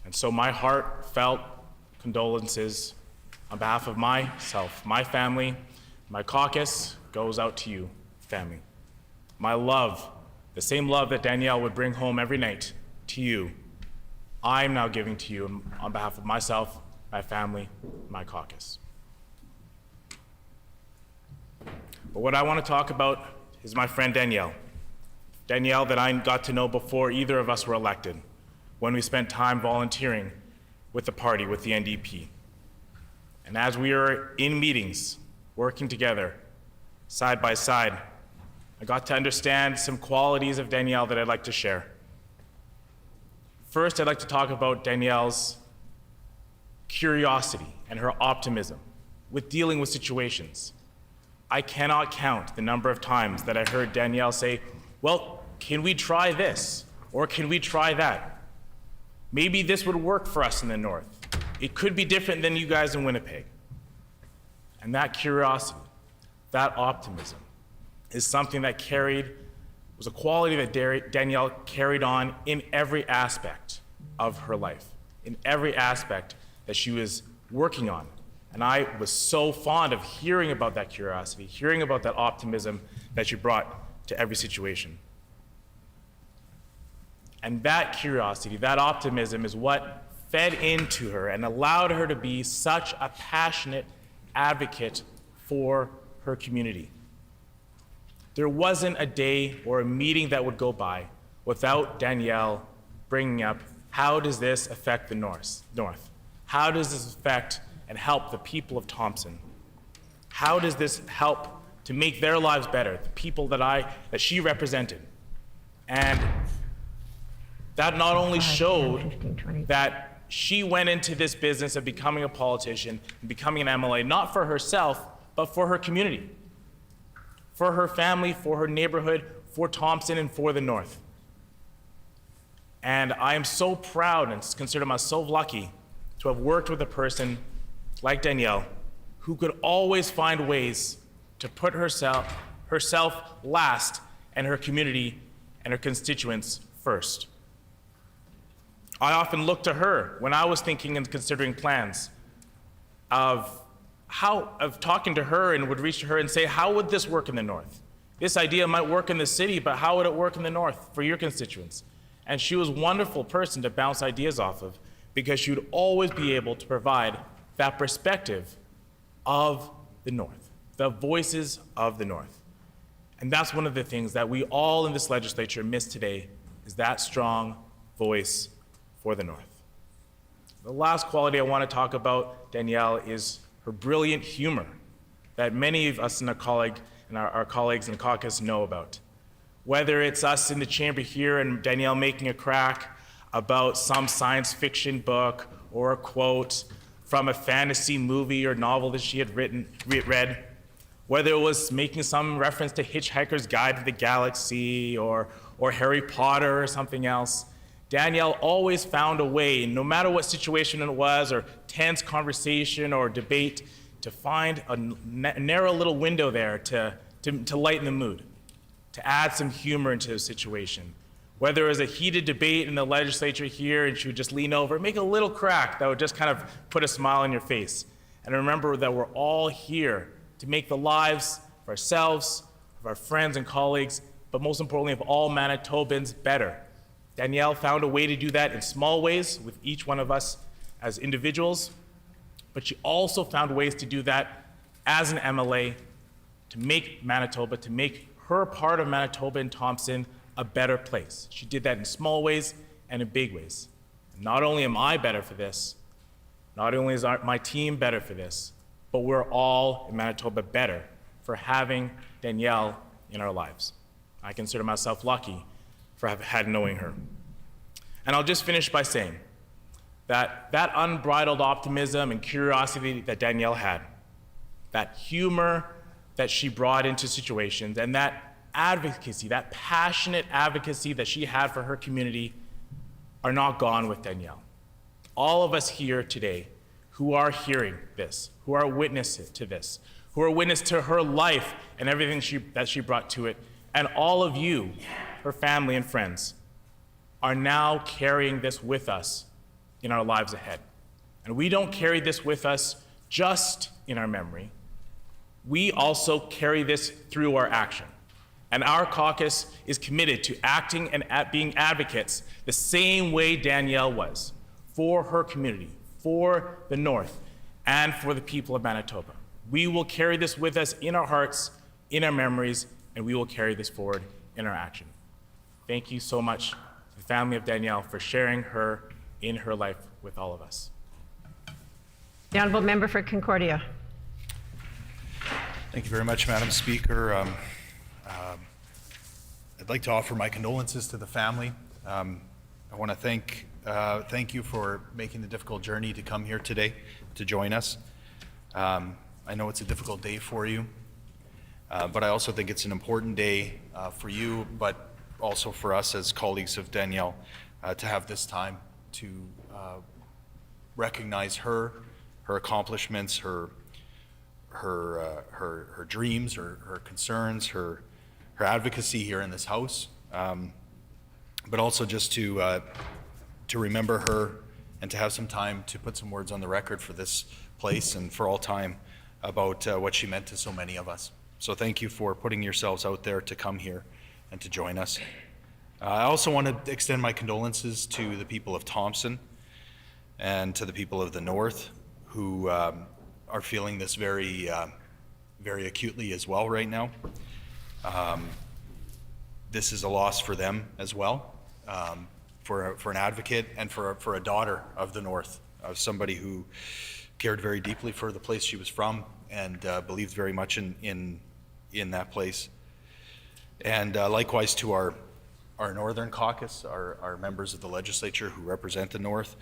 And so my heartfelt condolences on behalf of myself, my family, my caucus, goes out to you, family. My love, the same love that Danielle would bring home every night to you, I'm now giving to you on behalf of myself, my family, my caucus. But what I want to talk about is my friend Danielle. Danielle that I got to know before either of us were elected, when we spent time volunteering with the party, with the NDP. And as we were in meetings, working together, side by side, I got to understand some qualities of Danielle that I'd like to share. First, I'd like to talk about Danielle's curiosity and her optimism with dealing with situations. I cannot count the number of times that I heard Danielle say, well, can we try this? Or can we try that? Maybe this would work for us in the North. It could be different than you guys in Winnipeg. And that curiosity, that optimism, is something that was a quality that Danielle carried on in every aspect of her life, in every aspect that she was working on. And I was so fond of hearing about that curiosity, hearing about that optimism that she brought to every situation. And that curiosity, that optimism is what fed into her and allowed her to be such a passionate advocate for her community. There wasn't a day or a meeting that would go by without Danielle bringing up, how does this affect the North? How does this affect and help the people of Thompson? How does this help to make their lives better, the people that she represented? And that not only showed that she went into this business of becoming a politician and becoming an MLA, not for herself, but for her community, for her family, for her neighborhood, for Thompson, and for the North. And I am so proud and consider myself lucky to have worked with a person like Danielle, who could always find ways to put herself last and her community and her constituents first. I often looked to her when I was thinking and considering plans of talking to her, and would reach to her and say, how would this work in the North? This idea might work in the city, but how would it work in the North for your constituents? And she was a wonderful person to bounce ideas off of, because she would always be able to provide that perspective of the North, the voices of the North. And that's one of the things that we all in this legislature miss today, is that strong voice for the North. The last quality I want to talk about Danielle is her brilliant humor that many of us in our colleagues in the caucus know about. Whether it's us in the chamber here and Danielle making a crack about some science fiction book or a quote from a fantasy movie or novel that she had read, whether it was making some reference to Hitchhiker's Guide to the Galaxy or Harry Potter or something else, Danielle always found a way, no matter what situation it was, or tense conversation or debate, to find a narrow little window there to lighten the mood, to add some humor into the situation. Whether it was a heated debate in the legislature here and she would just lean over, make a little crack that would just kind of put a smile on your face. And remember that we're all here to make the lives of ourselves, of our friends and colleagues, but most importantly of all Manitobans better. Danielle found a way to do that in small ways with each one of us as individuals, but she also found ways to do that as an MLA to make Manitoba, to make her part of Manitoba and Thompson a better place. She did that in small ways and in big ways. And not only am I better for this, not only is my team better for this, but we're all in Manitoba better for having Danielle in our lives. I consider myself lucky for knowing her. And I'll just finish by saying that that unbridled optimism and curiosity that Danielle had, that humor that she brought into situations, and that advocacy, that passionate advocacy that she had for her community are not gone with Danielle. All of us here today who are hearing this, who are witnesses to this, who are witness to her life and everything that she brought to it, and all of you, her family and friends, are now carrying this with us in our lives ahead. And we don't carry this with us just in our memory. We also carry this through our action. And our caucus is committed to acting and being advocates the same way Danielle was for her community, for the North, and for the people of Manitoba. We will carry this with us in our hearts, in our memories, and we will carry this forward in our action. Thank you so much to the family of Danielle for sharing her in her life with all of us. The Honourable Member for Concordia. Thank you very much, Madam Speaker. I'd like to offer my condolences to the family. I want to thank you for making the difficult journey to come here today to join us. I know it's a difficult day for you, but I also think it's an important day for you, but also for us as colleagues of Danielle to have this time to recognize her accomplishments, her dreams, her concerns, her advocacy here in this house, but also just to remember her and to have some time to put some words on the record for this place and for all time about what she meant to so many of us. So thank you for putting yourselves out there to come here and to join us. I also want to extend my condolences to the people of Thompson and to the people of the North who are feeling this very acutely as well right now. This is a loss for them as well, for an advocate and for a daughter of the North, of somebody who cared very deeply for the place she was from and believed very much in that place. And likewise to our Northern Caucus, our members of the Legislature who represent the North,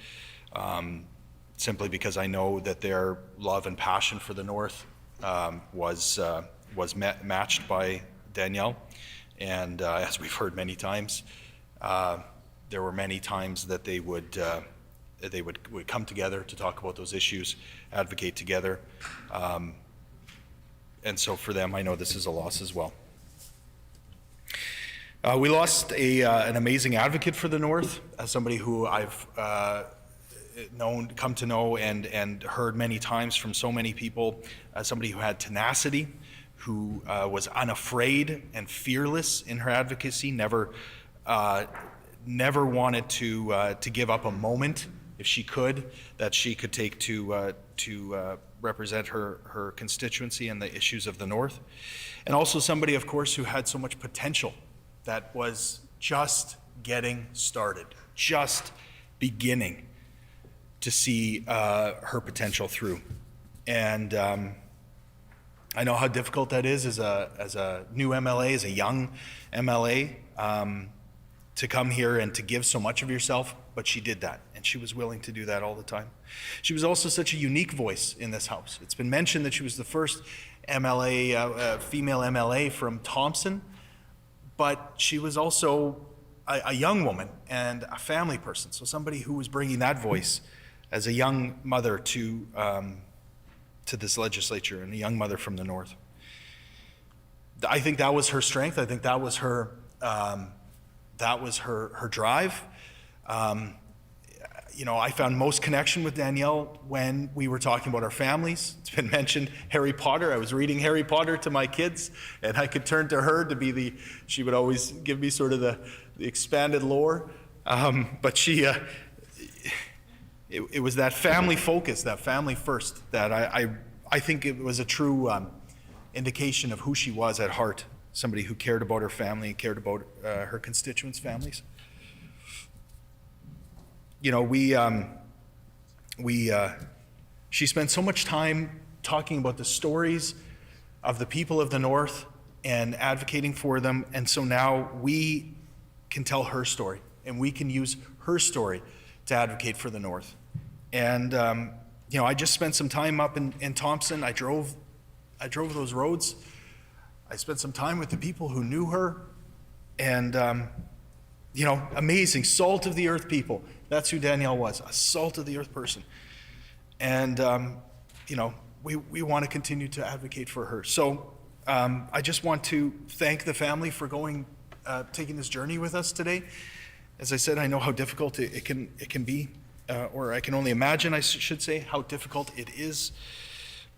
simply because I know that their love and passion for the North was matched by Danielle. And as we've heard many times, there were many times that they would come together to talk about those issues, advocate together. And so for them, I know this is a loss as well. We lost an amazing advocate for the North, somebody who I've come to know and heard many times from so many people, somebody who had tenacity, who was unafraid and fearless in her advocacy, never wanted to give up a moment if she could, that she could take to represent her constituency and the issues of the North. And also somebody, of course, who had so much potential that was just getting started, just beginning to see her potential through. And I know how difficult that is as a new MLA, as a young MLA, to come here and to give so much of yourself, but she did that, and she was willing to do that all the time. She was also such a unique voice in this house. It's been mentioned that she was the first MLA, female MLA from Thompson, but she was also a young woman and a family person, so somebody who was bringing that voice as a young mother to this legislature, and a young mother from the North. I think that was her strength. I think that was her drive. I found most connection with Danielle when we were talking about our families. It's been mentioned Harry Potter. I was reading Harry Potter to my kids, and I could turn to her to be she would always give me sort of the expanded lore. But it was that family focus, that family first, that I think it was a true indication of who she was at heart, somebody who cared about her family and cared about her constituents' families. She spent so much time talking about the stories of the people of the North and advocating for them, and so now we can tell her story, and we can use her story to advocate for the North. And I just spent some time up in Thompson. I drove those roads. I spent some time with the people who knew her, and amazing, salt of the earth people. That's who Danielle was, a salt of the earth person. And we want to continue to advocate for her. So I just want to thank the family for taking this journey with us today. As I said, I know how difficult it can be, or I can only imagine, I should say, how difficult it is.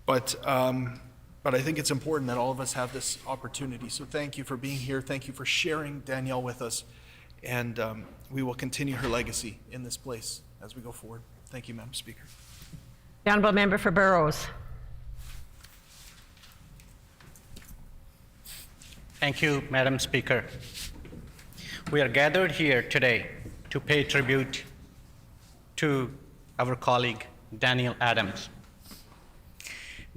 But I think it's important that all of us have this opportunity. So thank you for being here. Thank you for sharing Danielle with us. And we will continue her legacy in this place as we go forward. Thank you, Madam Speaker. The Honourable Member for Burrows. Thank you, Madam Speaker. We are gathered here today to pay tribute to our colleague, Danielle Adams.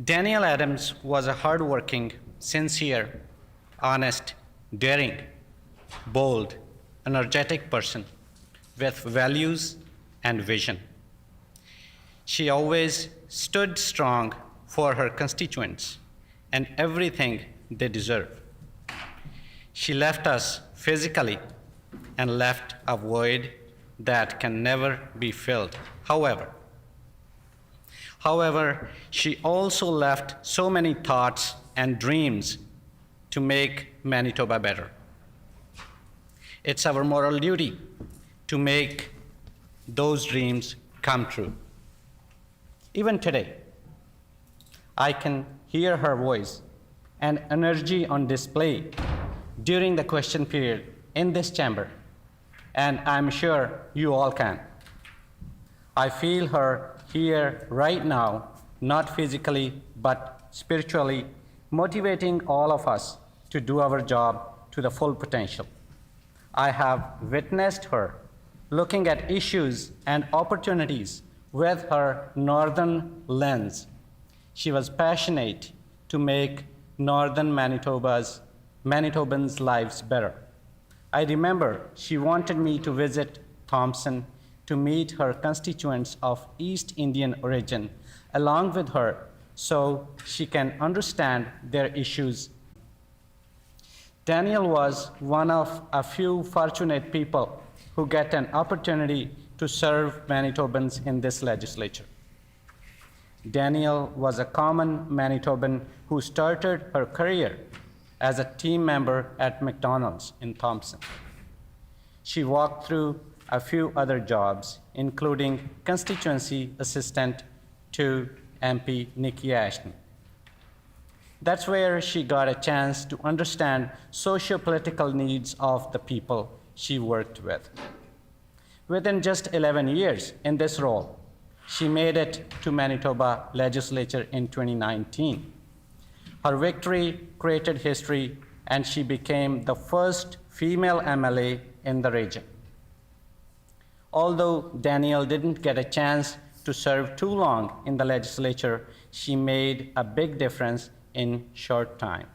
Danielle Adams was a hardworking, sincere, honest, daring, bold, energetic person with values and vision. She always stood strong for her constituents and everything they deserve. She left us physically and left a void that can never be filled. However, she also left so many thoughts and dreams to make Manitoba better. It's our moral duty to make those dreams come true. Even today, I can hear her voice and energy on display during the question period in this chamber, and I'm sure you all can. I feel her here right now, not physically, but spiritually, motivating all of us to do our job to the full potential. I have witnessed her looking at issues and opportunities with her northern lens. She was passionate to make northern Manitobans' lives better. I remember she wanted me to visit Thompson to meet her constituents of East Indian origin along with her so she can understand their issues. Danielle was one of a few fortunate people who get an opportunity to serve Manitobans in this legislature. Danielle was a common Manitoban who started her career as a team member at McDonald's in Thompson. She walked through a few other jobs, including constituency assistant to MP Nikki Ashton. That's where she got a chance to understand socio-political needs of the people she worked with. Within just 11 years in this role, she made it to Manitoba Legislature in 2019. Her victory created history, and she became the first female MLA in the region. Although Danielle didn't get a chance to serve too long in the legislature, she made a big difference in short time.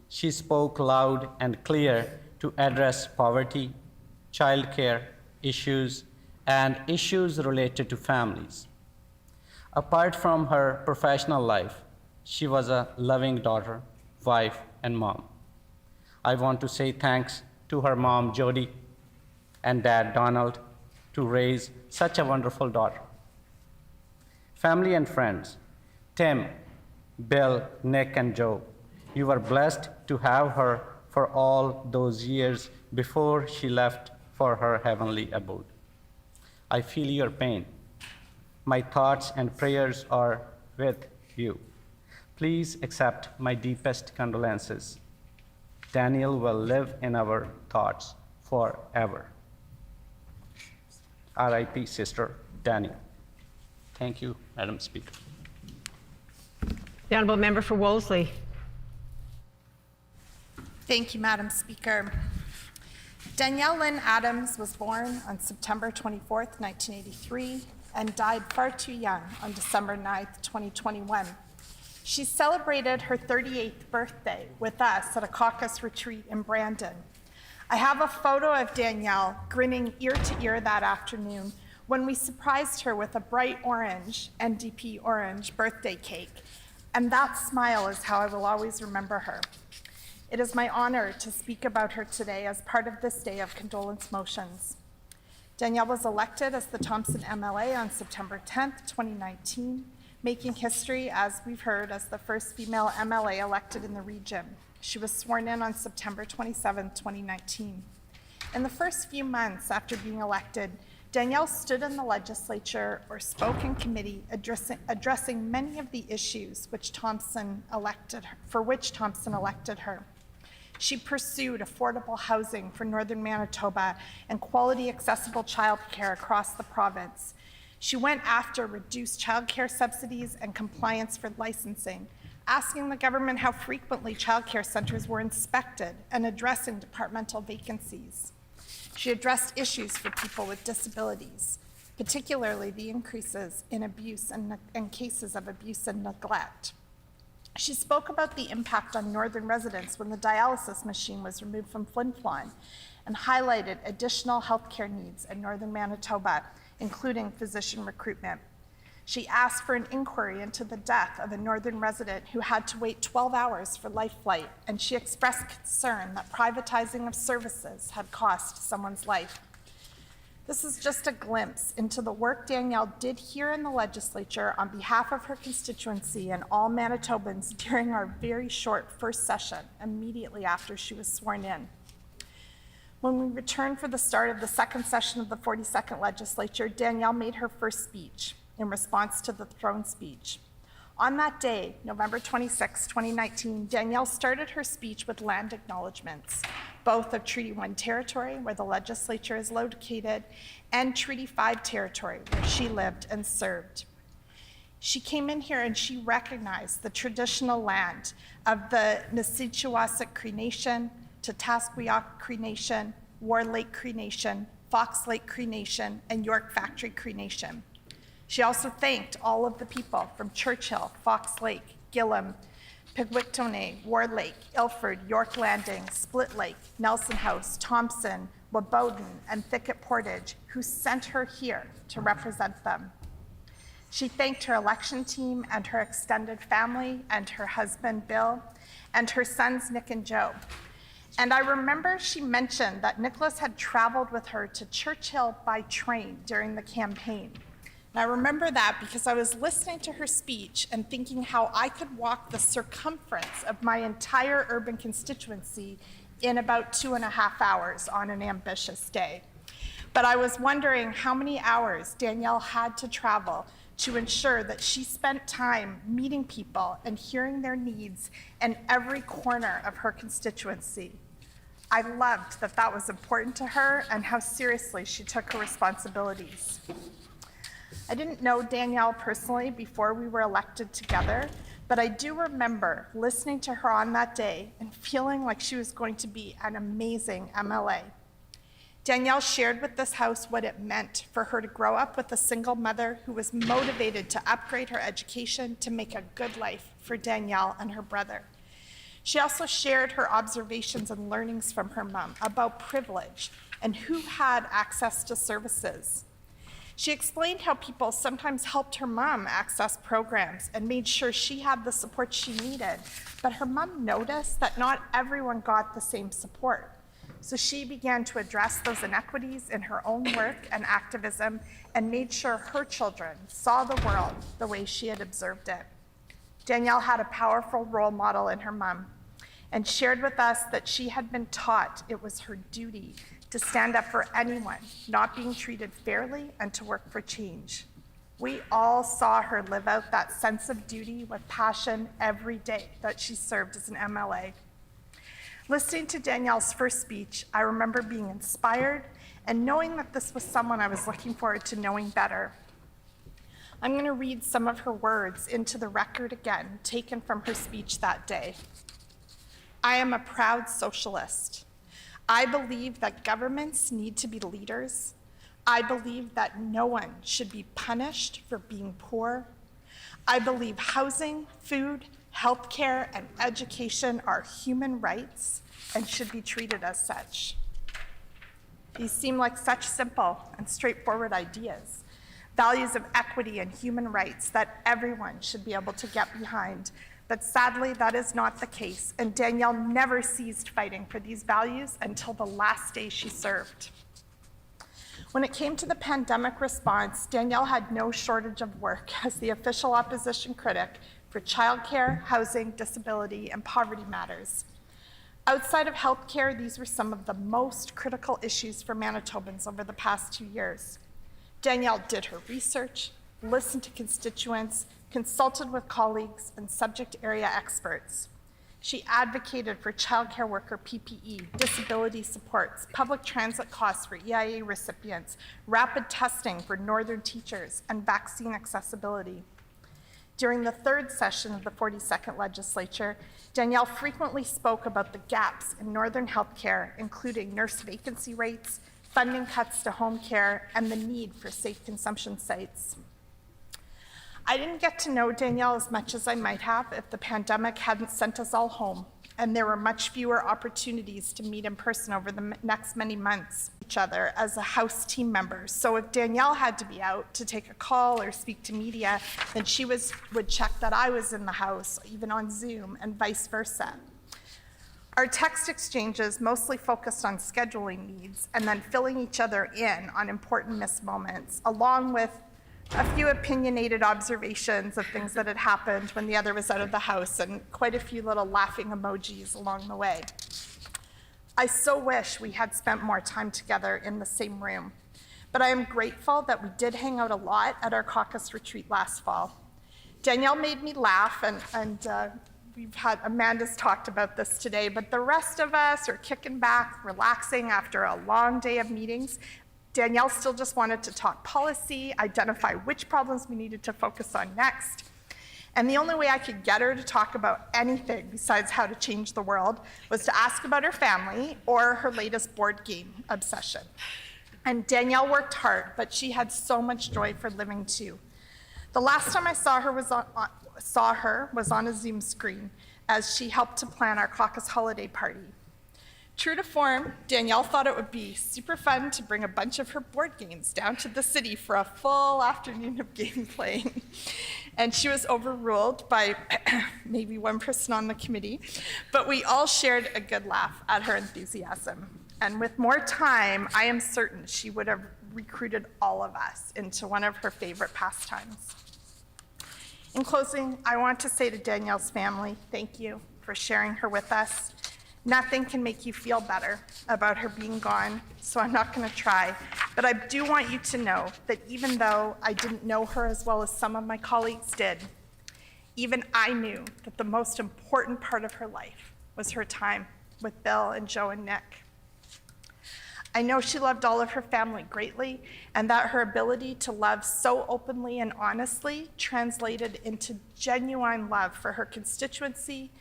She spoke loud and clear to address poverty, childcare issues, and issues related to families. Apart from her professional life, she was a loving daughter, wife, and mom. I want to say thanks to her mom, Jody, and dad, Donald, to raise such a wonderful daughter. Family and friends, Tim, Bill, Nick, and Joe, you were blessed to have her for all those years before she left for her heavenly abode. I feel your pain. My thoughts and prayers are with you. Please accept my deepest condolences. Danielle will live in our thoughts forever. R.I.P. Sister Danielle. Thank you, Madam Speaker. The Honourable Member for Wolseley. Thank you, Madam Speaker. Danielle Lynn Adams was born on September 24th, 1983, and died far too young on December 9th, 2021. She celebrated her 38th birthday with us at a caucus retreat in Brandon. I have a photo of Danielle grinning ear to ear that afternoon when we surprised her with a bright orange, NDP orange, birthday cake. And that smile is how I will always remember her. It is my honor to speak about her today as part of this day of condolence motions. Danielle was elected as the Thompson MLA on September 10th, 2019, making history, as we've heard, as the first female MLA elected in the region. She was sworn in on September 27th, 2019. In the first few months after being elected, Danielle stood in the legislature or spoke in committee addressing many of the issues for which Thompson elected her. She pursued affordable housing for northern Manitoba and quality accessible childcare across the province. She went after reduced childcare subsidies and compliance for licensing, asking the government how frequently childcare centres were inspected and addressing departmental vacancies. She addressed issues for people with disabilities, particularly the increases in abuse and cases of abuse and neglect. She spoke about the impact on Northern residents when the dialysis machine was removed from Flin Flon and highlighted additional healthcare needs in Northern Manitoba, including physician recruitment. She asked for an inquiry into the death of a Northern resident who had to wait 12 hours for life flight, and she expressed concern that privatizing of services had cost someone's life. This is just a glimpse into the work Danielle did here in the legislature on behalf of her constituency and all Manitobans during our very short first session immediately after she was sworn in. When we returned for the start of the second session of the 42nd legislature, Danielle made her first speech in response to the throne speech. On that day, November 26, 2019, Danielle started her speech with land acknowledgements, both of Treaty 1 territory, where the legislature is located, and Treaty 5 territory, where she lived and served. She came in here and she recognized the traditional land of the Nisichiwasik Cree Nation, Tatasquiac Cree Nation, War Lake Cree Nation, Fox Lake Cree Nation, and York Factory Cree Nation. She also thanked all of the people from Churchill, Fox Lake, Gillam, Pigwicktone, War Lake, Ilford, York Landing, Split Lake, Nelson House, Thompson, Wabodin, and Thicket Portage, who sent her here to represent them. She thanked her election team and her extended family and her husband, Bill, and her sons, Nick and Joe. And I remember she mentioned that Nicholas had traveled with her to Churchill by train during the campaign. And I remember that because I was listening to her speech and thinking how I could walk the circumference of my entire urban constituency in about 2.5 hours on an ambitious day. But I was wondering how many hours Danielle had to travel to ensure that she spent time meeting people and hearing their needs in every corner of her constituency. I loved that that was important to her and how seriously she took her responsibilities. I didn't know Danielle personally before we were elected together, but I do remember listening to her on that day and feeling like she was going to be an amazing MLA. Danielle shared with this House what it meant for her to grow up with a single mother who was motivated to upgrade her education to make a good life for Danielle and her brother. She also shared her observations and learnings from her mom about privilege and who had access to services. She explained how people sometimes helped her mom access programs and made sure she had the support she needed, but her mom noticed that not everyone got the same support. So she began to address those inequities in her own work and activism and made sure her children saw the world the way she had observed it. Danielle had a powerful role model in her mom and shared with us that she had been taught it was her duty to stand up for anyone not being treated fairly and to work for change. We all saw her live out that sense of duty with passion every day that she served as an MLA. Listening to Danielle's first speech, I remember being inspired and knowing that this was someone I was looking forward to knowing better. I'm going to read some of her words into the record again, taken from her speech that day. I am a proud socialist. I believe that governments need to be leaders. I believe that no one should be punished for being poor. I believe housing, food, healthcare, and education are human rights and should be treated as such. These seem like such simple and straightforward ideas, values of equity and human rights that everyone should be able to get behind. But sadly, that is not the case, and Danielle never ceased fighting for these values until the last day she served. When it came to the pandemic response, Danielle had no shortage of work as the official opposition critic for childcare, housing, disability, and poverty matters. Outside of healthcare, these were some of the most critical issues for Manitobans over the past 2 years. Danielle did her research, listened to constituents, consulted with colleagues and subject area experts. She advocated for childcare worker PPE, disability supports, public transit costs for EIA recipients, rapid testing for Northern teachers, and vaccine accessibility. During the third session of the 42nd legislature, Danielle frequently spoke about the gaps in Northern healthcare, including nurse vacancy rates, funding cuts to home care, and the need for safe consumption sites. I didn't get to know Danielle as much as I might have if the pandemic hadn't sent us all home, and there were much fewer opportunities to meet in person over the next many months with each other as a house team members. So if Danielle had to be out to take a call or speak to media, then she would check that I was in the house, even on Zoom, and vice versa. Our text exchanges mostly focused on scheduling needs and then filling each other in on important missed moments, along with a few opinionated observations of things that had happened when the other was out of the house, and quite a few little laughing emojis along the way. I so wish we had spent more time together in the same room, but I am grateful that we did hang out a lot at our caucus retreat last fall. Danielle made me laugh, and Amanda's talked about this today, but the rest of us are kicking back, relaxing after a long day of meetings. Danielle still just wanted to talk policy, identify which problems we needed to focus on next. And the only way I could get her to talk about anything besides how to change the world was to ask about her family or her latest board game obsession. And Danielle worked hard, but she had so much joy for living too. The last time I saw her was on a Zoom screen as she helped to plan our caucus holiday party. True to form, Danielle thought it would be super fun to bring a bunch of her board games down to the city for a full afternoon of game playing. And she was overruled by maybe one person on the committee, but we all shared a good laugh at her enthusiasm. And with more time, I am certain she would have recruited all of us into one of her favorite pastimes. In closing, I want to say to Danielle's family, thank you for sharing her with us. Nothing can make you feel better about her being gone, so I'm not going to try. But I do want you to know that even though I didn't know her as well as some of my colleagues did, even I knew that the most important part of her life was her time with Bill and Joe and Nick. I know she loved all of her family greatly, and that her ability to love so openly and honestly translated into genuine love for her constituency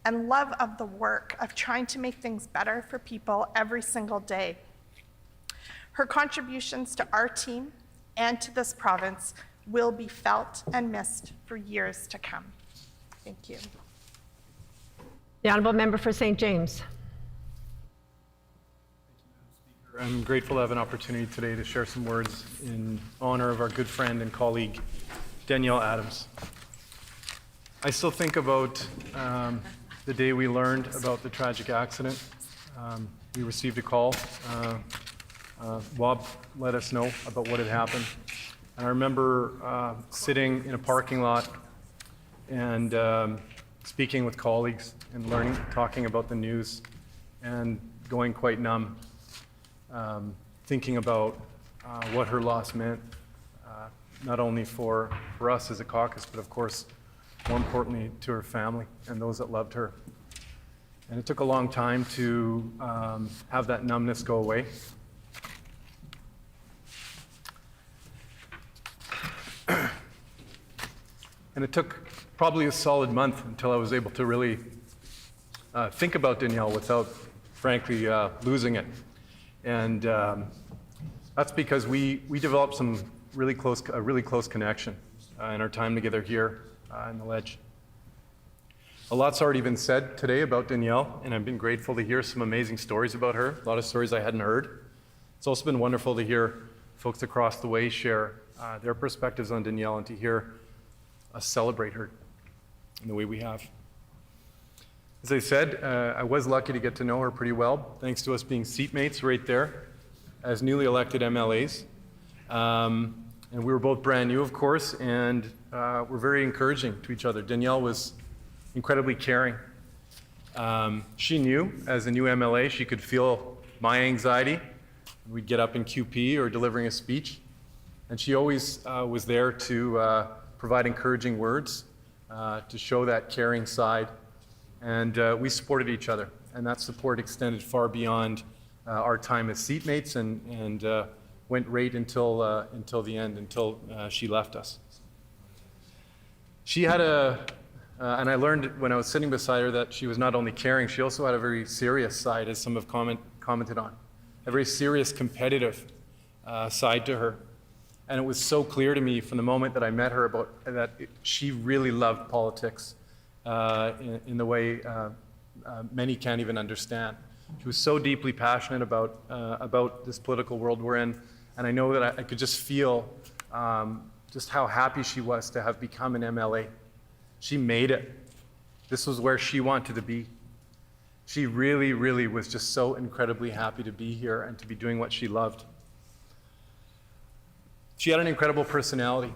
and love of the work of trying to make things better for people every single day. Her contributions to our team and to this province will be felt and missed for years to come. Thank you. The Honourable Member for St. James. I'm grateful to have an opportunity today to share some words in honor of our good friend and colleague, Danielle Adams. I still think about the day we learned about the tragic accident. We received a call. Bob let us know about what had happened. And I remember sitting in a parking lot and speaking with colleagues and talking about the news and going quite numb. Thinking about what her loss meant, not only for us as a caucus, but of course, more importantly, to her family and those that loved her. And it took a long time to have that numbness go away. And it took probably a solid month until I was able to really think about Danielle without, frankly, losing it. And that's because we developed a really close connection in our time together here in the Ledge. A lot's already been said today about Danielle, and I've been grateful to hear some amazing stories about her, a lot of stories I hadn't heard. It's also been wonderful to hear folks across the way share their perspectives on Danielle and to hear us celebrate her in the way we have. As I said, I was lucky to get to know her pretty well, thanks to us being seatmates right there as newly elected MLAs. And we were both brand new, of course, and we're very encouraging to each other. Danielle was incredibly caring. She knew, as a new MLA, she could feel my anxiety. We'd get up in QP or delivering a speech, and she always was there to provide encouraging words, to show that caring side. And we supported each other, and that support extended far beyond our time as seatmates and went right until the end, until she left us. She had and I learned when I was sitting beside her that she was not only caring, she also had a very serious side, as some have commented on, a very serious competitive side to her. And it was so clear to me from the moment that I met her that she really loved politics in the way many can't even understand. She was so deeply passionate about this political world we're in, and I know that I could just feel just how happy she was to have become an MLA. She made it. This was where she wanted to be. She really, really was just so incredibly happy to be here and to be doing what she loved. She had an incredible personality.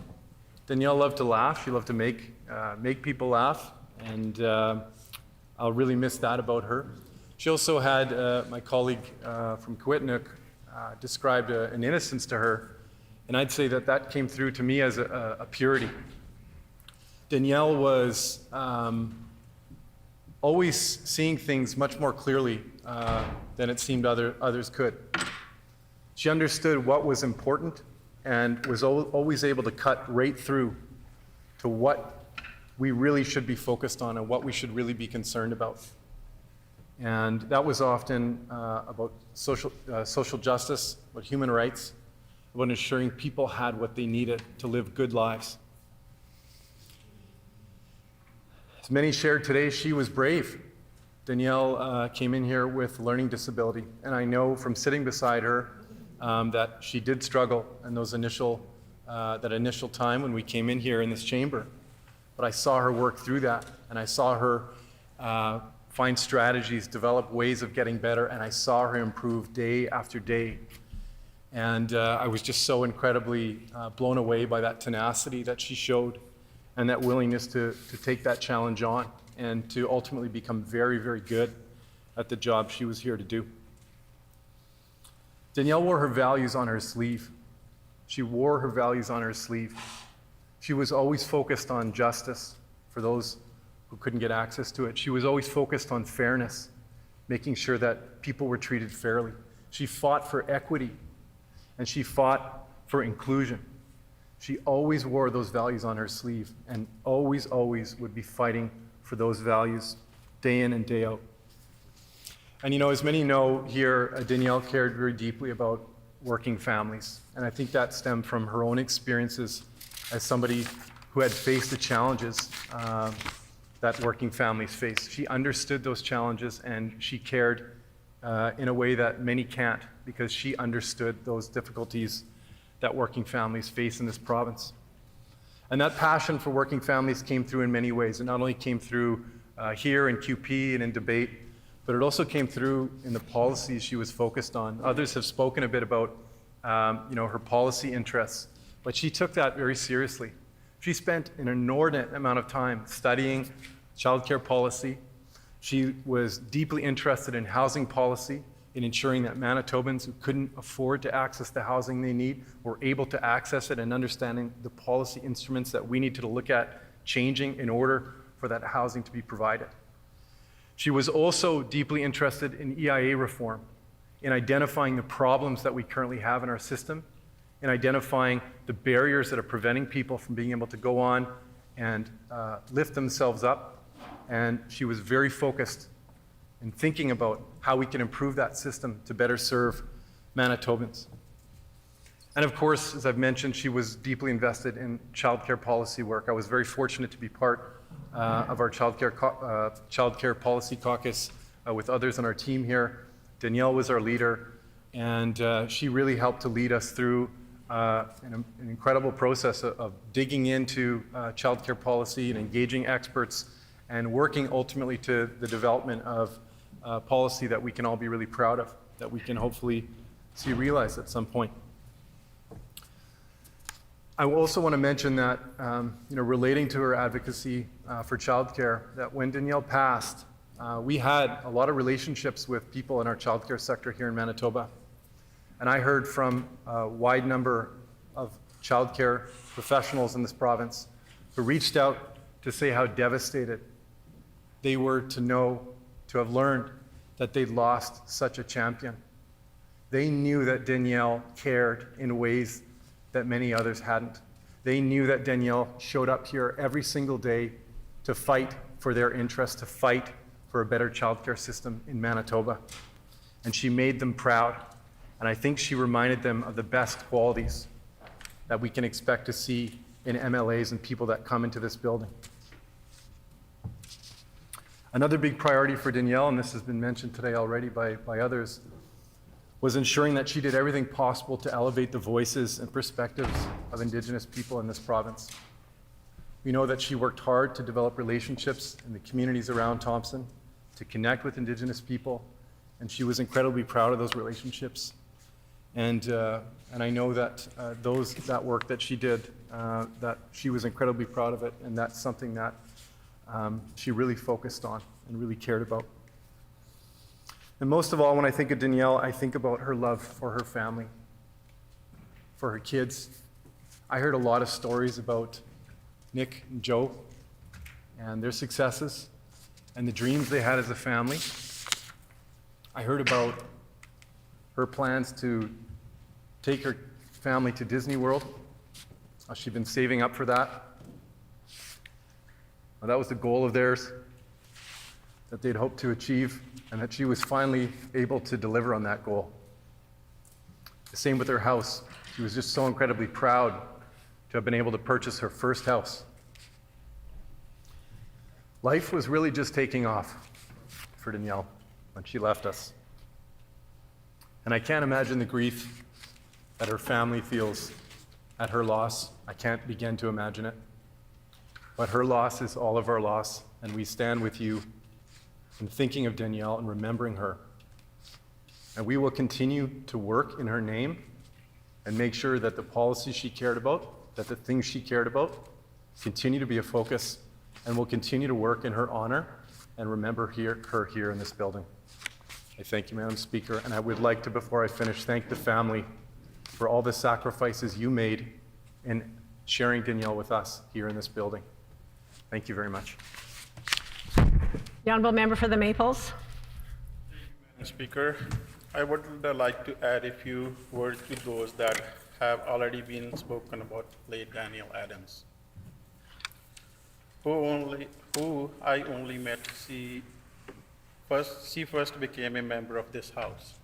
Danielle loved to laugh. She loved to make people laugh, and I'll really miss that about her. She also had, my colleague from Kiwetinoong described an innocence to her, and I'd say that came through to me as a purity. Danielle was always seeing things much more clearly than it seemed others could. She understood what was important and was always able to cut right through to what we really should be focused on and what we should really be concerned about. And that was often about social justice, about human rights, about ensuring people had what they needed to live good lives. As many shared today, she was brave. Danielle came in here with a learning disability, and I know from sitting beside her that she did struggle in that initial time when we came in here in this chamber. But I saw her work through that, and I saw her find strategies, develop ways of getting better, and I saw her improve day after day. And I was just so incredibly blown away by that tenacity that she showed and that willingness to take that challenge on and to ultimately become very, very good at the job she was here to do. Danielle wore her values on her sleeve. She wore her values on her sleeve. She was always focused on justice for those who couldn't get access to it. She was always focused on fairness, making sure that people were treated fairly. She fought for equity, and she fought for inclusion. She always wore those values on her sleeve and always, always would be fighting for those values day in and day out. And as many know here, Danielle cared very deeply about working families. And I think that stemmed from her own experiences as somebody who had faced the challenges that working families face. She understood those challenges and she cared in a way that many can't, because she understood those difficulties that working families face in this province. And that passion for working families came through in many ways. It not only came through here in QP and in debate, but it also came through in the policies she was focused on. Others have spoken a bit about her policy interests, but she took that very seriously. She spent an inordinate amount of time studying childcare policy. She was deeply interested in housing policy, in ensuring that Manitobans who couldn't afford to access the housing they need were able to access it, and understanding the policy instruments that we need to look at changing in order for that housing to be provided. She was also deeply interested in EIA reform, in identifying the problems that we currently have in our system, in identifying the barriers that are preventing people from being able to go on and lift themselves up. And she was very focused in thinking about how we can improve that system to better serve Manitobans. And of course, as I've mentioned, she was deeply invested in childcare policy work. I was very fortunate to be part of our childcare policy caucus with others on our team here. Danielle was our leader, and she really helped to lead us through an incredible process of digging into childcare policy and engaging experts and working ultimately to the development of policy that we can all be really proud of, that we can hopefully see realized at some point. I also want to mention that, relating to her advocacy for childcare, that when Danielle passed, we had a lot of relationships with people in our childcare sector here in Manitoba. And I heard from a wide number of childcare professionals in this province who reached out to say how devastated they were to have learned that they'd lost such a champion. They knew that Danielle cared in ways that many others hadn't. They knew that Danielle showed up here every single day to fight for their interests, to fight for a better childcare system in Manitoba. And she made them proud. And I think she reminded them of the best qualities that we can expect to see in MLAs and people that come into this building. Another big priority for Danielle, and this has been mentioned today already by others, was ensuring that she did everything possible to elevate the voices and perspectives of Indigenous people in this province. We know that she worked hard to develop relationships in the communities around Thompson, to connect with Indigenous people, and she was incredibly proud of those relationships. And I know that that work that she did, that she was incredibly proud of it, and that's something that she really focused on and really cared about. And most of all, when I think of Danielle, I think about her love for her family, for her kids. I heard a lot of stories about Nick and Joe and their successes and the dreams they had as a family. I heard about her plans to take her family to Disney World. She'd been saving up for that. Well, that was the goal of theirs that they'd hoped to achieve, and that she was finally able to deliver on that goal. The same with her house. She was just so incredibly proud to have been able to purchase her first house. Life was really just taking off for Danielle when she left us. And I can't imagine the grief that her family feels at her loss. I can't begin to imagine it. But her loss is all of our loss, and we stand with you in thinking of Danielle and remembering her. And we will continue to work in her name and make sure that the policies she cared about, that the things she cared about, continue to be a focus, and we'll continue to work in her honor and remember her here in this building. I thank you, Madam Speaker, and I would like to, before I finish, thank the family for all the sacrifices you made in sharing Danielle with us here in this building. Thank you very much. The Honourable Member for the Maples. Madam Speaker, I would like to add a few words to those that have already been spoken about late Danielle Adams, who I only met. She first became a member of this House.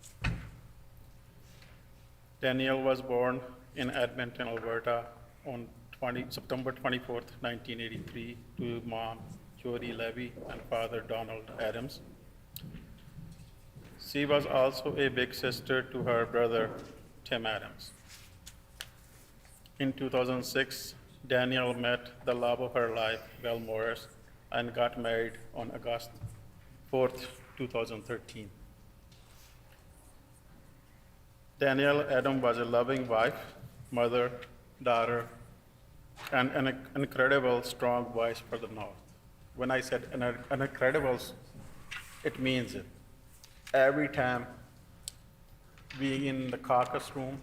Danielle was born in Edmonton, Alberta on September 24th, 1983 to mom Jody Levy and father Donald Adams. She was also a big sister to her brother Tim Adams. In 2006, Danielle met the love of her life, Val Morris, and got married on August 4th, 2013. Danielle Adams was a loving wife, mother, daughter, and an incredible, strong voice for the North. When I said an incredible, it means it. Every time we in the caucus room,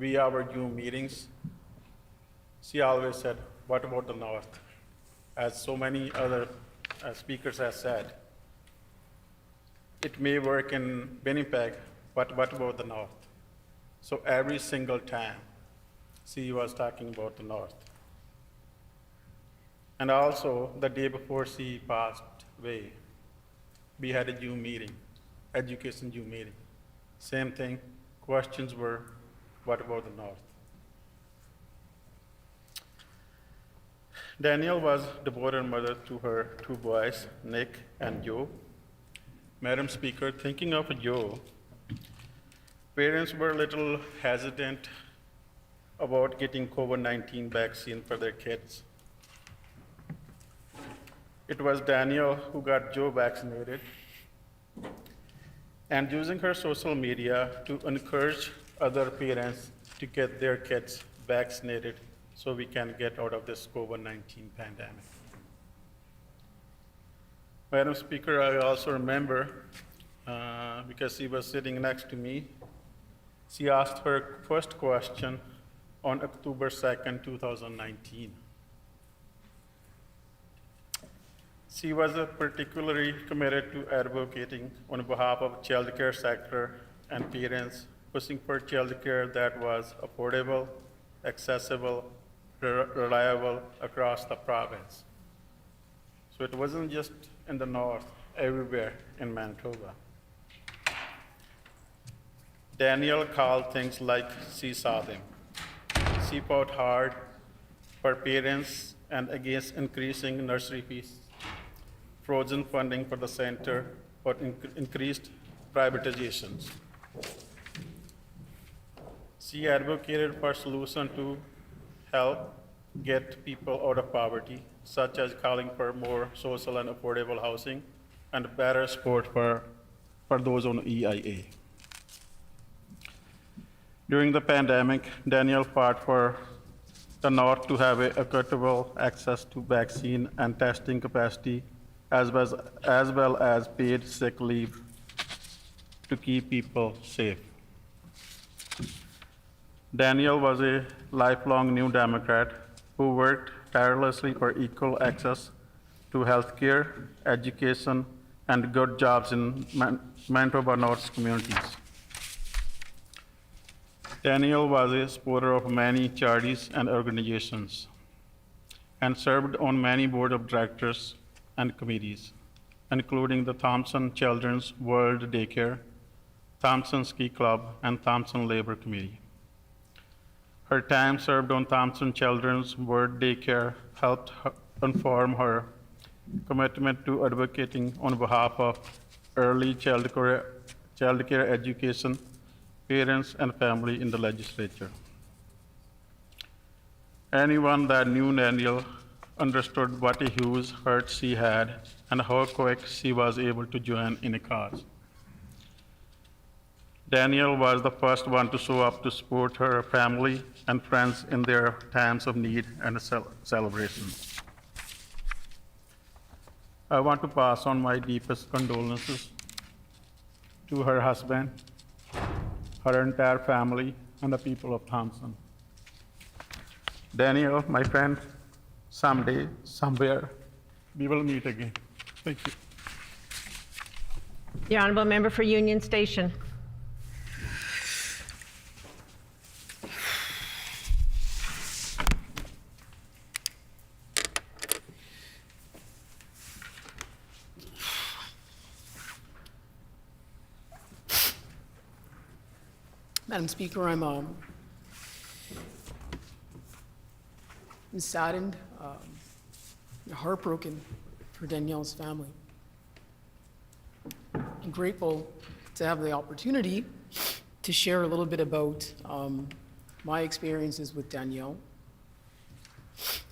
our Zoom meetings, she always said, what about the North? As so many other speakers have said, it may work in Winnipeg, but what about the North? So every single time, she was talking about the North. And also, the day before she passed away, we had a Zoom meeting, education Zoom meeting. Same thing, questions were, what about the North? Danielle was devoted mother to her two boys, Nick and Joe. Madam Speaker, thinking of Joe, parents were a little hesitant about getting COVID-19 vaccine for their kids. It was Danielle who got Joe vaccinated, and using her social media to encourage other parents to get their kids vaccinated so we can get out of this COVID-19 pandemic. Madam Speaker, I also remember, because she was sitting next to me, she asked her first question on October 2nd, 2019. She was particularly committed to advocating on behalf of the childcare sector and parents, pushing for childcare that was affordable, accessible, reliable across the province. So it wasn't just in the North, everywhere in Manitoba. Danielle called things like she saw them. She fought hard for parents and against increasing nursery fees, frozen funding for the center, for increased privatizations. She advocated for solutions to help get people out of poverty, such as calling for more social and affordable housing and better support for those on EIA. During the pandemic, Danielle fought for the North to have equitable access to vaccine and testing capacity, as well as paid sick leave to keep people safe. Danielle was a lifelong New Democrat who worked tirelessly for equal access to healthcare, education, and good jobs in Manitoba North's communities. Danielle was a supporter of many charities and organizations and served on many board of directors and committees, including the Thompson Children's World Daycare, Thompson Ski Club, and Thompson Labor Committee. Her time served on Thompson Children's World Daycare helped inform her commitment to advocating on behalf of early childcare education, parents, and family in the legislature. Anyone that knew Danielle understood what a huge heart she had and how quick she was able to join in a cause. Danielle was the first one to show up to support her family and friends in their times of need and celebration. I want to pass on my deepest condolences to her husband, her entire family, and the people of Thompson. Danielle, my friend, someday, somewhere, we will meet again. Thank you. The Honourable Member for Union Station. Madam Speaker, I'm saddened, heartbroken for Danielle's family. I'm grateful to have the opportunity to share a little bit about my experiences with Danielle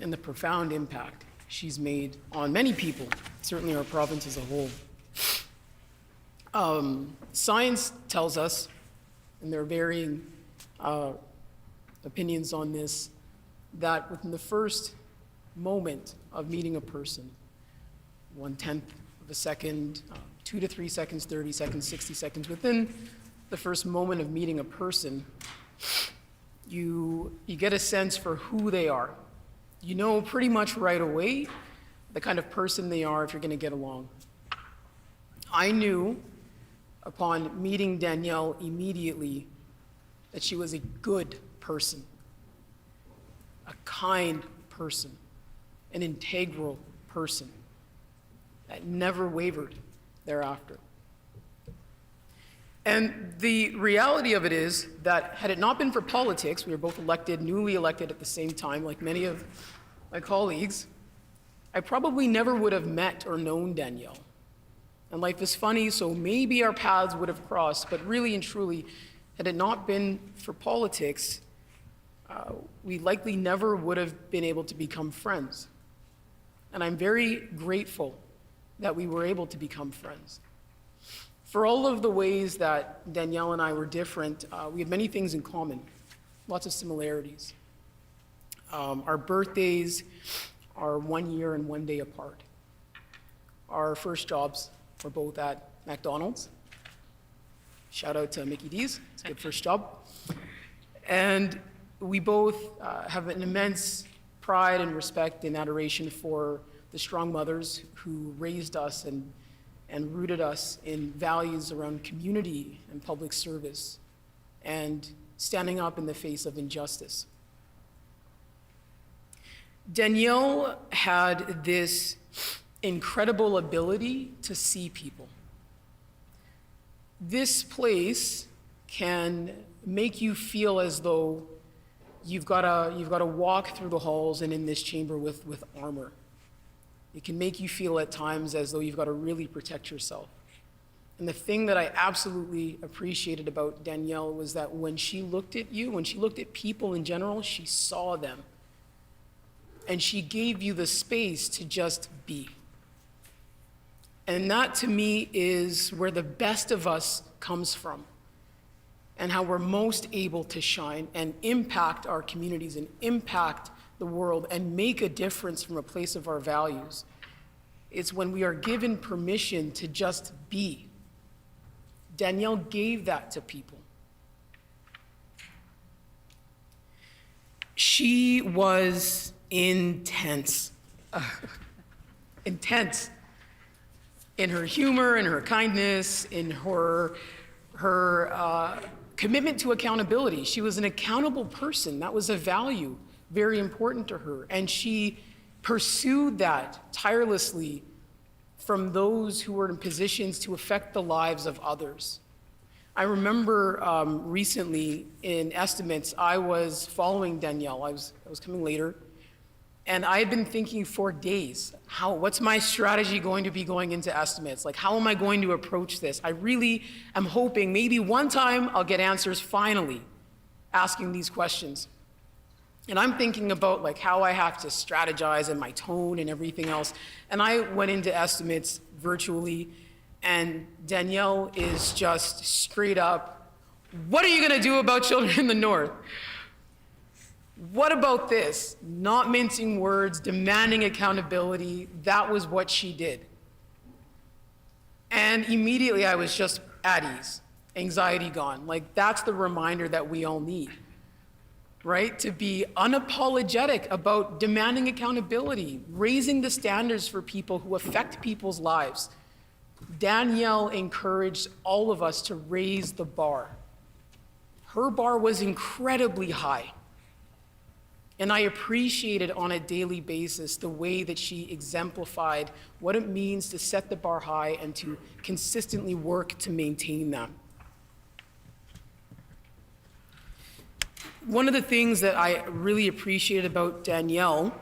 and the profound impact she's made on many people, certainly our province as a whole. Science tells us, and there are varying opinions on this, that within the first moment of meeting a person, 1/10 of a second, 2 to 3 seconds, 30 seconds, 60 seconds, within the first moment of meeting a person, you get a sense for who they are. You know pretty much right away the kind of person they are if you're going to get along. I knew upon meeting Danielle immediately that she was a good person, a kind person, an integral person that never wavered thereafter. And the reality of it is that had it not been for politics, we were both elected, newly elected at the same time, like many of my colleagues, I probably never would have met or known Danielle. And life is funny, so maybe our paths would have crossed, but really and truly, had it not been for politics, we likely never would have been able to become friends. And I'm very grateful that we were able to become friends. For all of the ways that Danielle and I were different, we had many things in common, lots of similarities. Our birthdays are 1 year and 1 day apart. Our first jobs were both at McDonald's. Shout out to Mickey D's, it's a good first job. And we both have an immense pride and respect and adoration for the strong mothers who raised us and rooted us in values around community and public service and standing up in the face of injustice. Danielle had this incredible ability to see people. This place can make you feel as though you've got to walk through the halls and in this chamber with armor. It can make you feel at times as though you've got to really protect yourself. And the thing that I absolutely appreciated about Danielle was that when she looked at you, when she looked at people in general, she saw them. And she gave you the space to just be. And that, to me, is where the best of us comes from, and how we're most able to shine and impact our communities and impact the world and make a difference from a place of our values. It's when we are given permission to just be. Danielle gave that to people. She was intense. Intense. In her humor, in her kindness, in her commitment to accountability. She was an accountable person. That was a value very important to her. And she pursued that tirelessly from those who were in positions to affect the lives of others. I remember recently in estimates, I was following Danielle. I was coming later. And I had been thinking for days, what's my strategy going to be going into estimates? Like, how am I going to approach this? I really am hoping maybe one time I'll get answers finally asking these questions. And I'm thinking about like how I have to strategize and my tone and everything else. And I went into estimates virtually, and Danielle is just straight up, what are you gonna do about children in the North? What about this? Not mincing words, demanding accountability. That was what she did. And immediately I was just at ease, anxiety gone. Like, that's the reminder that we all need, right? To be unapologetic about demanding accountability, raising the standards for people who affect people's lives. Danielle encouraged all of us to raise the bar. Her bar was incredibly high. And I appreciated on a daily basis the way that she exemplified what it means to set the bar high and to consistently work to maintain that. One of the things that I really appreciated about Danielle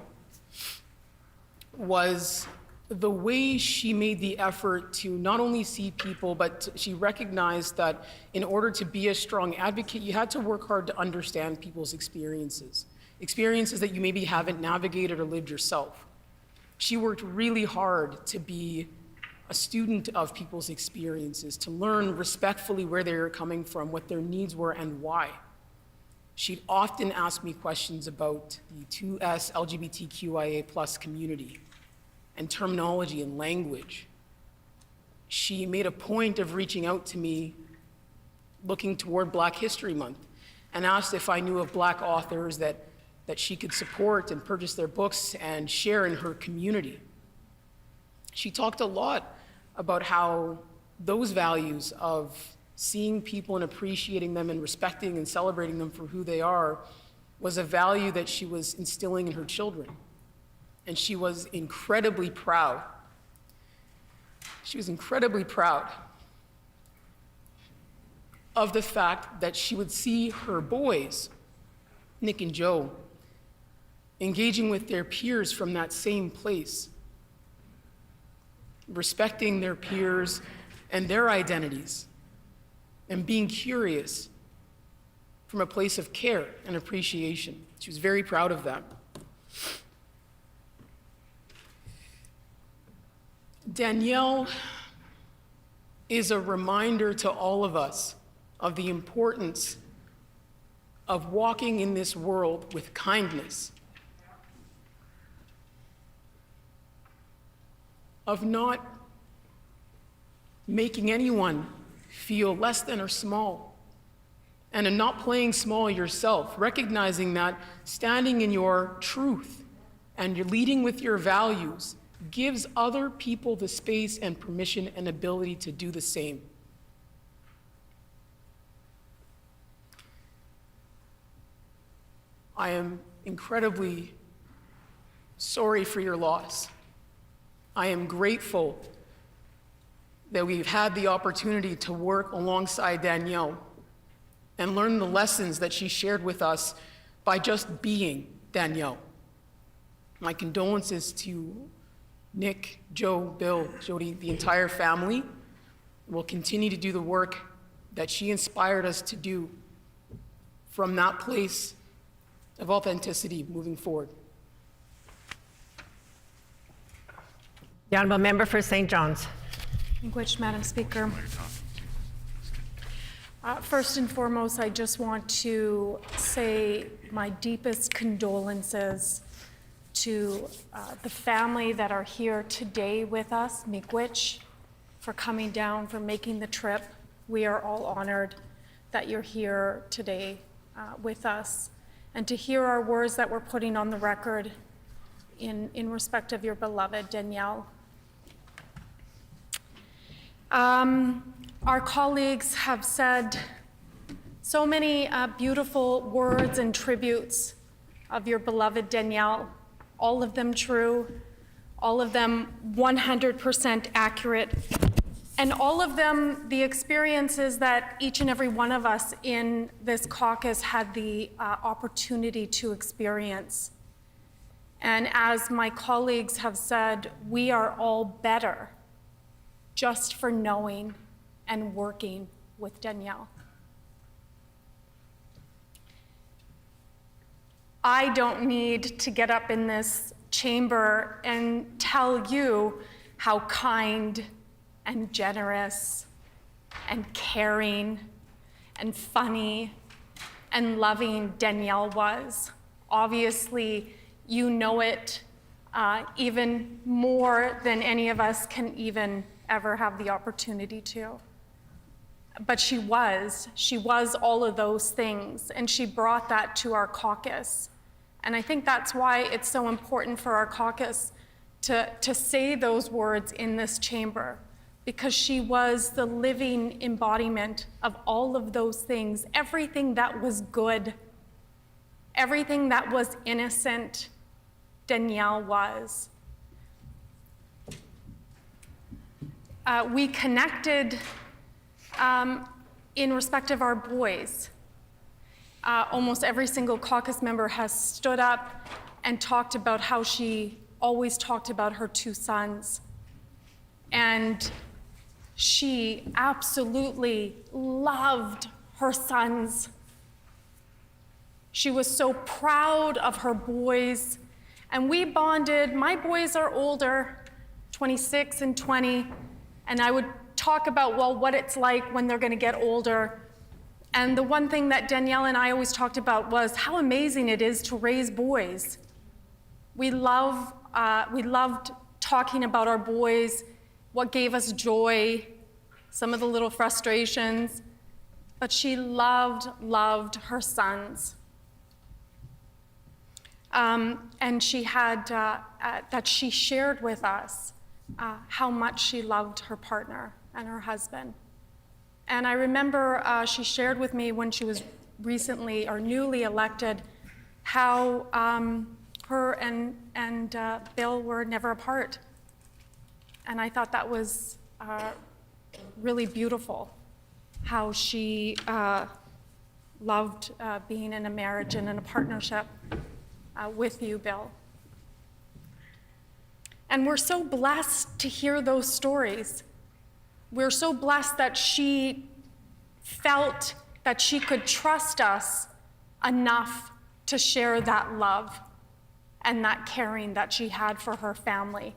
was the way she made the effort to not only see people, but she recognized that in order to be a strong advocate, you had to work hard to understand people's experiences that you maybe haven't navigated or lived yourself. She worked really hard to be a student of people's experiences, to learn respectfully where they were coming from, what their needs were, and why. She'd often ask me questions about the 2S LGBTQIA+ community and terminology and language. She made a point of reaching out to me looking toward Black History Month and asked if I knew of Black authors that she could support and purchase their books and share in her community. She talked a lot about how those values of seeing people and appreciating them and respecting and celebrating them for who they are was a value that she was instilling in her children. And she was incredibly proud. She was incredibly proud of the fact that she would see her boys, Nick and Joe, engaging with their peers from that same place, respecting their peers and their identities, and being curious from a place of care and appreciation. She was very proud of that. Danielle is a reminder to all of us of the importance of walking in this world with kindness, of not making anyone feel less than or small, and in not playing small yourself, recognizing that standing in your truth and you're leading with your values gives other people the space and permission and ability to do the same. I am incredibly sorry for your loss. I am grateful that we've had the opportunity to work alongside Danielle and learn the lessons that she shared with us by just being Danielle. My condolences to Nick, Joe, Bill, Jody, the entire family. We'll continue to do the work that she inspired us to do from that place of authenticity moving forward. The Honourable Member for St. John's. Thank you, Madam Speaker. First and foremost, I just want to say my deepest condolences to the family that are here today with us, Miigwech, for coming down, for making the trip. We are all honored that you're here today with us, and to hear our words that we're putting on the record in respect of your beloved Danielle. Our colleagues have said so many beautiful words and tributes of your beloved Danielle, all of them true, all of them 100% accurate, and all of them the experiences that each and every one of us in this caucus had the opportunity to experience. And as my colleagues have said, we are all better just for knowing and working with Danielle. I don't need to get up in this chamber and tell you how kind and generous and caring and funny and loving Danielle was. Obviously, you know it even more than any of us can even ever have the opportunity to. But she was all of those things, and she brought that to our caucus. And I think that's why it's so important for our caucus to say those words in this chamber, because she was the living embodiment of all of those things, everything that was good, everything that was innocent, Danielle was. We connected in respect of our boys. Almost every single caucus member has stood up and talked about how she always talked about her two sons. And she absolutely loved her sons. She was so proud of her boys. And we bonded. My boys are older, 26 and 20. And I would talk about, well, what it's like when they're going to get older. And the one thing that Danielle and I always talked about was how amazing it is to raise boys. We loved talking about our boys, what gave us joy, some of the little frustrations. But she loved her sons. And she had, that she shared with us how much she loved her partner and her husband. And I remember she shared with me when she was recently or newly elected how her and Bill were never apart. And I thought that was really beautiful, how she loved being in a marriage and in a partnership with you, Bill. And we're so blessed to hear those stories. We're so blessed that she felt that she could trust us enough to share that love and that caring that she had for her family.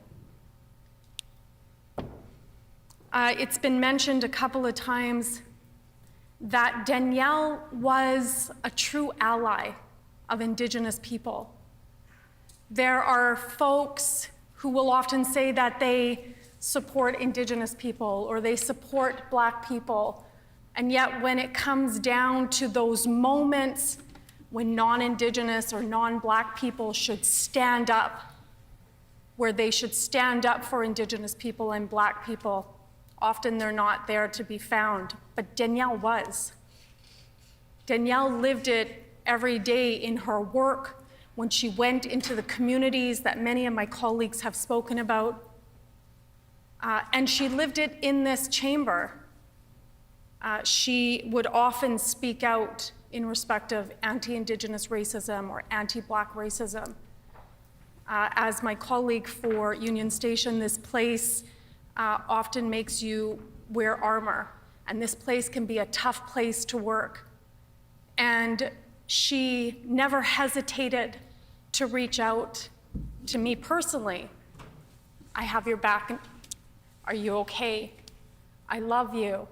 It's been mentioned a couple of times that Danielle was a true ally of Indigenous people. There are folks who will often say that they support Indigenous people or they support Black people, and yet when it comes down to those moments when non-Indigenous or non-Black people should stand up, where they should stand up for Indigenous people and Black people, often they're not there to be found. But Danielle was. Danielle lived it every day in her work, when she went into the communities that many of my colleagues have spoken about. And she lived it in this chamber. She would often speak out in respect of anti-Indigenous racism or anti-Black racism. As my colleague for Union Station, this place often makes you wear armor, and this place can be a tough place to work. And she never hesitated to reach out to me personally. I have your back. Are you okay? I love you.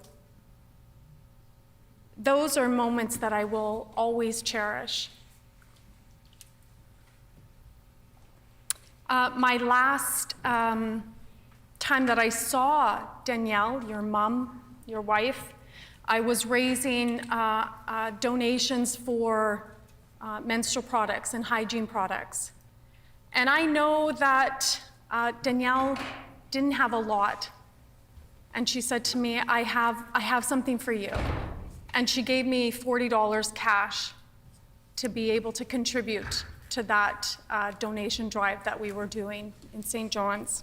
Those are moments that I will always cherish. My last time that I saw Danielle, your mom, your wife, I was raising donations for menstrual products and hygiene products. And I know that Danielle didn't have a lot. And she said to me, I have something for you. And she gave me $40 cash to be able to contribute to that donation drive that we were doing in St. John's.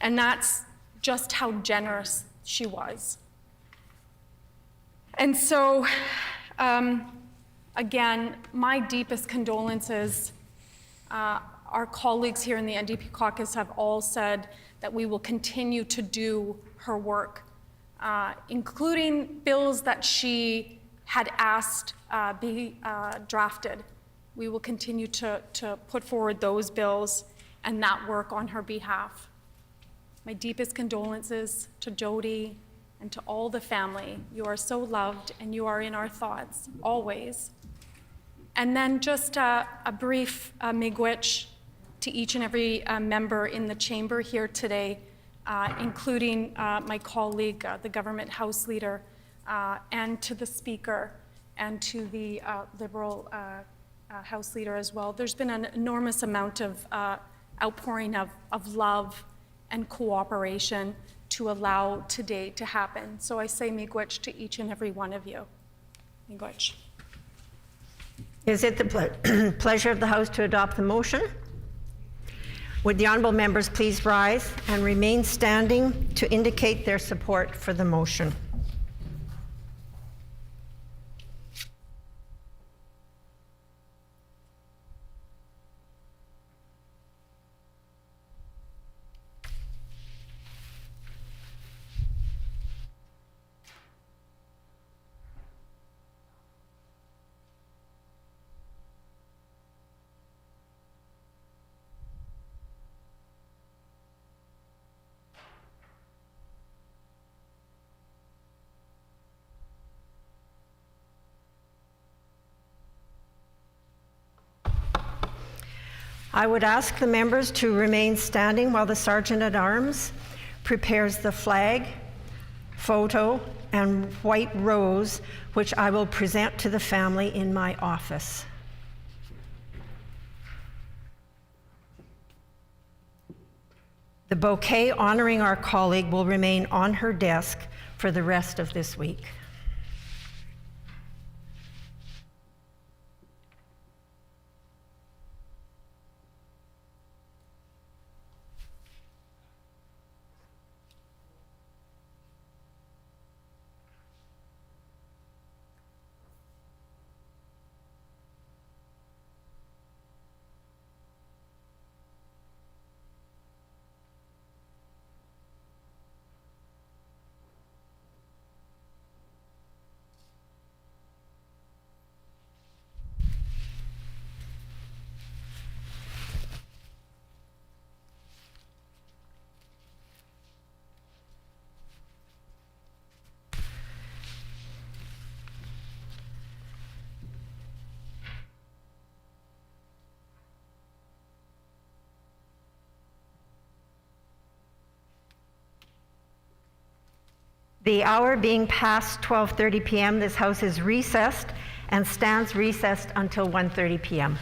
And that's just how generous she was. And so, again, my deepest condolences. Our colleagues here in the NDP caucus have all said that we will continue to do her work, including bills that she had asked be drafted. We will continue to put forward those bills and that work on her behalf. My deepest condolences to Jody and to all the family. You are so loved and you are in our thoughts always. And then just a brief miigwech to each and every member in the chamber here today, including my colleague, the government House Leader, and to the Speaker, and to the Liberal House Leader as well. There's been an enormous amount of outpouring of love and cooperation to allow today to happen. So I say miigwech to each and every one of you. Miigwech. Is it the pleasure of the House to adopt the motion? Would the honourable members please rise and remain standing to indicate their support for the motion? I would ask the members to remain standing while the Sergeant-at-Arms prepares the flag, photo, and white rose, which I will present to the family in my office. The bouquet honoring our colleague will remain on her desk for the rest of this week. The hour being past 12:30 p.m., this House is recessed and stands recessed until 1:30 p.m.